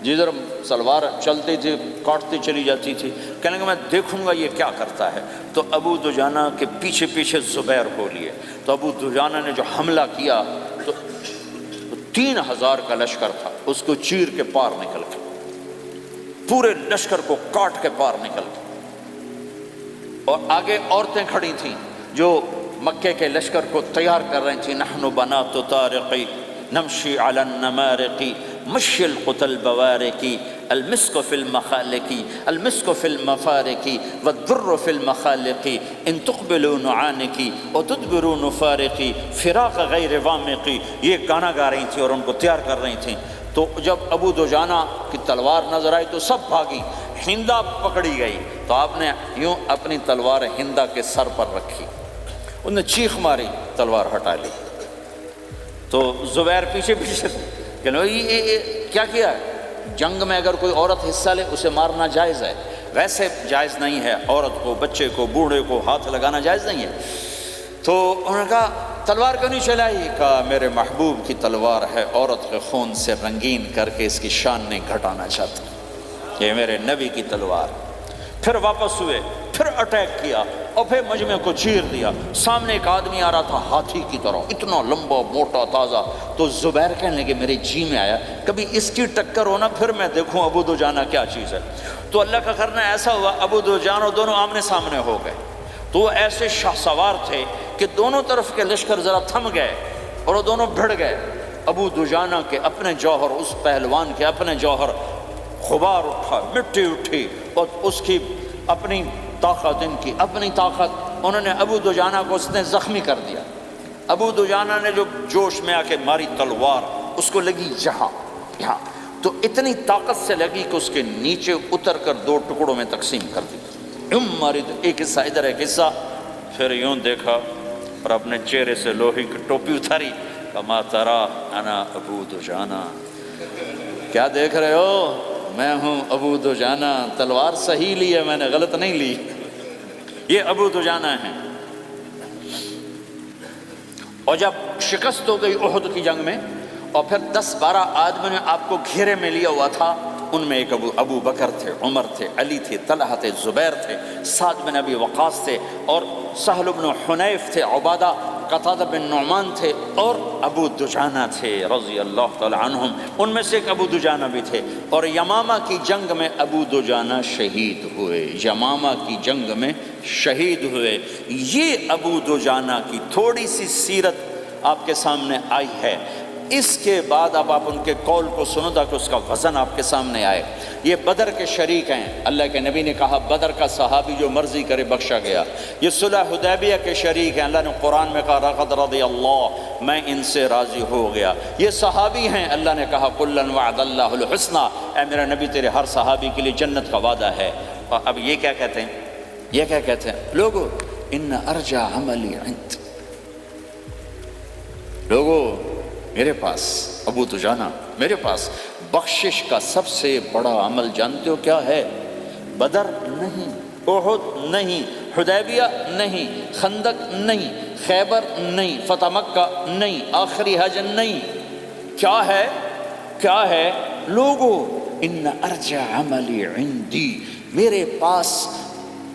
جدھر سلوار چلتی تھی کاٹتی چلی جاتی تھی، کہنے کہ میں دیکھوں گا یہ کیا کرتا ہے۔ تو ابو دجانہ کے پیچھے پیچھے زبیر ہو لیے۔ تو ابو دجانہ نے جو حملہ کیا تو 3000 کا لشکر تھا، اس کو چیر کے پار نکل گئے، پورے لشکر کو کاٹ کے پار نکل گئے۔ اور آگے عورتیں کھڑی تھیں جو مکے کے لشکر کو تیار کر رہی تھیں، نحن بنات طارقی نمشی علی النمارقی مشی القتل بوارقی المسک فی المخالقی المسک فی المفارقی والدر فی المخالقی ان تقبلوا نعانقی وتدبروا نفارقی فراق غیر وامقی۔ یہ گانا گا رہی تھیں اور ان کو تیار کر رہی تھیں۔ تو جب ابو دجانہ کی تلوار نظر آئی تو سب بھاگی، ہندا پکڑی گئی۔ تو آپ نے یوں اپنی تلوار ہندا کے سر پر رکھی، انہوں نے چیخ ماری، تلوار ہٹا لی۔ تو زبیر پیچھے پیچھے کہ یہ کیا کیا ہے؟ جنگ میں اگر کوئی عورت حصہ لے اسے مارنا جائز ہے، ویسے جائز نہیں ہے، عورت کو، بچے کو، بوڑھے کو ہاتھ لگانا جائز نہیں ہے۔ تو انہوں نے کہا تلوار کیوں نہیں چلائی؟ کہا میرے محبوب کی تلوار ہے، عورت کے خون سے رنگین کر کے اس کی شان نہیں گھٹانا چاہتا، یہ میرے نبی کی تلوار۔ پھر واپس ہوئے، پھر اٹیک کیا اور پھر مجمع کو چیر دیا۔ سامنے ایک آدمی آ رہا تھا ہاتھی کی طرح، اتنا لمبا موٹا تازہ، تو زبیر کہنے لگے میرے جی میں آیا کبھی اس کی ٹکر ہونا پھر میں دیکھوں ابو دجانہ کیا چیز ہے۔ تو اللہ کا کرنا ایسا ہوا ابو دجانہ دونوں آمنے سامنے ہو گئے، تو وہ ایسے شاہ سوار تھے کہ دونوں طرف کے لشکر ذرا تھم گئے اور وہ دونوں بھڑ گئے۔ ابو دجانہ کے اپنے جوہر، اس پہلوان کے اپنے جوہر، غبار اٹھا، مٹی اٹھی، اور اس کی اپنی طاقت، ان کی اپنی طاقت، انہوں نے ابو دجانہ کو اس نے زخمی کر دیا۔ ابو دجانہ نے جو جوش میں آ کے ماری تلوار، اس کو لگی یہاں، تو اتنی طاقت سے لگی کہ اس کے نیچے اتر کر 2 ٹکڑوں میں تقسیم کر دی۔ ماری تو ایک حصہ ادھر ایک حصہ، پھر یوں دیکھا اور اپنے چہرے سے لوہے کی ٹوپی اتاری، کما ترا انا ابو دجانہ، کیا دیکھ رہے ہو؟ میں ہوں ابو دجانہ، تلوار صحیح لی ہے میں نے، غلط نہیں لی، یہ ابو دجانہ ہیں۔ اور جب شکست ہو گئی احد کی جنگ میں، اور پھر 10-12 آدمیوں نے آپ کو گھیرے میں لیا ہوا تھا، ان میں ایک ابو بکر تھے، عمر تھے، علی تھے، طلحہ تھے، زبیر تھے، سعد بن ابی وقاص تھے، اور سہل بن حنیف تھے، عبادہ قتادہ بن نعمان تھے، اور ابو دجانہ تھے رضی اللہ تعالی عنہم، ان میں سے ایک ابو دجانہ بھی تھے۔ اور یمامہ کی جنگ میں ابو دجانہ شہید ہوئے، یمامہ کی جنگ میں شہید ہوئے۔ یہ ابو دجانہ کی تھوڑی سی سیرت آپ کے سامنے آئی ہے۔ اس کے بعد اب آپ ان کے قول کو سنو تاکہ اس کا وزن آپ کے سامنے آئے۔ یہ بدر کے شریک ہیں، اللہ کے نبی نے کہا بدر کا صحابی جو مرضی کرے بخشا گیا۔ یہ صلح حدیبیہ کے شریک ہیں، اللہ نے قرآن میں کہا لقد رضی اللہ، میں ان سے راضی ہو گیا۔ یہ صحابی ہیں، اللہ نے کہا کلا وعد اللہ الحسنی، اے میرا نبی تیرے ہر صحابی کے لیے جنت کا وعدہ ہے۔ اور اب یہ کیا کہتے ہیں؟ یہ کیا کہتے ہیں لوگو؟ ان ارجع عملی عند، لوگو میرے پاس، ابو دجانہ میرے پاس بخشش کا سب سے بڑا عمل جانتے ہو کیا ہے؟ بدر نہیں، احد نہیں، حدیبیہ نہیں، خندق نہیں، خیبر نہیں، فتح مکہ نہیں، آخری حج نہیں، کیا ہے؟ کیا ہے لوگو؟ ان ارجع عملی عندی، میرے پاس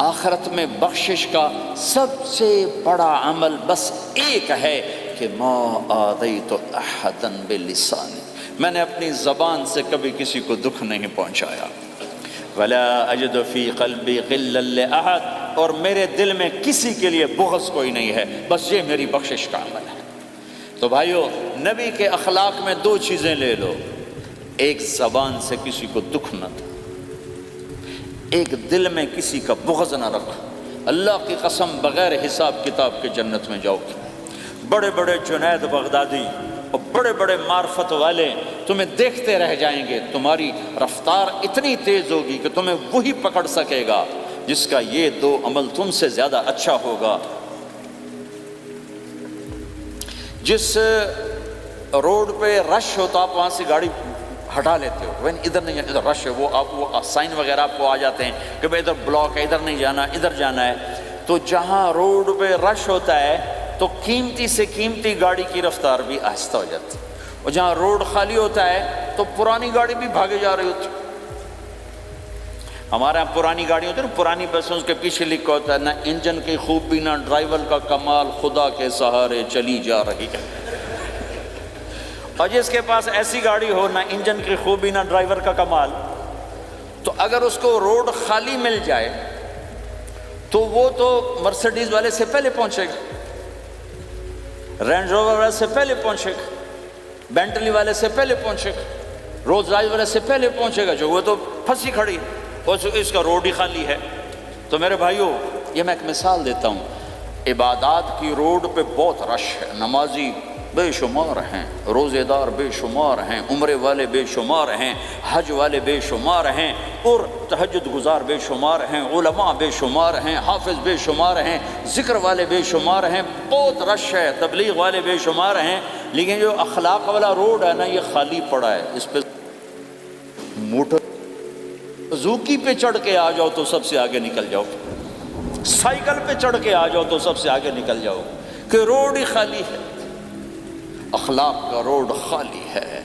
آخرت میں بخشش کا سب سے بڑا عمل بس ایک ہے کہ ما آذیت احدا بلسانی، میں نے اپنی زبان سے کبھی کسی کو دکھ نہیں پہنچایا۔ ولا اجد فی قلبی غلا لاحد، اور میرے دل میں کسی کے لیے بغض کوئی نہیں ہے، بس یہ میری بخشش کا عمل ہے۔ تو بھائیو، نبی کے اخلاق میں 2 چیزیں لے لو، ایک زبان سے کسی کو دکھ نہ دو، ایک دل میں کسی کا بغض نہ رکھو۔ اللہ کی قسم بغیر حساب کتاب کے جنت میں جاؤ گے۔ بڑے بڑے جنید بغدادی اور بڑے بڑے معرفت والے تمہیں دیکھتے رہ جائیں گے، تمہاری رفتار اتنی تیز ہوگی کہ تمہیں وہی پکڑ سکے گا جس کا یہ 2 عمل تم سے زیادہ اچھا ہوگا۔ جس روڈ پہ رش ہوتا آپ وہاں سے گاڑی ہٹا لیتے ہو، ادھر نہیں، ادھر رش ہے، وہ سائن وغیرہ آپ کو آ جاتے ہیں کہ بھائی ادھر بلاک ہے، ادھر نہیں جانا، ادھر جانا ہے۔ تو جہاں روڈ پہ رش ہوتا ہے تو قیمتی سے قیمتی گاڑی کی رفتار بھی آہستہ ہو جاتی ہے، اور جہاں روڈ خالی ہوتا ہے تو پرانی گاڑی بھی بھاگے جا رہی ہوتی ہے۔ ہمارے یہاں پرانی گاڑی ہوتی ہے نا، پرانی بسوں کے پیچھے لکھا ہوتا ہے نہ انجن کی خوبی نہ ڈرائیور کا کمال، خدا کے سہارے چلی جا رہی ہے۔ اور جس کے پاس ایسی گاڑی ہو، نہ انجن کی خوبی نہ ڈرائیور کا کمال، تو اگر اس کو روڈ خالی مل جائے تو وہ تو مرسیڈیز والے سے پہلے پہنچے گا، رینج روور والے سے پہلے پہنچے گا، بینٹلی والے سے پہلے پہنچے گا، رولز رائس والے سے پہلے پہنچے گا، جو وہ تو پھنسی کھڑی ہے اور اس کا روڈ ہی خالی ہے۔ تو میرے بھائیوں، یہ میں ایک مثال دیتا ہوں، عبادات کی روڈ پہ بہت رش ہے، نمازی بے شمار ہیں، روزے دار بے شمار ہیں، عمرے والے بے شمار ہیں، حج والے بے شمار ہیں، اور تہجد گزار بے شمار ہیں، علماء بے شمار ہیں، حافظ بے شمار ہیں، ذکر والے بے شمار ہیں، بہت رش ہے، تبلیغ والے بے شمار ہیں، لیکن جو اخلاق والا روڈ ہے نا، یہ خالی پڑا ہے، اس پہ موٹر زوکی پہ چڑھ کے آ جاؤ تو سب سے آگے نکل جاؤ، سائیکل پہ چڑھ کے آ جاؤ تو سب سے آگے نکل جاؤ، کہ روڈ ہی خالی ہے۔ اخلاق کا روڈ خالی ہے۔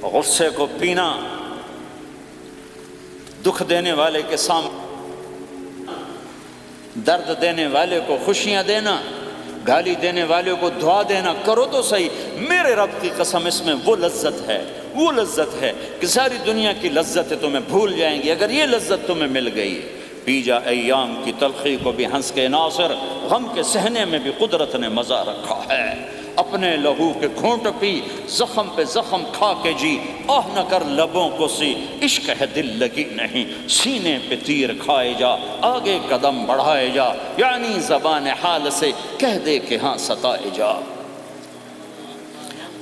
غصے کو پینا، دکھ دینے والے کے سامنے، درد دینے والے کو خوشیاں دینا، گالی دینے والے کو دعا دینا، کرو تو صحیح۔ میرے رب کی قسم اس میں وہ لذت ہے، وہ لذت ہے کہ ساری دنیا کی لذتیں تمہیں بھول جائیں گی اگر یہ لذت تمہیں مل گئی۔ پی جا ایام کی تلخی کو بھی ہنس کے ناصر، غم کے سہنے میں بھی قدرت نے مزہ رکھا ہے۔ اپنے لہو کے گھونٹ پی، زخم پہ زخم کھا کے جی، آہ نہ کر لبوں کو سی، عشق ہے دل لگی نہیں، سینے پہ تیر کھائے جا، آگے قدم بڑھائے جا، یعنی زبان حال سے کہہ دے کہ ہاں ستائے جا۔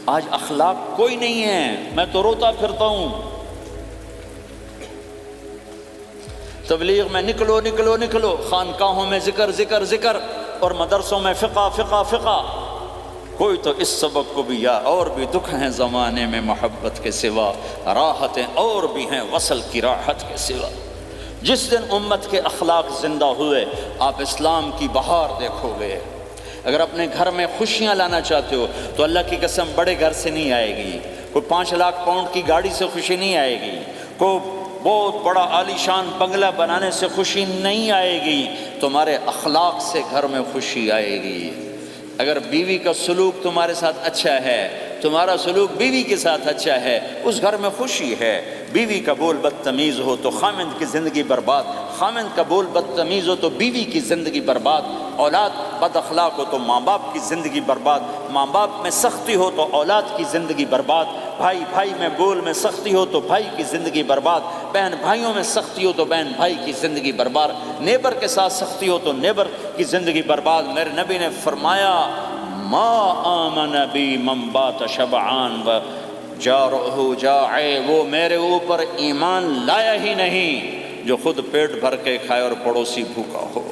آج اخلاق کوئی نہیں ہے، میں تو روتا پھرتا ہوں۔ تبلیغ میں نکلو نکلو نکلو، خانقاہوں میں ذکر ذکر ذکر، اور مدرسوں میں فقہ فقہ فقہ۔ کوئی تو اس سبق کو بھی، یا اور بھی دکھ ہیں زمانے میں محبت کے سوا، راحتیں اور بھی ہیں وصل کی راحت کے سوا۔ جس دن امت کے اخلاق زندہ ہوئے، آپ اسلام کی بہار دیکھو گے۔ اگر اپنے گھر میں خوشیاں لانا چاہتے ہو تو اللہ کی قسم بڑے گھر سے نہیں آئے گی، کوئی 5 لاکھ پاؤنڈ کی گاڑی سے خوشی نہیں آئے گی، کوئی بہت بڑا عالی شان بنگلہ بنانے سے خوشی نہیں آئے گی، تمہارے اخلاق سے گھر میں خوشی آئے گی۔ اگر بیوی کا سلوک تمہارے ساتھ اچھا ہے، تمہارا سلوک بیوی کے ساتھ اچھا ہے، اس گھر میں خوشی ہے۔ بیوی کا بول بدتمیز ہو تو خامند کی زندگی برباد، خامند کا بول بدتمیز ہو تو بیوی کی زندگی برباد، اولاد بد اخلاق ہو تو ماں باپ کی زندگی برباد، ماں باپ میں سختی ہو تو اولاد کی زندگی برباد، بھائی بھائی میں بول میں سختی ہو تو بھائی کی زندگی برباد، بہن بھائیوں میں سختی ہو تو بہن بھائی کی زندگی برباد، نیبر کے ساتھ سختی ہو تو نیبر کی زندگی برباد۔ میرے نبی نے فرمایا ما آمن بی من بات شبعان و جارہ جاعے، وہ میرے اوپر ایمان لایا ہی نہیں جو خود پیٹ بھر کے کھائے اور پڑوسی بھوکا ہو۔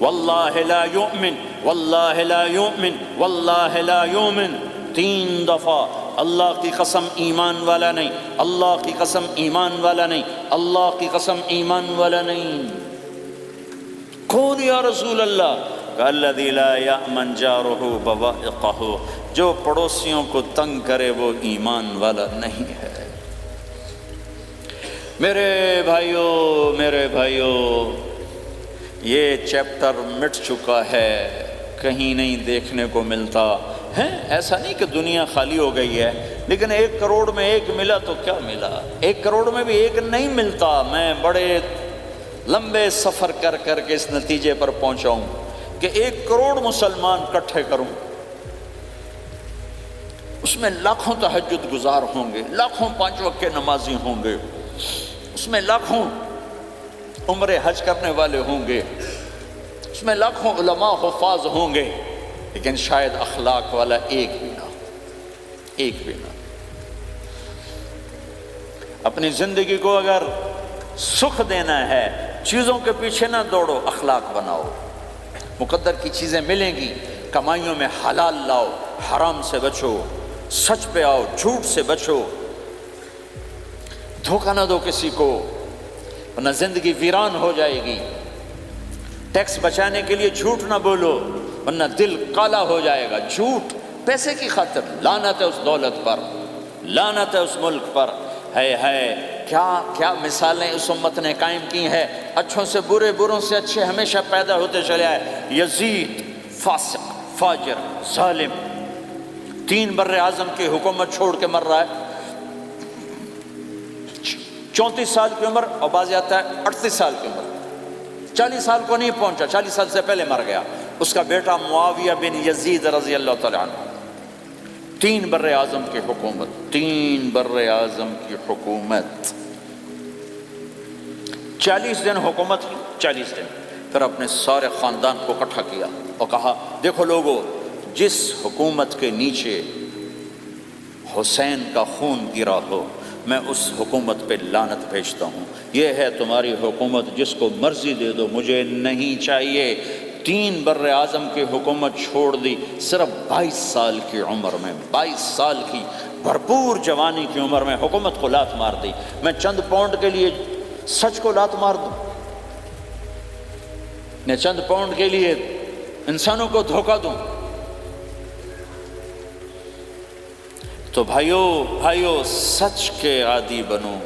واللہ لا یؤمن واللہ لا یؤمن واللہ لا یؤمن، 3 دفعہ اللہ کی قسم ایمان والا نہیں، اللہ کی قسم ایمان والا نہیں، اللہ کی قسم ایمان والا نہیں۔ کون یا رسول اللہ؟ الذی لا یأمن جارہ بوائقہ، جو پڑوسیوں کو تنگ کرے وہ ایمان والا نہیں ہے۔ میرے بھائیوں، یہ چیپٹر مٹ چکا ہے، کہیں نہیں دیکھنے کو ملتا ہے۔ ایسا نہیں کہ دنیا خالی ہو گئی ہے، لیکن 1 کروڑ میں 1 ملا تو کیا ملا، 1 کروڑ میں بھی 1 نہیں ملتا۔ میں بڑے لمبے سفر کر کے اس نتیجے پر پہنچا ہوں کہ 1 کروڑ مسلمان اکٹھے کروں، اس میں لاکھوں تہجد گزار ہوں گے، لاکھوں 5 وقت کے نمازی ہوں گے، اس میں لاکھوں عمرہ حج کرنے والے ہوں گے، اس میں لاکھوں علماء حفاظ ہوں گے، لیکن شاید اخلاق والا ایک بھی نہ۔ اپنی زندگی کو اگر سکھ دینا ہے، چیزوں کے پیچھے نہ دوڑو، اخلاق بناؤ۔ مقدر کی چیزیں ملیں گی، کمائیوں میں حلال لاؤ، حرام سے بچو، سچ پہ آؤ، جھوٹ سے بچو، دھوکہ نہ دو کسی کو، ورنہ زندگی ویران ہو جائے گی۔ ٹیکس بچانے کے لیے جھوٹ نہ بولو، ورنہ دل کالا ہو جائے گا۔ جھوٹ پیسے کی خاطر، لعنت ہے اس دولت پر، لعنت ہے اس ملک پر۔ ہے کیا مثالیں اس امت نے قائم کی ہیں، اچھوں سے برے، بروں سے اچھے ہمیشہ پیدا ہوتے چلے آئے۔ یزید فاسق، فاجر، ظالم، 3 بر اعظم کی حکومت چھوڑ کے مر رہا ہے، 34 سال کی عمر، اور بعض آتا ہے 38 سال کی عمر، 40 سال کو نہیں پہنچا، 40 سال سے پہلے مر گیا۔ اس کا بیٹا معاویہ بن یزید رضی اللہ تعالیٰ عنہ، 3 بر اعظم کی حکومت، 3 بر اعظم کی حکومت، 40 دن حکومت کی، 40 دن۔ پھر اپنے سارے خاندان کو اکٹھا کیا اور کہا دیکھو لوگو، جس حکومت کے نیچے حسین کا خون گرا ہو، میں اس حکومت پہ لعنت بھیجتا ہوں۔ یہ ہے تمہاری حکومت، جس کو مرضی دے دو، مجھے نہیں چاہیے۔ 3 بر اعظم کی حکومت چھوڑ دی صرف 22 سال کی عمر میں، 22 سال کی بھرپور جوانی کی عمر میں حکومت کو لات مار دی، میں چند پاؤنڈ کے لیے سچ کو لات مار دوں، میں چند پاؤنڈ کے لیے انسانوں کو دھوکہ دوں؟ تو بھائیو سچ کے عادی بنو۔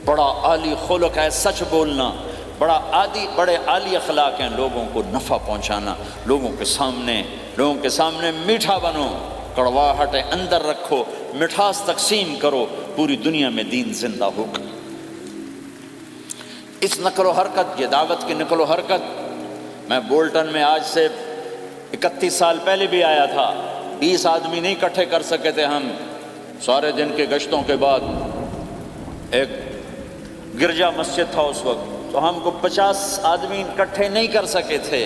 بڑا عالی خلق ہے سچ بولنا، بڑے عالی اخلاق ہیں لوگوں کو نفع پہنچانا، لوگوں کے سامنے میٹھا بنو، کڑواہٹ اندر رکھو، مٹھاس تقسیم کرو، پوری دنیا میں دین زندہ ہوگا۔ اس نقل و حرکت، یہ دعوت کی نقل و حرکت، میں بولٹن میں آج سے 31 سال پہلے بھی آیا تھا، 20 آدمی نہیں اکٹھے کر سکے تھے ہم، سارے دن کے گشتوں کے بعد۔ ایک گرجا مسجد تھا اس وقت، تو ہم کو 50 آدمی اکٹھے نہیں کر سکے تھے،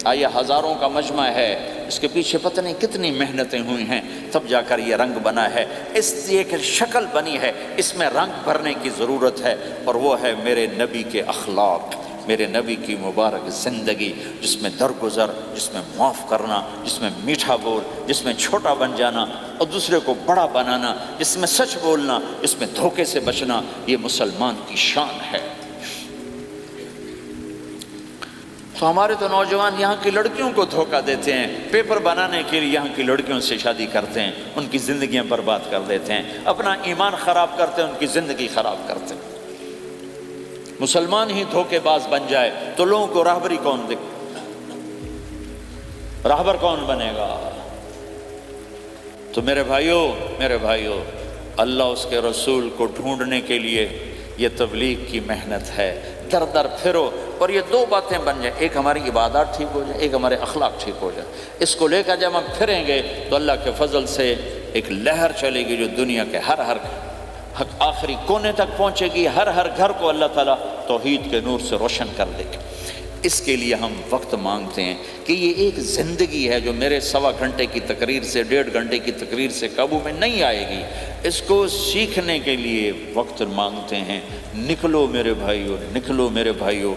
آئیے ہزاروں کا مجمع ہے، اس کے پیچھے پتہ نہیں کتنی محنتیں ہوئی ہیں، تب جا کر یہ رنگ بنا ہے، اس لیے کہ شکل بنی ہے، اس میں رنگ بھرنے کی ضرورت ہے، اور وہ ہے میرے نبی کے اخلاق، میرے نبی کی مبارک زندگی، جس میں درگزر، جس میں معاف کرنا، جس میں میٹھا بول، جس میں چھوٹا بن جانا اور دوسرے کو بڑا بنانا، جس میں سچ بولنا، جس میں دھوکے سے بچنا، یہ مسلمان کی شان ہے۔ تو ہمارے تو نوجوان یہاں کی لڑکیوں کو دھوکہ دیتے ہیں، پیپر بنانے کے لیے یہاں کی لڑکیوں سے شادی کرتے ہیں، ان کی زندگیاں برباد کر دیتے ہیں، اپنا ایمان خراب کرتے ہیں، ان کی زندگی خراب کرتے ہیں۔ مسلمان ہی دھوکے باز بن جائے تو لوگوں کو راہبری کون دے، راہبر کون بنے گا؟ تو میرے بھائیو، اللہ اس کے رسول کو ڈھونڈنے کے لیے یہ تبلیغ کی محنت ہے، در در پھرو، اور یہ دو باتیں بن جائیں، ایک ہماری عبادات ٹھیک ہو جائے، ایک ہمارے اخلاق ٹھیک ہو جائے، اس کو لے کر جب ہم پھریں گے تو اللہ کے فضل سے ایک لہر چلے گی جو دنیا کے ہر آخری کونے تک پہنچے گی، ہر گھر کو اللہ تعالیٰ توحید کے نور سے روشن کر دے گا۔ اس کے لیے ہم وقت مانگتے ہیں کہ یہ ایک زندگی ہے جو میرے 1.25 گھنٹے کی تقریر سے 1.5 گھنٹے کی تقریر سے قابو میں نہیں آئے گی، اس کو سیکھنے کے لیے وقت مانگتے ہیں۔ نکلو میرے بھائیو،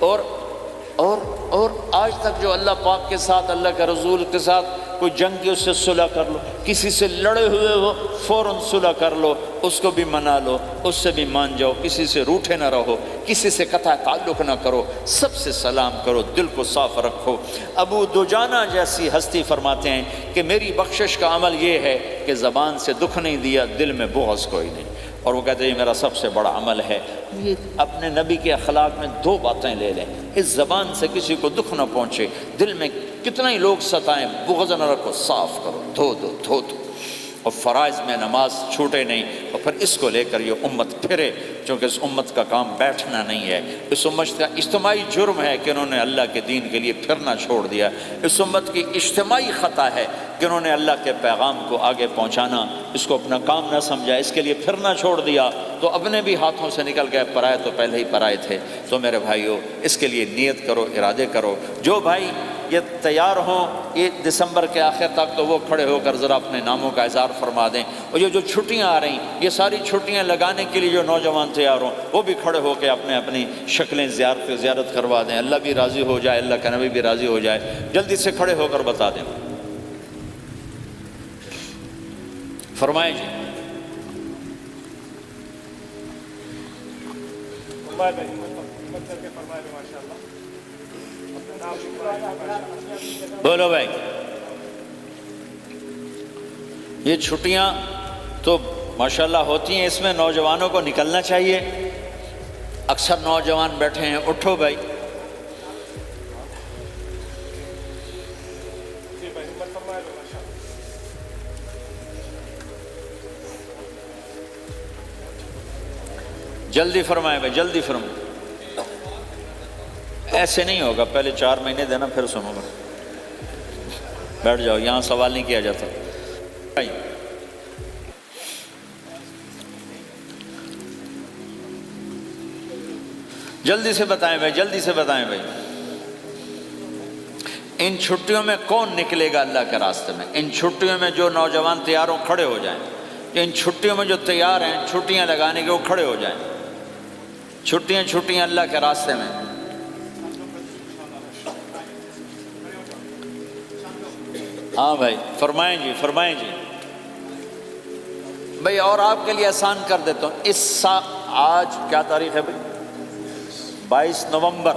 اور آج تک جو اللہ پاک کے ساتھ، اللہ کے رسول کے ساتھ کوئی جنگ کی، اس سے صلح کر لو، کسی سے لڑے ہوئے ہو فوراً صلح کر لو، اس کو بھی منا لو، اس سے بھی مان جاؤ، کسی سے روٹھے نہ رہو، کسی سے قطع تعلق نہ کرو، سب سے سلام کرو، دل کو صاف رکھو۔ ابو دجانہ جیسی ہستی فرماتے ہیں کہ میری بخشش کا عمل یہ ہے کہ زبان سے دکھ نہیں دیا، دل میں بغض کوئی نہیں، اور وہ کہتے ہیں یہ میرا سب سے بڑا عمل ہے۔ یہ اپنے نبی کے اخلاق میں 2 باتیں لے لیں، اس زبان سے کسی کو دکھ نہ پہنچے، دل میں کتنا ہی لوگ ستائیں، بغض نہ رکھو، صاف کرو، دھو دو، اور فرائض میں نماز چھوٹے نہیں، اور پھر اس کو لے کر یہ امت پھرے، چونکہ اس امت کا کام بیٹھنا نہیں ہے، اس امت کا اجتماعی جرم ہے کہ انہوں نے اللہ کے دین کے لیے پھرنا چھوڑ دیا، اس امت کی اجتماعی خطا ہے کہ انہوں نے اللہ کے پیغام کو آگے پہنچانا اس کو اپنا کام نہ سمجھا، اس کے لیے پھرنا چھوڑ دیا تو اپنے بھی ہاتھوں سے نکل گئے، پرائے تو پہلے ہی پرائے تھے۔ تو میرے بھائیو، اس کے لیے نیت کرو، ارادے کرو۔ جو بھائی یہ تیار ہوں یہ دسمبر کے آخر تک، تو وہ کھڑے ہو کر ذرا اپنے ناموں کا اظہار فرما دیں، اور یہ جو چھٹیاں آ رہی یہ ساری چھٹیاں لگانے کے لیے جو نوجوان تیار ہوں وہ بھی کھڑے ہو کے اپنی شکلیں زیارت کروا دیں، اللہ بھی راضی ہو جائے، اللہ کا نبی بھی راضی ہو جائے، جلدی سے کھڑے ہو کر بتا دیں۔ فرمائیں جی۔ بولو بھائی، یہ چھٹیاں تو ماشاءاللہ ہوتی ہیں، اس میں نوجوانوں کو نکلنا چاہیے۔ اکثر نوجوان بیٹھے ہیں، اٹھو بھائی۔ جلدی فرمائیں بھائی، جلدی فرمائیں، ایسے نہیں ہوگا، پہلے 4 مہینے دینا پھر سنو گا۔ بیٹھ جاؤ، یہاں سوال نہیں کیا جاتا۔ جلدی سے بتائیں بھائی، جلدی سے بتائیں بھائی، ان چھٹیوں میں کون نکلے گا اللہ کے راستے میں؟ ان چھٹیوں میں جو نوجوان تیار ہوں کھڑے ہو جائیں، ان چھٹیوں میں جو تیار ہیں چھٹیاں لگانے کے وہ کھڑے ہو جائیں، چھٹیاں اللہ کے راستے میں۔ ہاں بھائی، فرمائیں جی، فرمائیں جی۔ بھئی اور آپ کے لیے آسان کر دیتا ہوں، اس سال آج کیا تاریخ ہے بھئی؟ 22 نومبر،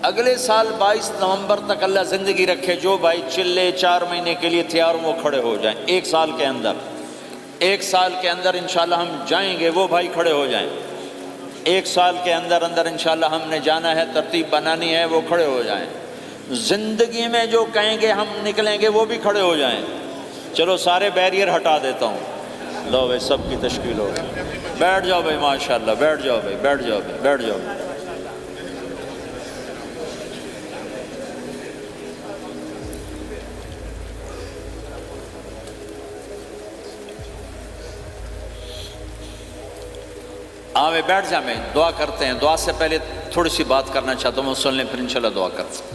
اگلے سال 22 نومبر تک اللہ زندگی رکھے، جو بھائی چلے 4 مہینے کے لیے تیار وہ کھڑے ہو جائیں، ایک سال کے اندر انشاءاللہ ہم جائیں گے، وہ بھائی کھڑے ہو جائیں، ایک سال کے اندر انشاءاللہ ہم نے جانا ہے، ترتیب بنانی ہے، وہ کھڑے ہو جائیں، زندگی میں جو کہیں گے ہم نکلیں گے وہ بھی کھڑے ہو جائیں۔ چلو سارے بیریئر ہٹا دیتا ہوں، لو بھائی سب کی تشکیل ہو گئی، بیٹھ جاؤ بھائی، ماشاءاللہ بیٹھ جاؤ بھائی، بیٹھ جاؤ بھائی، بیٹھ جاؤ۔ میں بیٹھ جا، میں دعا کرتے ہیں۔ دعا سے پہلے تھوڑی سی بات کرنا چاہتا ہوں، وہ سن لیں پھر انشاءاللہ دعا کرتے ہیں۔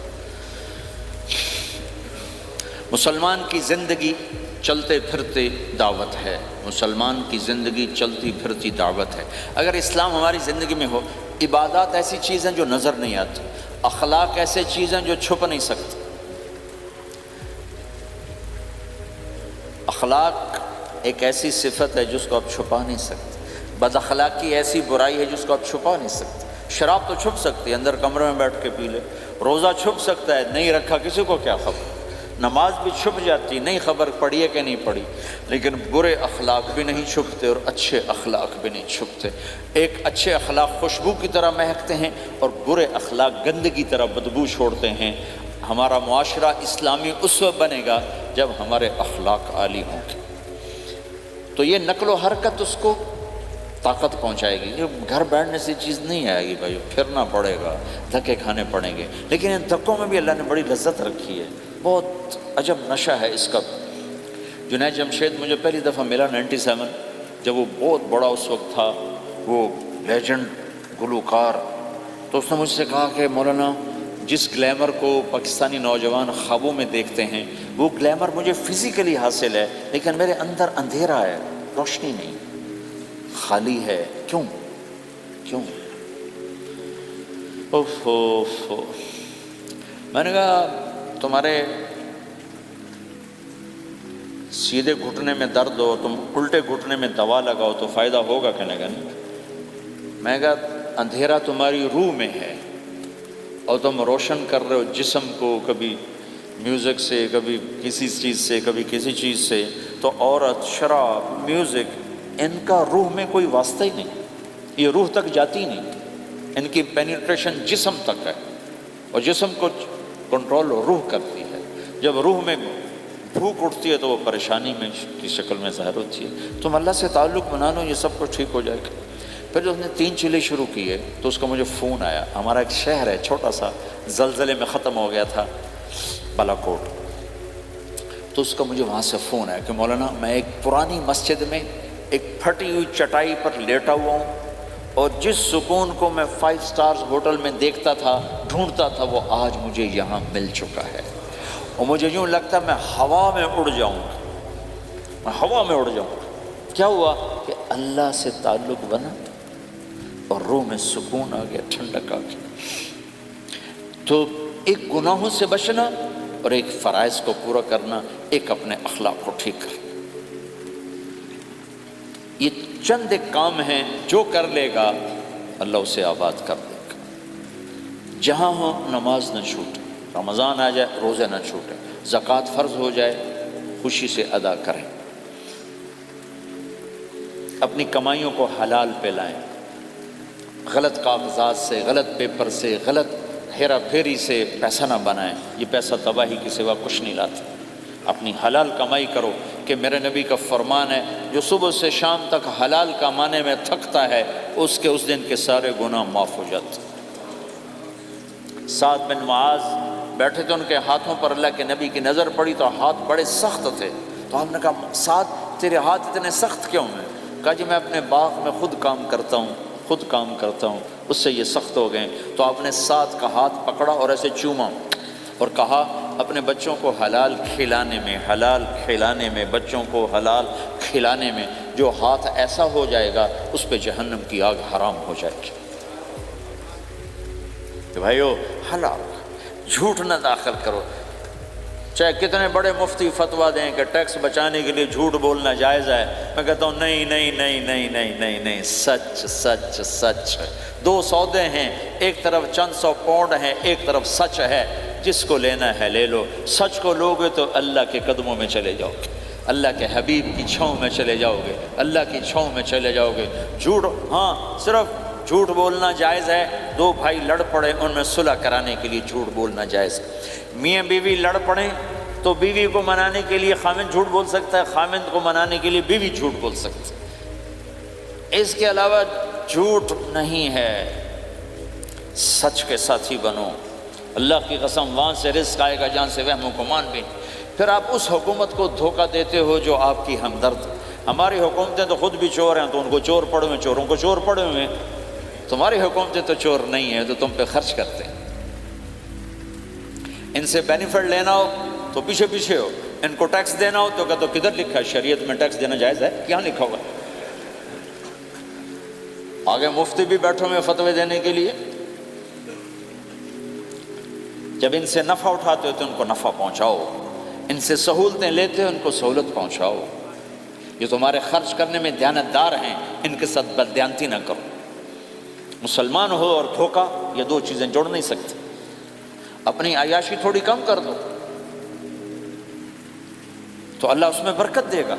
مسلمان کی زندگی چلتے پھرتے دعوت ہے، مسلمان کی زندگی چلتی پھرتی دعوت ہے۔ اگر اسلام ہماری زندگی میں ہو، عبادات ایسی چیزیں جو نظر نہیں آتی، اخلاق ایسے چیزیں جو چھپ نہیں سکتی۔ اخلاق ایک ایسی صفت ہے جس کو آپ چھپا نہیں سکتے، بد اخلاقی ایسی برائی ہے جس کو آپ چھپا نہیں سکتے۔ شراب تو چھپ سکتی ہے، اندر کمرے میں بیٹھ کے پی لے، روزہ چھپ سکتا ہے، نہیں رکھا کسی کو کیا خبر، نماز بھی چھپ جاتی، نہیں خبر پڑھی ہے کہ نہیں پڑھی، لیکن برے اخلاق بھی نہیں چھپتے اور اچھے اخلاق بھی نہیں چھپتے۔ ایک اچھے اخلاق خوشبو کی طرح مہکتے ہیں اور برے اخلاق گندگی طرح بدبو چھوڑتے ہیں۔ ہمارا معاشرہ اسلامی اس وقت بنے گا جب ہمارے اخلاق عالی ہوں گے، تو یہ نقل و حرکت اس کو طاقت پہنچائے گی۔ یہ گھر بیٹھنے سے چیز نہیں آئے گی بھائی، پھرنا پڑے گا، دھکے کھانے پڑیں گے، لیکن ان دھکوں میں بھی اللہ نے بڑی لذت رکھی ہے، بہت عجب نشہ ہے اس کا۔ جنید جمشید مجھے پہلی دفعہ ملا 97، جب وہ بہت بڑا اس وقت تھا، وہ لیجنڈ گلوکار، تو اس نے مجھ سے کہا کہ مولانا جس گلیمر کو پاکستانی نوجوان خوابوں میں دیکھتے ہیں وہ گلیمر مجھے فزیکلی حاصل ہے، لیکن میرے اندر اندھیرا ہے، روشنی نہیں، خالی ہے۔ کیوں؟ میں نے کہا تمہارے سیدھے گھٹنے میں درد ہو، تم الٹے گھٹنے میں دوا لگاؤ تو فائدہ ہوگا کہ نہیں؟ میں نے کہا اندھیرا تمہاری روح میں ہے اور تم روشن کر رہے ہو جسم کو، کبھی میوزک سے، کبھی کسی چیز سے، کبھی کسی چیز سے، تو عورت، شراب، میوزک، ان کا روح میں کوئی واسطہ ہی نہیں، یہ روح تک جاتی نہیں، ان کی پینیٹریشن جسم تک ہے اور جسم کو کنٹرول روح کرتی ہے۔ جب روح میں بھوک اٹھتی ہے تو وہ پریشانی میں کی شکل میں ظاہر ہوتی ہے۔ تم اللہ سے تعلق بنا لو، یہ سب کچھ ٹھیک ہو جائے گا۔ پھر جب اس نے 3 چیلے شروع کیے تو اس کا مجھے فون آیا، ہمارا ایک شہر ہے چھوٹا سا، زلزلے میں ختم ہو گیا تھا، بالاکوٹ، تو اس کا مجھے وہاں سے فون آیا کہ مولانا میں ایک پرانی مسجد میں ایک پھٹی ہوئی چٹائی پر لیٹا ہوا ہوں، اور جس سکون کو میں 5 سٹارز ہوٹل میں دیکھتا تھا، ڈھونڈتا تھا، وہ آج مجھے یہاں مل چکا ہے، اور مجھے یوں لگتا ہے میں ہوا میں اڑ جاؤں گا، میں ہوا میں اڑ جاؤں گا۔ کیا ہوا کہ اللہ سے تعلق بنا اور روح میں سکون آ گیا، ٹھنڈک آ گئی۔ تو ایک گناہوں سے بچنا اور ایک فرائض کو پورا کرنا، ایک اپنے اخلاق کو ٹھیک کرنا، یہ چند ایک کام ہیں جو کر لے گا اللہ اسے آباد کر دے گا۔ جہاں ہو نماز نہ چھوٹے، رمضان آ جائے روزے نہ چھوٹے، زکوٰۃ فرض ہو جائے خوشی سے ادا کریں، اپنی کمائیوں کو حلال پہ لائیں، غلط کاغذات سے، غلط پیپر سے، غلط ہیرا پھیری سے پیسہ نہ بنائیں، یہ پیسہ تباہی کے سوا کچھ نہیں لاتا۔ اپنی حلال کمائی کرو، کہ میرے نبی کا فرمان ہے جو صبح سے شام تک حلال کمانے میں تھکتا ہے اس کے اس دن کے سارے گناہ معاف ہو جاتے۔ سعد بن معاذ بیٹھے تھے، ان کے ہاتھوں پر اللہ کے نبی کی نظر پڑی تو ہاتھ بڑے سخت تھے، تو ہم نے کہا سعد تیرے ہاتھ اتنے سخت کیوں ہیں؟ کہا جی میں اپنے باغ میں خود کام کرتا ہوں، اس سے یہ سخت ہو گئے۔ تو آپ نے سعد کا ہاتھ پکڑا اور ایسے چوما اور کہا اپنے بچوں کو حلال کھلانے میں بچوں کو حلال کھلانے میں جو ہاتھ ایسا ہو جائے گا اس پہ جہنم کی آگ حرام ہو جائے گی۔ کہ بھائیو حلال، جھوٹ نہ داخل کرو۔ چاہے کتنے بڑے مفتی فتویٰ دیں کہ ٹیکس بچانے کے لیے جھوٹ بولنا جائز ہے، میں کہتا ہوں نہیں نہیں نہیں نہیں نہیں نہیں نہیں، سچ سچ سچ۔ دو سودے ہیں، ایک طرف چند سو پاؤنڈ ہیں، ایک طرف سچ ہے، جس کو لینا ہے لے لو۔ سچ کو لوگے تو اللہ کے قدموں میں چلے جاؤ گے، اللہ کے حبیب کی چھاؤں میں چلے جاؤ گے، اللہ کی چھاؤں میں چلے جاؤ گے۔ جھوٹ، ہاں صرف جھوٹ بولنا جائز ہے، دو بھائی لڑ پڑے ان میں صلح کرانے کے لیے جھوٹ بولنا جائز ہے۔ میاں بیوی لڑ پڑیں تو بیوی کو منانے کے لیے خامند جھوٹ بول سکتا ہے، خامند کو منانے کے لیے بیوی جھوٹ بول سکتی ہے۔ اس کے علاوہ جھوٹ نہیں ہے، سچ کے ساتھی بنو۔ اللہ کی قسم وہاں سے رزق آئے گا جہاں سے وہم و گمان بھی نہیں۔ پھر آپ اس حکومت کو دھوکہ دیتے ہو جو آپ کی ہمدرد۔ ہماری حکومتیں تو خود بھی چور ہیں تو ان کو چور پڑے ہوئے، چوروں کو چور پڑے ہوئے۔ تمہاری حکومتیں تو چور نہیں ہیں، تو تم پہ خرچ کرتے ہیں۔ ان سے بینیفٹ لینا ہو تو پیچھے پیچھے ہو، ان کو ٹیکس دینا ہو تو کہتے ہو کدھر لکھا ہے شریعت میں ٹیکس دینا جائز ہے؟ کہاں لکھا ہوگا؟ آگے مفتی بھی بیٹھے ہوئے فتوے دینے کے لیے۔ جب ان سے نفع اٹھاتے ہو تو ان کو نفع پہنچاؤ، ان سے سہولتیں لیتے ہو ان کو سہولت پہنچاؤ۔ یہ تمہارے خرچ کرنے میں دیانتدار ہیں، ان کے ساتھ بددیانتی نہ کرو۔ مسلمان ہو اور دھوکہ، یہ دو چیزیں جوڑ نہیں سکتی۔ اپنی عیاشی تھوڑی کم کر دو تو اللہ اس میں برکت دے گا۔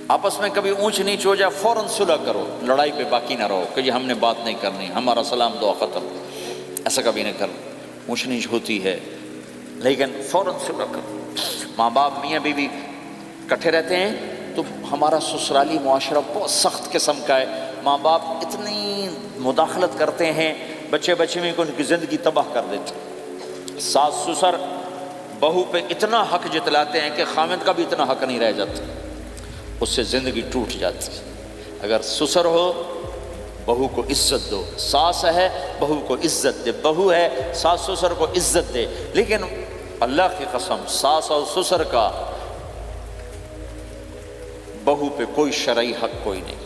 آپس میں کبھی اونچ نیچ ہو جائے فوراً صلح کرو، لڑائی پہ باقی نہ رہو کہ یہ ہم نے بات نہیں کرنی، ہمارا سلام دعا ختم، ایسا کبھی نہیں کرنا۔ اونچ نیچ ہوتی ہے لیکن فوراً صلح کرو۔ ماں باپ میاں بیوی کٹھے رہتے ہیں تو ہمارا سسرالی معاشرہ بہت سخت قسم کا ہے۔ ماں باپ اتنی مداخلت کرتے ہیں بچے میں کو ان کی زندگی تباہ کر دیتے۔ ساس سسر بہو پہ اتنا حق جتلاتے ہیں کہ خامد کا بھی اتنا حق نہیں رہ جاتا، اس سے زندگی ٹوٹ جاتی ہے۔ اگر سسر ہو بہو کو عزت دو، ساس ہے بہو کو عزت دے، بہو ہے ساس سسر کو عزت دے۔ لیکن اللہ کی قسم ساس اور سسر کا بہو پہ کوئی شرعی حق کوئی نہیں۔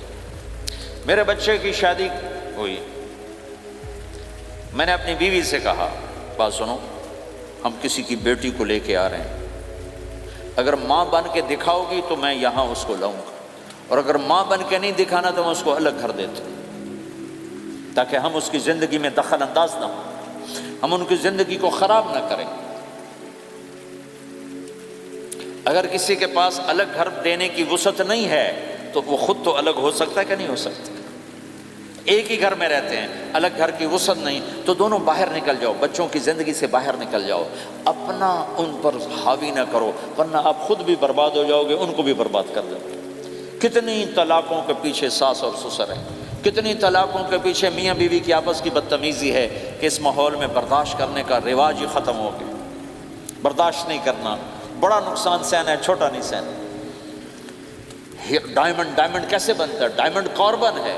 میرے بچے کی شادی ہوئی، میں نے اپنی بیوی سے کہا بات سنو، ہم کسی کی بیٹی کو لے کے آ رہے ہیں، اگر ماں بن کے دکھاؤ گی تو میں یہاں اس کو لاؤں گا، اور اگر ماں بن کے نہیں دکھانا تو میں اس کو الگ گھر دیتا ہوں، تاکہ ہم اس کی زندگی میں دخل انداز نہ ہوں، ہم ان کی زندگی کو خراب نہ کریں۔ اگر کسی کے پاس الگ گھر دینے کی وسعت نہیں ہے تو وہ خود تو الگ ہو سکتا ہے کہ نہیں ہو سکتا؟ ایک ہی گھر میں رہتے ہیں، الگ گھر کی وسعت نہیں تو دونوں باہر نکل جاؤ، بچوں کی زندگی سے باہر نکل جاؤ، اپنا ان پر حاوی نہ کرو، ورنہ آپ خود بھی برباد ہو جاؤ گے، ان کو بھی برباد کر دو گے۔ کتنی طلاقوں کے پیچھے ساس اور سسر ہیں، کتنی طلاقوں کے پیچھے میاں بیوی کی آپس کی بدتمیزی ہے کہ اس ماحول میں برداشت کرنے کا رواج ہی ختم ہو گیا۔ برداشت نہیں کرنا، بڑا نقصان سہنا ہے، چھوٹا نہیں سہنا۔ ڈائمنڈ کیسے بنتا ہے؟ ڈائمنڈ کاربن ہے،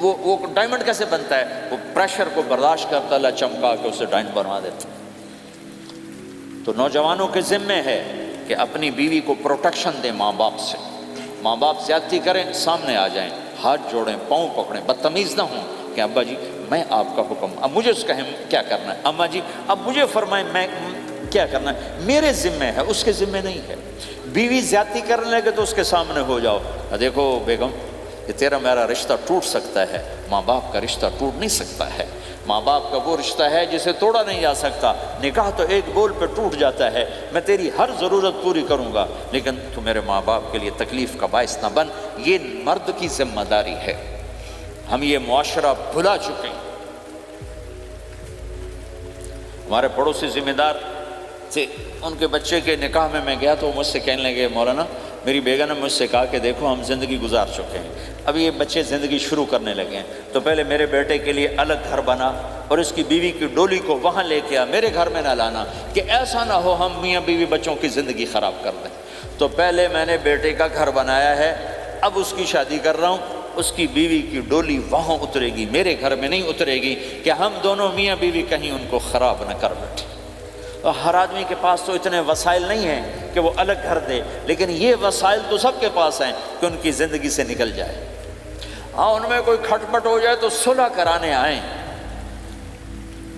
وہ ڈائمنڈ کیسے بنتا ہے؟ وہ پریشر کو برداشت کرتا اللہ چمکا کے اسے ڈائمنڈ بنوا دیتا۔ تو نوجوانوں کے ذمے ہے کہ اپنی بیوی کو پروٹیکشن دیں ماں باپ سے۔ ماں باپ زیادتی کریں سامنے آ جائیں، ہاتھ جوڑیں، پاؤں پکڑیں، بدتمیز نہ ہوں کہ ابا جی میں آپ کا حکم، اب مجھے اس کہیں کیا کرنا ہے، اماں جی اب مجھے فرمائیں میں کیا کرنا ہے، میرے ذمے ہے، اس کے ذمے نہیں ہے۔ بیوی زیادتی کرنے لگے تو اس کے سامنے ہو جاؤ، دیکھو بیگم یہ تیرا میرا رشتہ ٹوٹ سکتا ہے، ماں باپ کا رشتہ ٹوٹ نہیں سکتا ہے۔ ماں باپ کا وہ رشتہ ہے جسے توڑا نہیں جا سکتا، نکاح تو ایک بول پہ ٹوٹ جاتا ہے۔ میں تیری ہر ضرورت پوری کروں گا لیکن تو میرے ماں باپ کے لیے تکلیف کا باعث نہ بن، یہ مرد کی ذمہ داری ہے۔ ہم یہ معاشرہ بھلا چکے ہیں۔ ہمارے پڑوسی ذمہ دار تھے، ان کے بچے کے نکاح میں گیا تو مجھ سے کہنے لگے مولانا میری بیگم نے مجھ سے کہا کہ دیکھو ہم زندگی گزار چکے ہیں، اب یہ بچے زندگی شروع کرنے لگے ہیں، تو پہلے میرے بیٹے کے لیے الگ گھر بنا اور اس کی بیوی کی ڈولی کو وہاں لے کے آ، میرے گھر میں نہ لانا کہ ایسا نہ ہو ہم میاں بیوی بچوں کی زندگی خراب کر دیں۔ تو پہلے میں نے بیٹے کا گھر بنایا ہے، اب اس کی شادی کر رہا ہوں، اس کی بیوی کی ڈولی وہاں اترے گی، میرے گھر میں نہیں اترے گی کہ ہم دونوں میاں بیوی کہیں ان کو خراب نہ کر بیٹھے۔ اور ہر آدمی کے پاس تو اتنے وسائل نہیں ہیں کہ وہ الگ گھر دے، لیکن یہ وسائل تو سب کے پاس ہیں کہ ان کی زندگی سے نکل جائے۔ ہاں ان میں کوئی کھٹ پٹ ہو جائے تو صلح کرانے آئیں،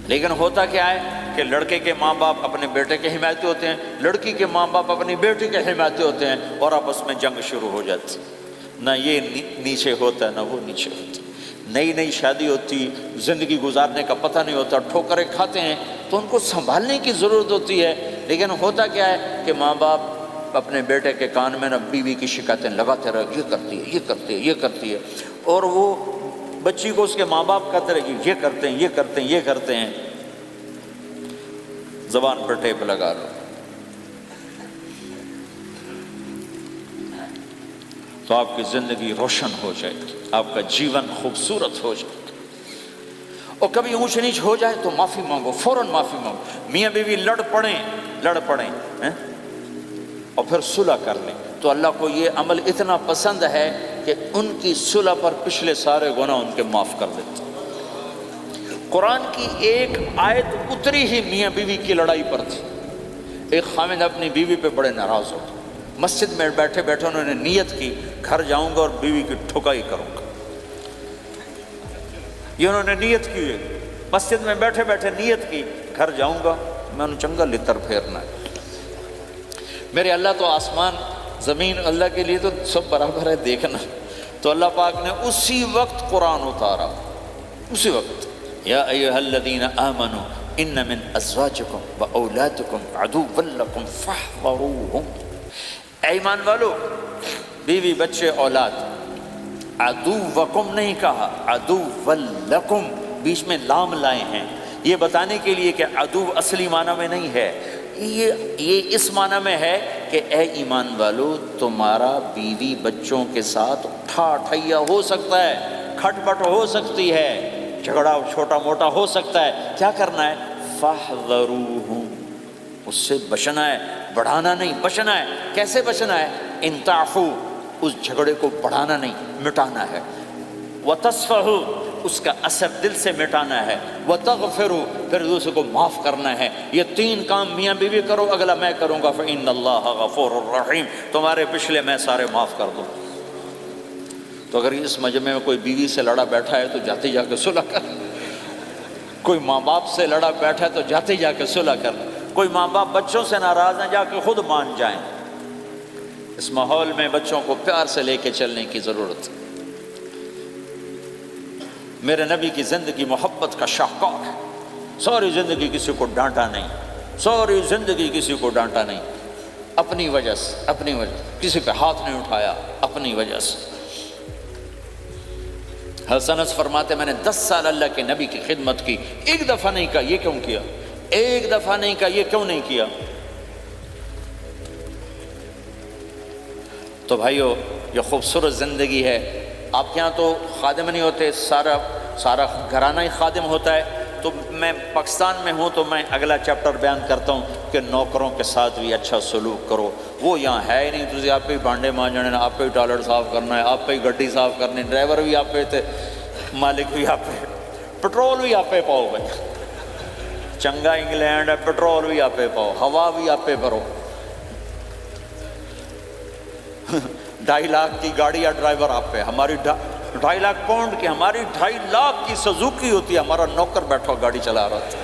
لیکن ہوتا کیا ہے کہ لڑکے کے ماں باپ اپنے بیٹے کے حمایتی ہوتے ہیں، لڑکی کے ماں باپ اپنی بیٹی کے حمایتی ہوتے ہیں، اور آپس میں جنگ شروع ہو جاتی، نہ یہ نیچے ہوتا ہے نہ وہ نیچے ہوتا ہے۔ نئی نئی شادی ہوتی، زندگی گزارنے کا پتہ نہیں ہوتا، ٹھوکریں کھاتے ہیں، تو ان کو سنبھالنے کی ضرورت ہوتی ہے۔ لیکن ہوتا کیا ہے کہ ماں باپ اپنے بیٹے کے کان میں نہ بیوی کی شکایتیں لگاتے رہے، یہ کرتی ہے، یہ کرتی ہے، یہ کرتی ہے، اور وہ بچی کو اس کے ماں باپ کہتے رہے یہ کرتے ہیں، یہ کرتے ہیں، یہ کرتے ہیں۔ زبان پر ٹیپ لگا لو تو آپ کی زندگی روشن ہو جائے گی، آپ کا جیون خوبصورت ہو جائے گا۔ اور کبھی اونچ نیچ ہو جائے تو معافی مانگو، فوراً معافی مانگو۔ میاں بیوی لڑ پڑیں اور پھر صلح کر لیں، تو اللہ کو یہ عمل اتنا پسند ہے کہ ان کی صلح پر پچھلے سارے گناہ ان کے معاف کر دیتے۔ قرآن کی ایک آیت اتری ہی میاں بیوی کی لڑائی پر تھی۔ ایک خامد اپنی بیوی پہ بڑے ناراض ہو، مسجد میں بیٹھے بیٹھے انہوں نے نیت کی گھر جاؤں گا اور بیوی کی ٹھکائی کروں گا۔ یہ انہوں نے نیت کی ہے، مسجد میں بیٹھے بیٹھے نیت کی گھر جاؤں گا، میں انہوں چنگا لتر پھیرنا ہے۔ میرے اللہ تو آسمان زمین اللہ کے لیے تو سب برابر ہے دیکھنا۔ تو اللہ پاک نے اسی وقت قرآن اتارا، اسی وقت، یا ایھا الذین آمنوا ان من ازواجکم واولادکم عدوا لکم فاحذروہم۔ اے ایمان والو، بیوی بچے اولاد، عدوکم نہیں کہا، عدو لکم، بیچ میں لام لائے ہیں، یہ بتانے کے لیے کہ عدو اصلی معنی میں نہیں ہے، یہ اس معنی میں ہے کہ اے ایمان والو، تمہارا بیوی بچوں کے ساتھ ٹھائیا ہو سکتا ہے، کھٹ پٹ ہو سکتی ہے، جھگڑا چھوٹا موٹا ہو سکتا ہے، کیا کرنا ہے؟ فاحذروہم، اس سے بچنا ہے، بڑھانا نہیں، بچنا ہے۔ کیسے بچنا ہے؟ ان تعفو، اس جھگڑے کو بڑھانا نہیں، مٹانا ہے۔ وتصفحوا، اس کا اثر دل سے مٹانا ہے۔ وتغفروا، پھر دوسرے کو معاف کرنا ہے۔ یہ تین کام میاں بیوی کرو، اگلا میں کروں گا، فإن اللہ غفور الرحیم، تمہارے پچھلے میں سارے معاف کر دوں۔ تو اگر اس مجمع میں کوئی بیوی سے لڑا بیٹھا ہے تو جاتے جا کے صلح کر، کوئی ماں باپ سے لڑا بیٹھا ہے تو جاتے جا کے صلح کر، کوئی ماں باپ بچوں سے ناراض ہیں، جا کے خود مان جائیں۔ اس ماحول میں بچوں کو پیار سے لے کے چلنے کی ضرورت ہے۔ میرے نبی کی زندگی محبت کا شاہکار ہے، ساری زندگی کسی کو ڈانٹا نہیں، ساری زندگی کسی کو ڈانٹا نہیں، اپنی وجہ سے، اپنی وجہ سے کسی پہ ہاتھ نہیں اٹھایا، اپنی وجہ سے۔ حسن فرماتے میں نے 10 سال اللہ کے نبی کی خدمت کی، ایک دفعہ نہیں کہا یہ کیوں کیا، ایک دفعہ نہیں کہا یہ کیوں نہیں کیا۔ تو بھائیو، یہ خوبصورت زندگی ہے۔ آپ کے ہاں تو خادم نہیں ہوتے، سارا گھرانہ ہی خادم ہوتا ہے۔ تو میں پاکستان میں ہوں تو میں اگلا چیپٹر بیان کرتا ہوں کہ نوکروں کے ساتھ بھی اچھا سلوک کرو۔ وہ یہاں ہے ہی نہیں، تو آپ پہ ہی بانڈے مانجنے، آپ پہ ہی ٹوائلٹ صاف کرنا ہے، آپ پہ ہی گڈی صاف کرنی، ڈرائیور بھی آپ پہ تھے، مالک بھی آپ پہ، پٹرول بھی آپ پہ پاؤ بھائی، چنگا انگلینڈ ہے، پٹرول بھی آپ پہ پاؤ، ہوا بھی آپ پہ بھرو۔ 2.5 لاکھ کی گاڑی یا ڈرائیور آپ پہ، ہماری 2.5 لاکھ پاؤنڈ کی، ہماری 2.5 لاکھ کی سزوکی ہوتی ہے، ہمارا نوکر بیٹھا گاڑی چلا رہا تھا۔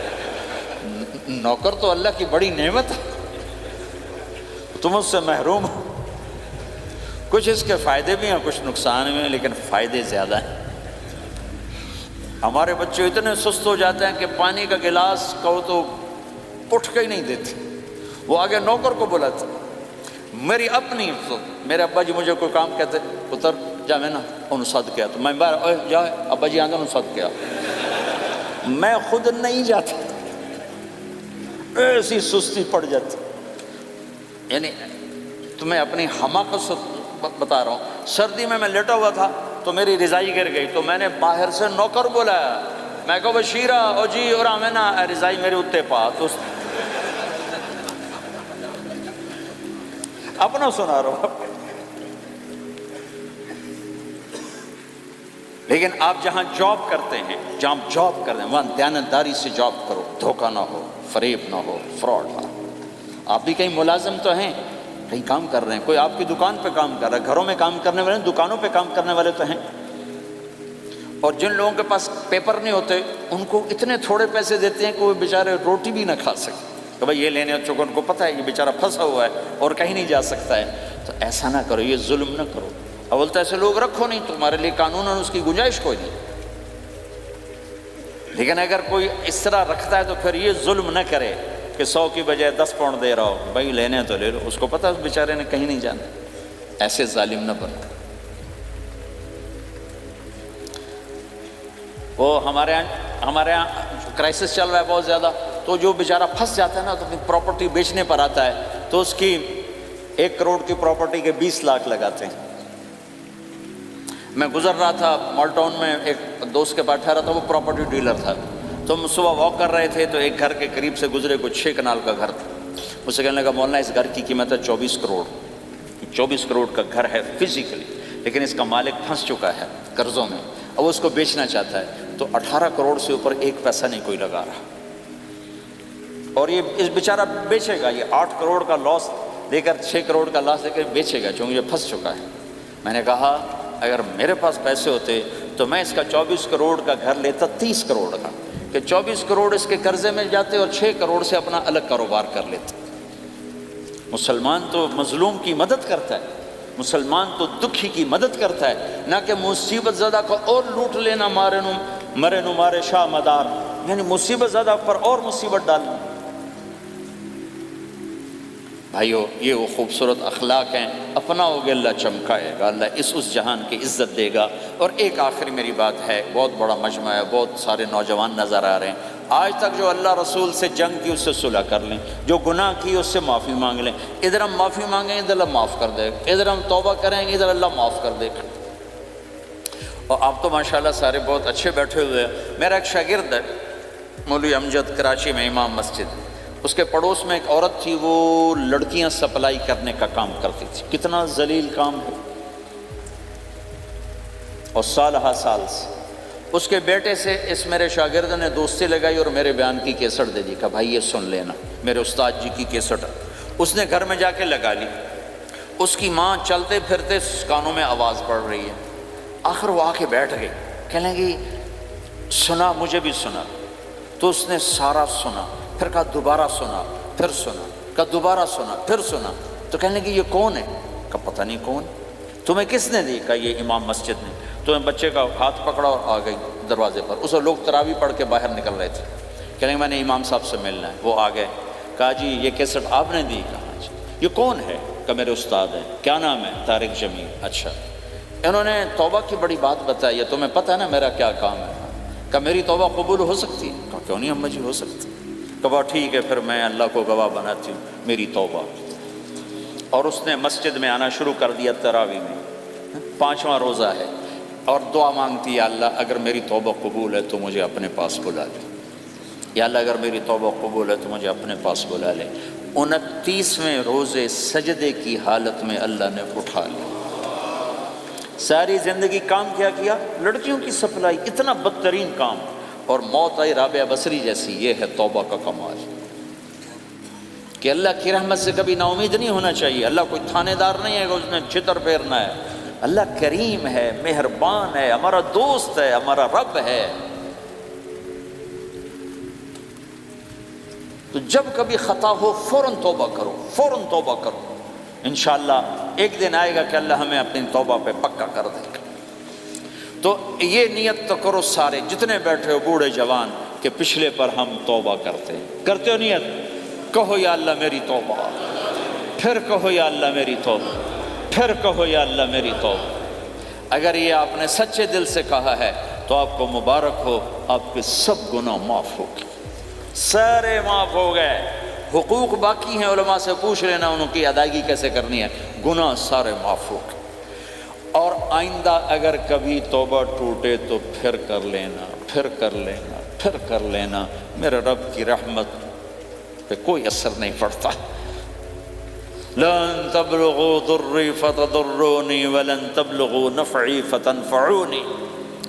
نوکر تو اللہ کی بڑی نعمت ہے، تم اس سے محروم ہو۔ کچھ اس کے فائدے بھی ہیں، کچھ نقصان بھی ہیں، لیکن فائدے زیادہ ہیں۔ ہمارے بچے اتنے سست ہو جاتے ہیں کہ پانی کا گلاس کہو تو اٹھ کے ہی نہیں دیتے، وہ آگے نوکر کو بلاتے۔ میری اپنی، میرے ابا جی مجھے کوئی کام کہتے، پتر جا میں نا انہوں صد کیا، تو میں باہر جا ابا جی آنگا انہوں صد کیا، میں خود نہیں جاتا، ایسی سستی پڑ جاتی۔ یعنی تمہیں اپنی حماقت سے بتا رہا ہوں، سردی میں لیٹا ہوا تھا تو میری رضائی گر گئی، تو میں نے باہر سے نوکر بلایا، میں کہا بشیرہ او جی اور آمینہ رضائی میرے اتے پا، تو اپنا سنا رہا ہوں۔ لیکن آپ جہاں جاب کرتے ہیں، وہاں دیانتداری سے جاب کرو، دھوکہ نہ ہو، فریب نہ ہو، فراڈ نہ ہو۔ آپ بھی کہیں ملازم تو ہیں، کہیں کام کر رہے ہیں، کوئی آپ کی دکان پہ کام کر رہا ہے، گھروں میں کام کرنے والے، دکانوں پہ کام کرنے والے تو ہیں۔ اور جن لوگوں کے پاس پیپر نہیں ہوتے ان کو اتنے تھوڑے پیسے دیتے ہیں کہ وہ بیچارے روٹی بھی نہ کھا سکتے، کہ بھائی یہ لینے، چونکہ ان کو پتہ ہے یہ بیچارہ پھنسا ہوا ہے اور کہیں نہیں جا سکتا ہے۔ تو ایسا نہ کرو، یہ ظلم نہ کرو۔ اول تو ایسے لوگ رکھو نہیں، تمہارے لیے قانوناً اس کی گنجائش کوئی نہیں، لیکن اگر کوئی اس طرح رکھتا ہے تو پھر یہ ظلم نہ کرے کہ 100 کی بجائے 10 پاؤنڈ دے رہا ہو، بھائی لینے تو لے لو، اس کو پتہ ہے اس بیچارے نے کہیں نہیں جانا۔ ایسے ظالم نہ بنو۔ وہ ہمارے یہاں کرائسس چل رہا ہے بہت زیادہ، تو جو بیچارہ پھنس جاتا ہے نا تو اپنی پراپرٹی بیچنے پر آتا ہے تو اس کی 1 کروڑ کی پراپرٹی کے 20 لاکھ لگاتے ہیں۔ میں گزر رہا تھا مال ٹاؤن میں، ایک دوست کے پاس ٹھہرا تھا، وہ پراپرٹی ڈیلر تھا، تو ہم صبح واک کر رہے تھے تو ایک گھر کے قریب سے گزرے، کچھ 6 کنال کا گھر تھا۔ مجھ سے کہنے لگا مولانا اس گھر کی قیمت ہے 24 کروڑ، 24 کروڑ کا گھر ہے فزیکلی، لیکن اس کا مالک پھنس چکا ہے قرضوں میں، اب وہ اس کو بیچنا چاہتا ہے، تو 18 کروڑ سے اوپر 1 پیسہ نہیں کوئی لگا رہا، اور یہ اس بیچارہ بیچے گا، یہ 8 کروڑ کا لاس لے کر 6 کروڑ کا لاس لے کر بیچے گا چونکہ یہ پھنس چکا ہے۔ میں نے کہا اگر میرے پاس پیسے ہوتے تو میں اس کا 24 کروڑ کا گھر لیتا 30 کروڑ کا، کہ 24 کروڑ اس کے قرضے میں جاتے اور 6 کروڑ سے اپنا الگ کاروبار کر لیتے۔ مسلمان تو مظلوم کی مدد کرتا ہے، مسلمان تو دکھی کی مدد کرتا ہے، نہ کہ مصیبت زدہ کو اور لوٹ لینا، مرے نو مارے شاہ مدار، یعنی مصیبت زدہ پر اور مصیبت ڈالنا۔ بھائیو یہ وہ خوبصورت اخلاق ہیں، اپناؤ گے اللہ چمکائے گا، اللہ اس جہان کی عزت دے گا۔ اور ایک آخری میری بات ہے، بہت بڑا مجمع ہے، بہت سارے نوجوان نظر آ رہے ہیں، آج تک جو اللہ رسول سے جنگ کی اس سے صلح کر لیں، جو گناہ کی اس سے معافی مانگ لیں، ادھر ہم معافی مانگیں ادھر اللہ معاف کر دے گا، ادھر ہم توبہ کریں ادھر اللہ معاف کر دے گا۔ اور آپ تو ماشاءاللہ سارے بہت اچھے بیٹھے ہوئے ہیں۔ میرا ایک شاگرد ہے مولوی امجد، کراچی میں امام مسجد، اس کے پڑوس میں ایک عورت تھی، وہ لڑکیاں سپلائی کرنے کا کام کرتی تھی، کتنا ذلیل کام ہے، اور سال ہا سال سے اس کے بیٹے سے اس میرے شاگرد نے دوستی لگائی اور میرے بیان کی کیسٹ دے دی، کہا بھائی یہ سن لینا، میرے استاد جی کی کیسٹ۔ اس نے گھر میں جا کے لگا لی، اس کی ماں چلتے پھرتے کانوں میں آواز پڑ رہی ہے، آخر وہ آ کے بیٹھ گئی، کہنے لگی سنا، مجھے بھی سنا، تو اس نے سارا سنا، پھر کہا دوبارہ سنا، پھر سنا، کہا دوبارہ سنا، پھر سنا، تو کہنے لگی یہ کون ہے؟ کہا پتہ نہیں کون، تمہیں کس نے دی؟ کہا یہ امام مسجد نے۔ تو میں بچے کا ہاتھ پکڑا اور آ گئی دروازے پر، اسے لوگ تراویح پڑھ کے باہر نکل رہے تھے، کہنے لگے میں نے امام صاحب سے ملنا ہے۔ وہ آ گئے، کہا جی یہ کیسٹ آپ نے دی؟ کہا جی۔ یہ کون ہے؟ کہا میرے استاد ہیں۔ کیا نام ہے؟ طارق جمیل۔ اچھا، انہوں نے توبہ کی بڑی بات بتائی ہے، تمہیں پتہ ہے نا میرا کیا کام ہے؟ کہا میری توبہ قبول ہو سکتی ہے؟ کہا کیوں نہیں اماں جی، ہو سکتی۔ کہا ٹھیک ہے پھر میں اللہ کو گواہ بناتی ہوں، میری توبہ۔ اور اس نے مسجد میں آنا شروع کر دیا تراویح میں، 5واں روزہ ہے، اور دعا مانگتی ہے اللہ اگر میری توبہ قبول ہے تو مجھے اپنے پاس بلا لے، یا اللہ اگر میری توبہ قبول ہے تو مجھے اپنے پاس بلا لے۔ 29ویں روزے سجدے کی حالت میں اللہ نے اٹھا لیا۔ ساری زندگی کام کیا؟ لڑکیوں کی سپلائی، اتنا بدترین کام، اور موت آئی رابعہ بصری جیسی۔ یہ ہے توبہ کا کمال، کہ اللہ کی رحمت سے کبھی نا امید نہیں ہونا چاہیے۔ اللہ کوئی تھانے دار نہیں ہے کہ اس نے چھتر پھیرنا ہے، اللہ کریم ہے، مہربان ہے، ہمارا دوست ہے، ہمارا رب ہے۔ تو جب کبھی خطا ہو فوراً توبہ کرو، فوراً توبہ کرو، انشاءاللہ ایک دن آئے گا کہ اللہ ہمیں اپنی توبہ پہ پکا کر دے گا۔ تو یہ نیت تو کرو سارے جتنے بیٹھے ہو، بوڑھے جوان، کہ پچھلے پر ہم توبہ کرتے ہو نیت، کہو یا اللہ میری توبہ، پھر کہو یا اللہ میری توبہ، پھر کہو یا اللہ میری توبہ۔ اگر یہ آپ نے سچے دل سے کہا ہے تو آپ کو مبارک ہو، آپ کے سب گناہ معاف ہو گئے، سارے معاف ہو گئے۔ حقوق باقی ہیں، علماء سے پوچھ لینا ان کی ادائیگی کیسے کرنی ہے، گناہ سارے معاف ہو گئے۔ اور آئندہ اگر کبھی توبہ ٹوٹے تو پھر کر لینا، پھر کر لینا، پھر کر لینا، میرے رب کی رحمت پہ کوئی اثر نہیں پڑتا۔ لن تبلغوا ضری فتضرونی ولن تبلغوا نفعی فتنفعونی،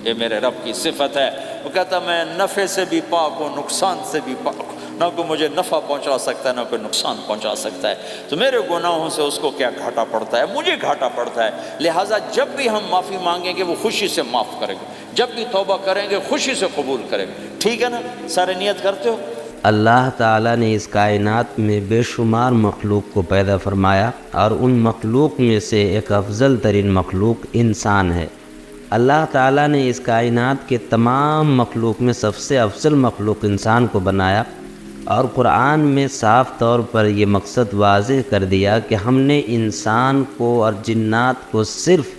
یہ میرے رب کی صفت ہے۔ وہ کہتا میں نفع سے بھی پاک ہوں، نقصان سے بھی پاک ہوں، نہ کوئی مجھے نفع پہنچا سکتا ہے نہ کوئی نقصان پہنچا سکتا ہے، تو میرے گناہوں سے اس کو کیا گھاٹا پڑتا ہے؟ مجھے گھاٹا پڑتا ہے۔ لہٰذا جب بھی ہم معافی مانگیں گے وہ خوشی سے معاف کریں گے، جب بھی توبہ کریں گے خوشی سے قبول کریں گے، ٹھیک ہے نا؟ سارے نیت کرتے ہو؟ اللہ تعالیٰ نے اس کائنات میں بے شمار مخلوق کو پیدا فرمایا، اور ان مخلوق میں سے ایک افضل ترین مخلوق انسان ہے۔ اللہ تعالیٰ نے اس کائنات کے تمام مخلوق میں سب سے افضل مخلوق انسان کو بنایا، اور قرآن میں صاف طور پر یہ مقصد واضح کر دیا کہ ہم نے انسان کو اور جنات کو صرف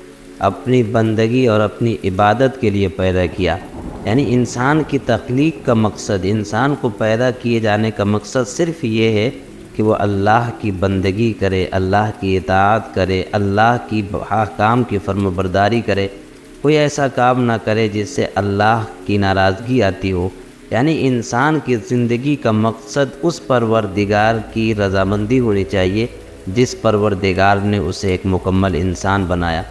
اپنی بندگی اور اپنی عبادت کے لیے پیدا کیا۔ یعنی انسان کی تخلیق کا مقصد، انسان کو پیدا کیے جانے کا مقصد صرف یہ ہے کہ وہ اللہ کی بندگی کرے، اللہ کی اطاعت کرے، اللہ کی احکام کی فرمانبرداری کرے، کوئی ایسا کام نہ کرے جس سے اللہ کی ناراضگی آتی ہو۔ یعنی انسان کی زندگی کا مقصد اس پروردگار کی رضامندی ہونی چاہیے جس پروردگار نے اسے ایک مکمل انسان بنایا۔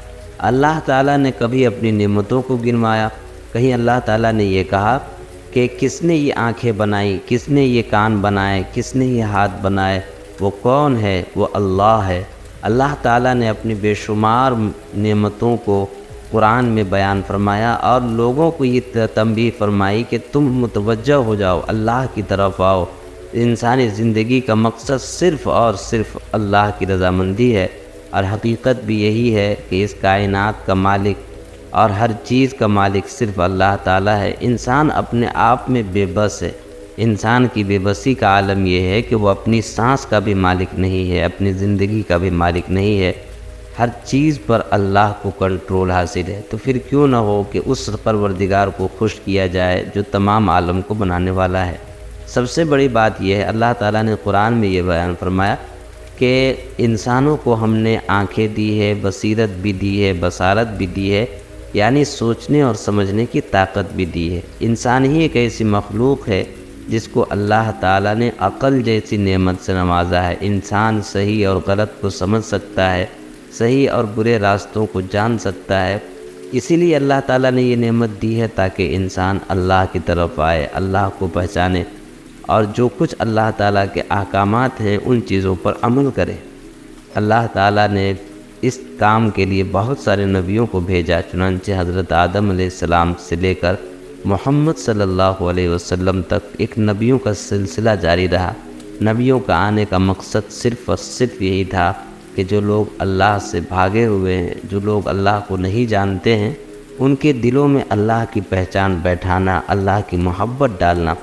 اللہ تعالیٰ نے کبھی اپنی نعمتوں کو گنوایا؟ کہیں اللہ تعالیٰ نے یہ کہا کہ کس نے یہ آنکھیں بنائی، کس نے یہ کان بنائے، کس نے یہ ہاتھ بنائے؟ وہ کون ہے؟ وہ اللہ ہے۔ اللہ تعالیٰ نے اپنی بے شمار نعمتوں کو قرآن میں بیان فرمایا، اور لوگوں کو یہ تنبیہ فرمائی کہ تم متوجہ ہو جاؤ، اللہ کی طرف آؤ۔ انسانی زندگی کا مقصد صرف اور صرف اللہ کی رضامندی ہے، اور حقیقت بھی یہی ہے کہ اس کائنات کا مالک اور ہر چیز کا مالک صرف اللہ تعالیٰ ہے۔ انسان اپنے آپ میں بے بس ہے۔ انسان کی بے بسی کا عالم یہ ہے کہ وہ اپنی سانس کا بھی مالک نہیں ہے، اپنی زندگی کا بھی مالک نہیں ہے۔ ہر چیز پر اللہ کو کنٹرول حاصل ہے، تو پھر کیوں نہ ہو کہ اس پروردگار کو خوش کیا جائے جو تمام عالم کو بنانے والا ہے۔ سب سے بڑی بات یہ ہے، اللہ تعالیٰ نے قرآن میں یہ بیان فرمایا کہ انسانوں کو ہم نے آنکھیں دی ہے، بصیرت بھی دی ہے، بصارت بھی دی ہے، یعنی سوچنے اور سمجھنے کی طاقت بھی دی ہے۔ انسان ہی ایک ایسی مخلوق ہے جس کو اللہ تعالیٰ نے عقل جیسی نعمت سے نوازا ہے۔ انسان صحیح اور غلط کو سمجھ سکتا ہے، صحیح اور برے راستوں کو جان سکتا ہے۔ اسی لیے اللہ تعالیٰ نے یہ نعمت دی ہے تاکہ انسان اللہ کی طرف آئے، اللہ کو پہچانے، اور جو کچھ اللہ تعالیٰ کے احکامات ہیں ان چیزوں پر عمل کرے۔ اللہ تعالیٰ نے اس کام کے لیے بہت سارے نبیوں کو بھیجا، چنانچہ حضرت آدم علیہ السلام سے لے کر محمد صلی اللہ علیہ وسلم تک ایک نبیوں کا سلسلہ جاری رہا۔ نبیوں کا آنے کا مقصد صرف اور صرف یہی تھا کہ جو لوگ اللہ سے بھاگے ہوئے ہیں، جو لوگ اللہ کو نہیں جانتے ہیں، ان کے دلوں میں اللہ کی پہچان بیٹھانا، اللہ کی محبت ڈالنا،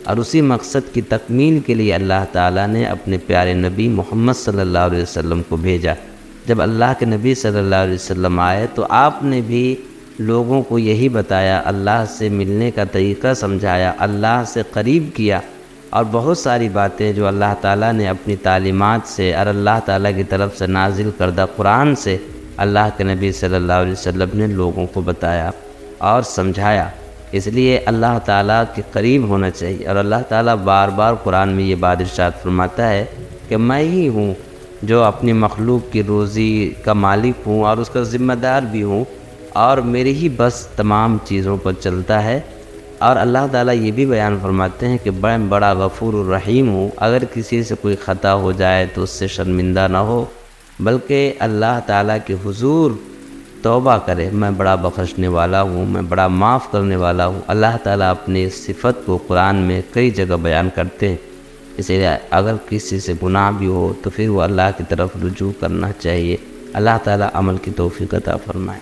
اور اسی مقصد کی تکمیل کے لیے اللہ تعالیٰ نے اپنے پیارے نبی محمد صلی اللہ علیہ وسلم کو بھیجا۔ جب اللہ کے نبی صلی اللہ علیہ وسلم آئے تو آپ نے بھی لوگوں کو یہی بتایا، اللہ سے ملنے کا طریقہ سمجھایا، اللہ سے قریب کیا، اور بہت ساری باتیں جو اللہ تعالیٰ نے اپنی تعلیمات سے اور اللہ تعالیٰ کی طرف سے نازل کردہ قرآن سے اللہ کے نبی صلی اللہ علیہ وسلم نے لوگوں کو بتایا اور سمجھایا۔ اس لیے اللہ تعالیٰ کے قریب ہونا چاہیے، اور اللہ تعالیٰ بار بار قرآن میں یہ بات ارشاد فرماتا ہے کہ میں ہی ہوں جو اپنی مخلوق کی روزی کا مالک ہوں اور اس کا ذمہ دار بھی ہوں، اور میری ہی بس تمام چیزوں پر چلتا ہے۔ اور اللہ تعالیٰ یہ بھی بیان فرماتے ہیں کہ بڑا غفور الرحیم ہوں، اگر کسی سے کوئی خطا ہو جائے تو اس سے شرمندہ نہ ہو، بلکہ اللہ تعالیٰ کے حضور توبہ کرے، میں بڑا بخشنے والا ہوں، میں بڑا معاف کرنے والا ہوں۔ اللہ تعالیٰ اپنی صفت کو قرآن میں کئی جگہ بیان کرتے ہیں، اس لیے اگر کسی سے گناہ بھی ہو تو پھر وہ اللہ کی طرف رجوع کرنا چاہیے۔ اللہ تعالیٰ عمل کی توفیق عطا فرمائے۔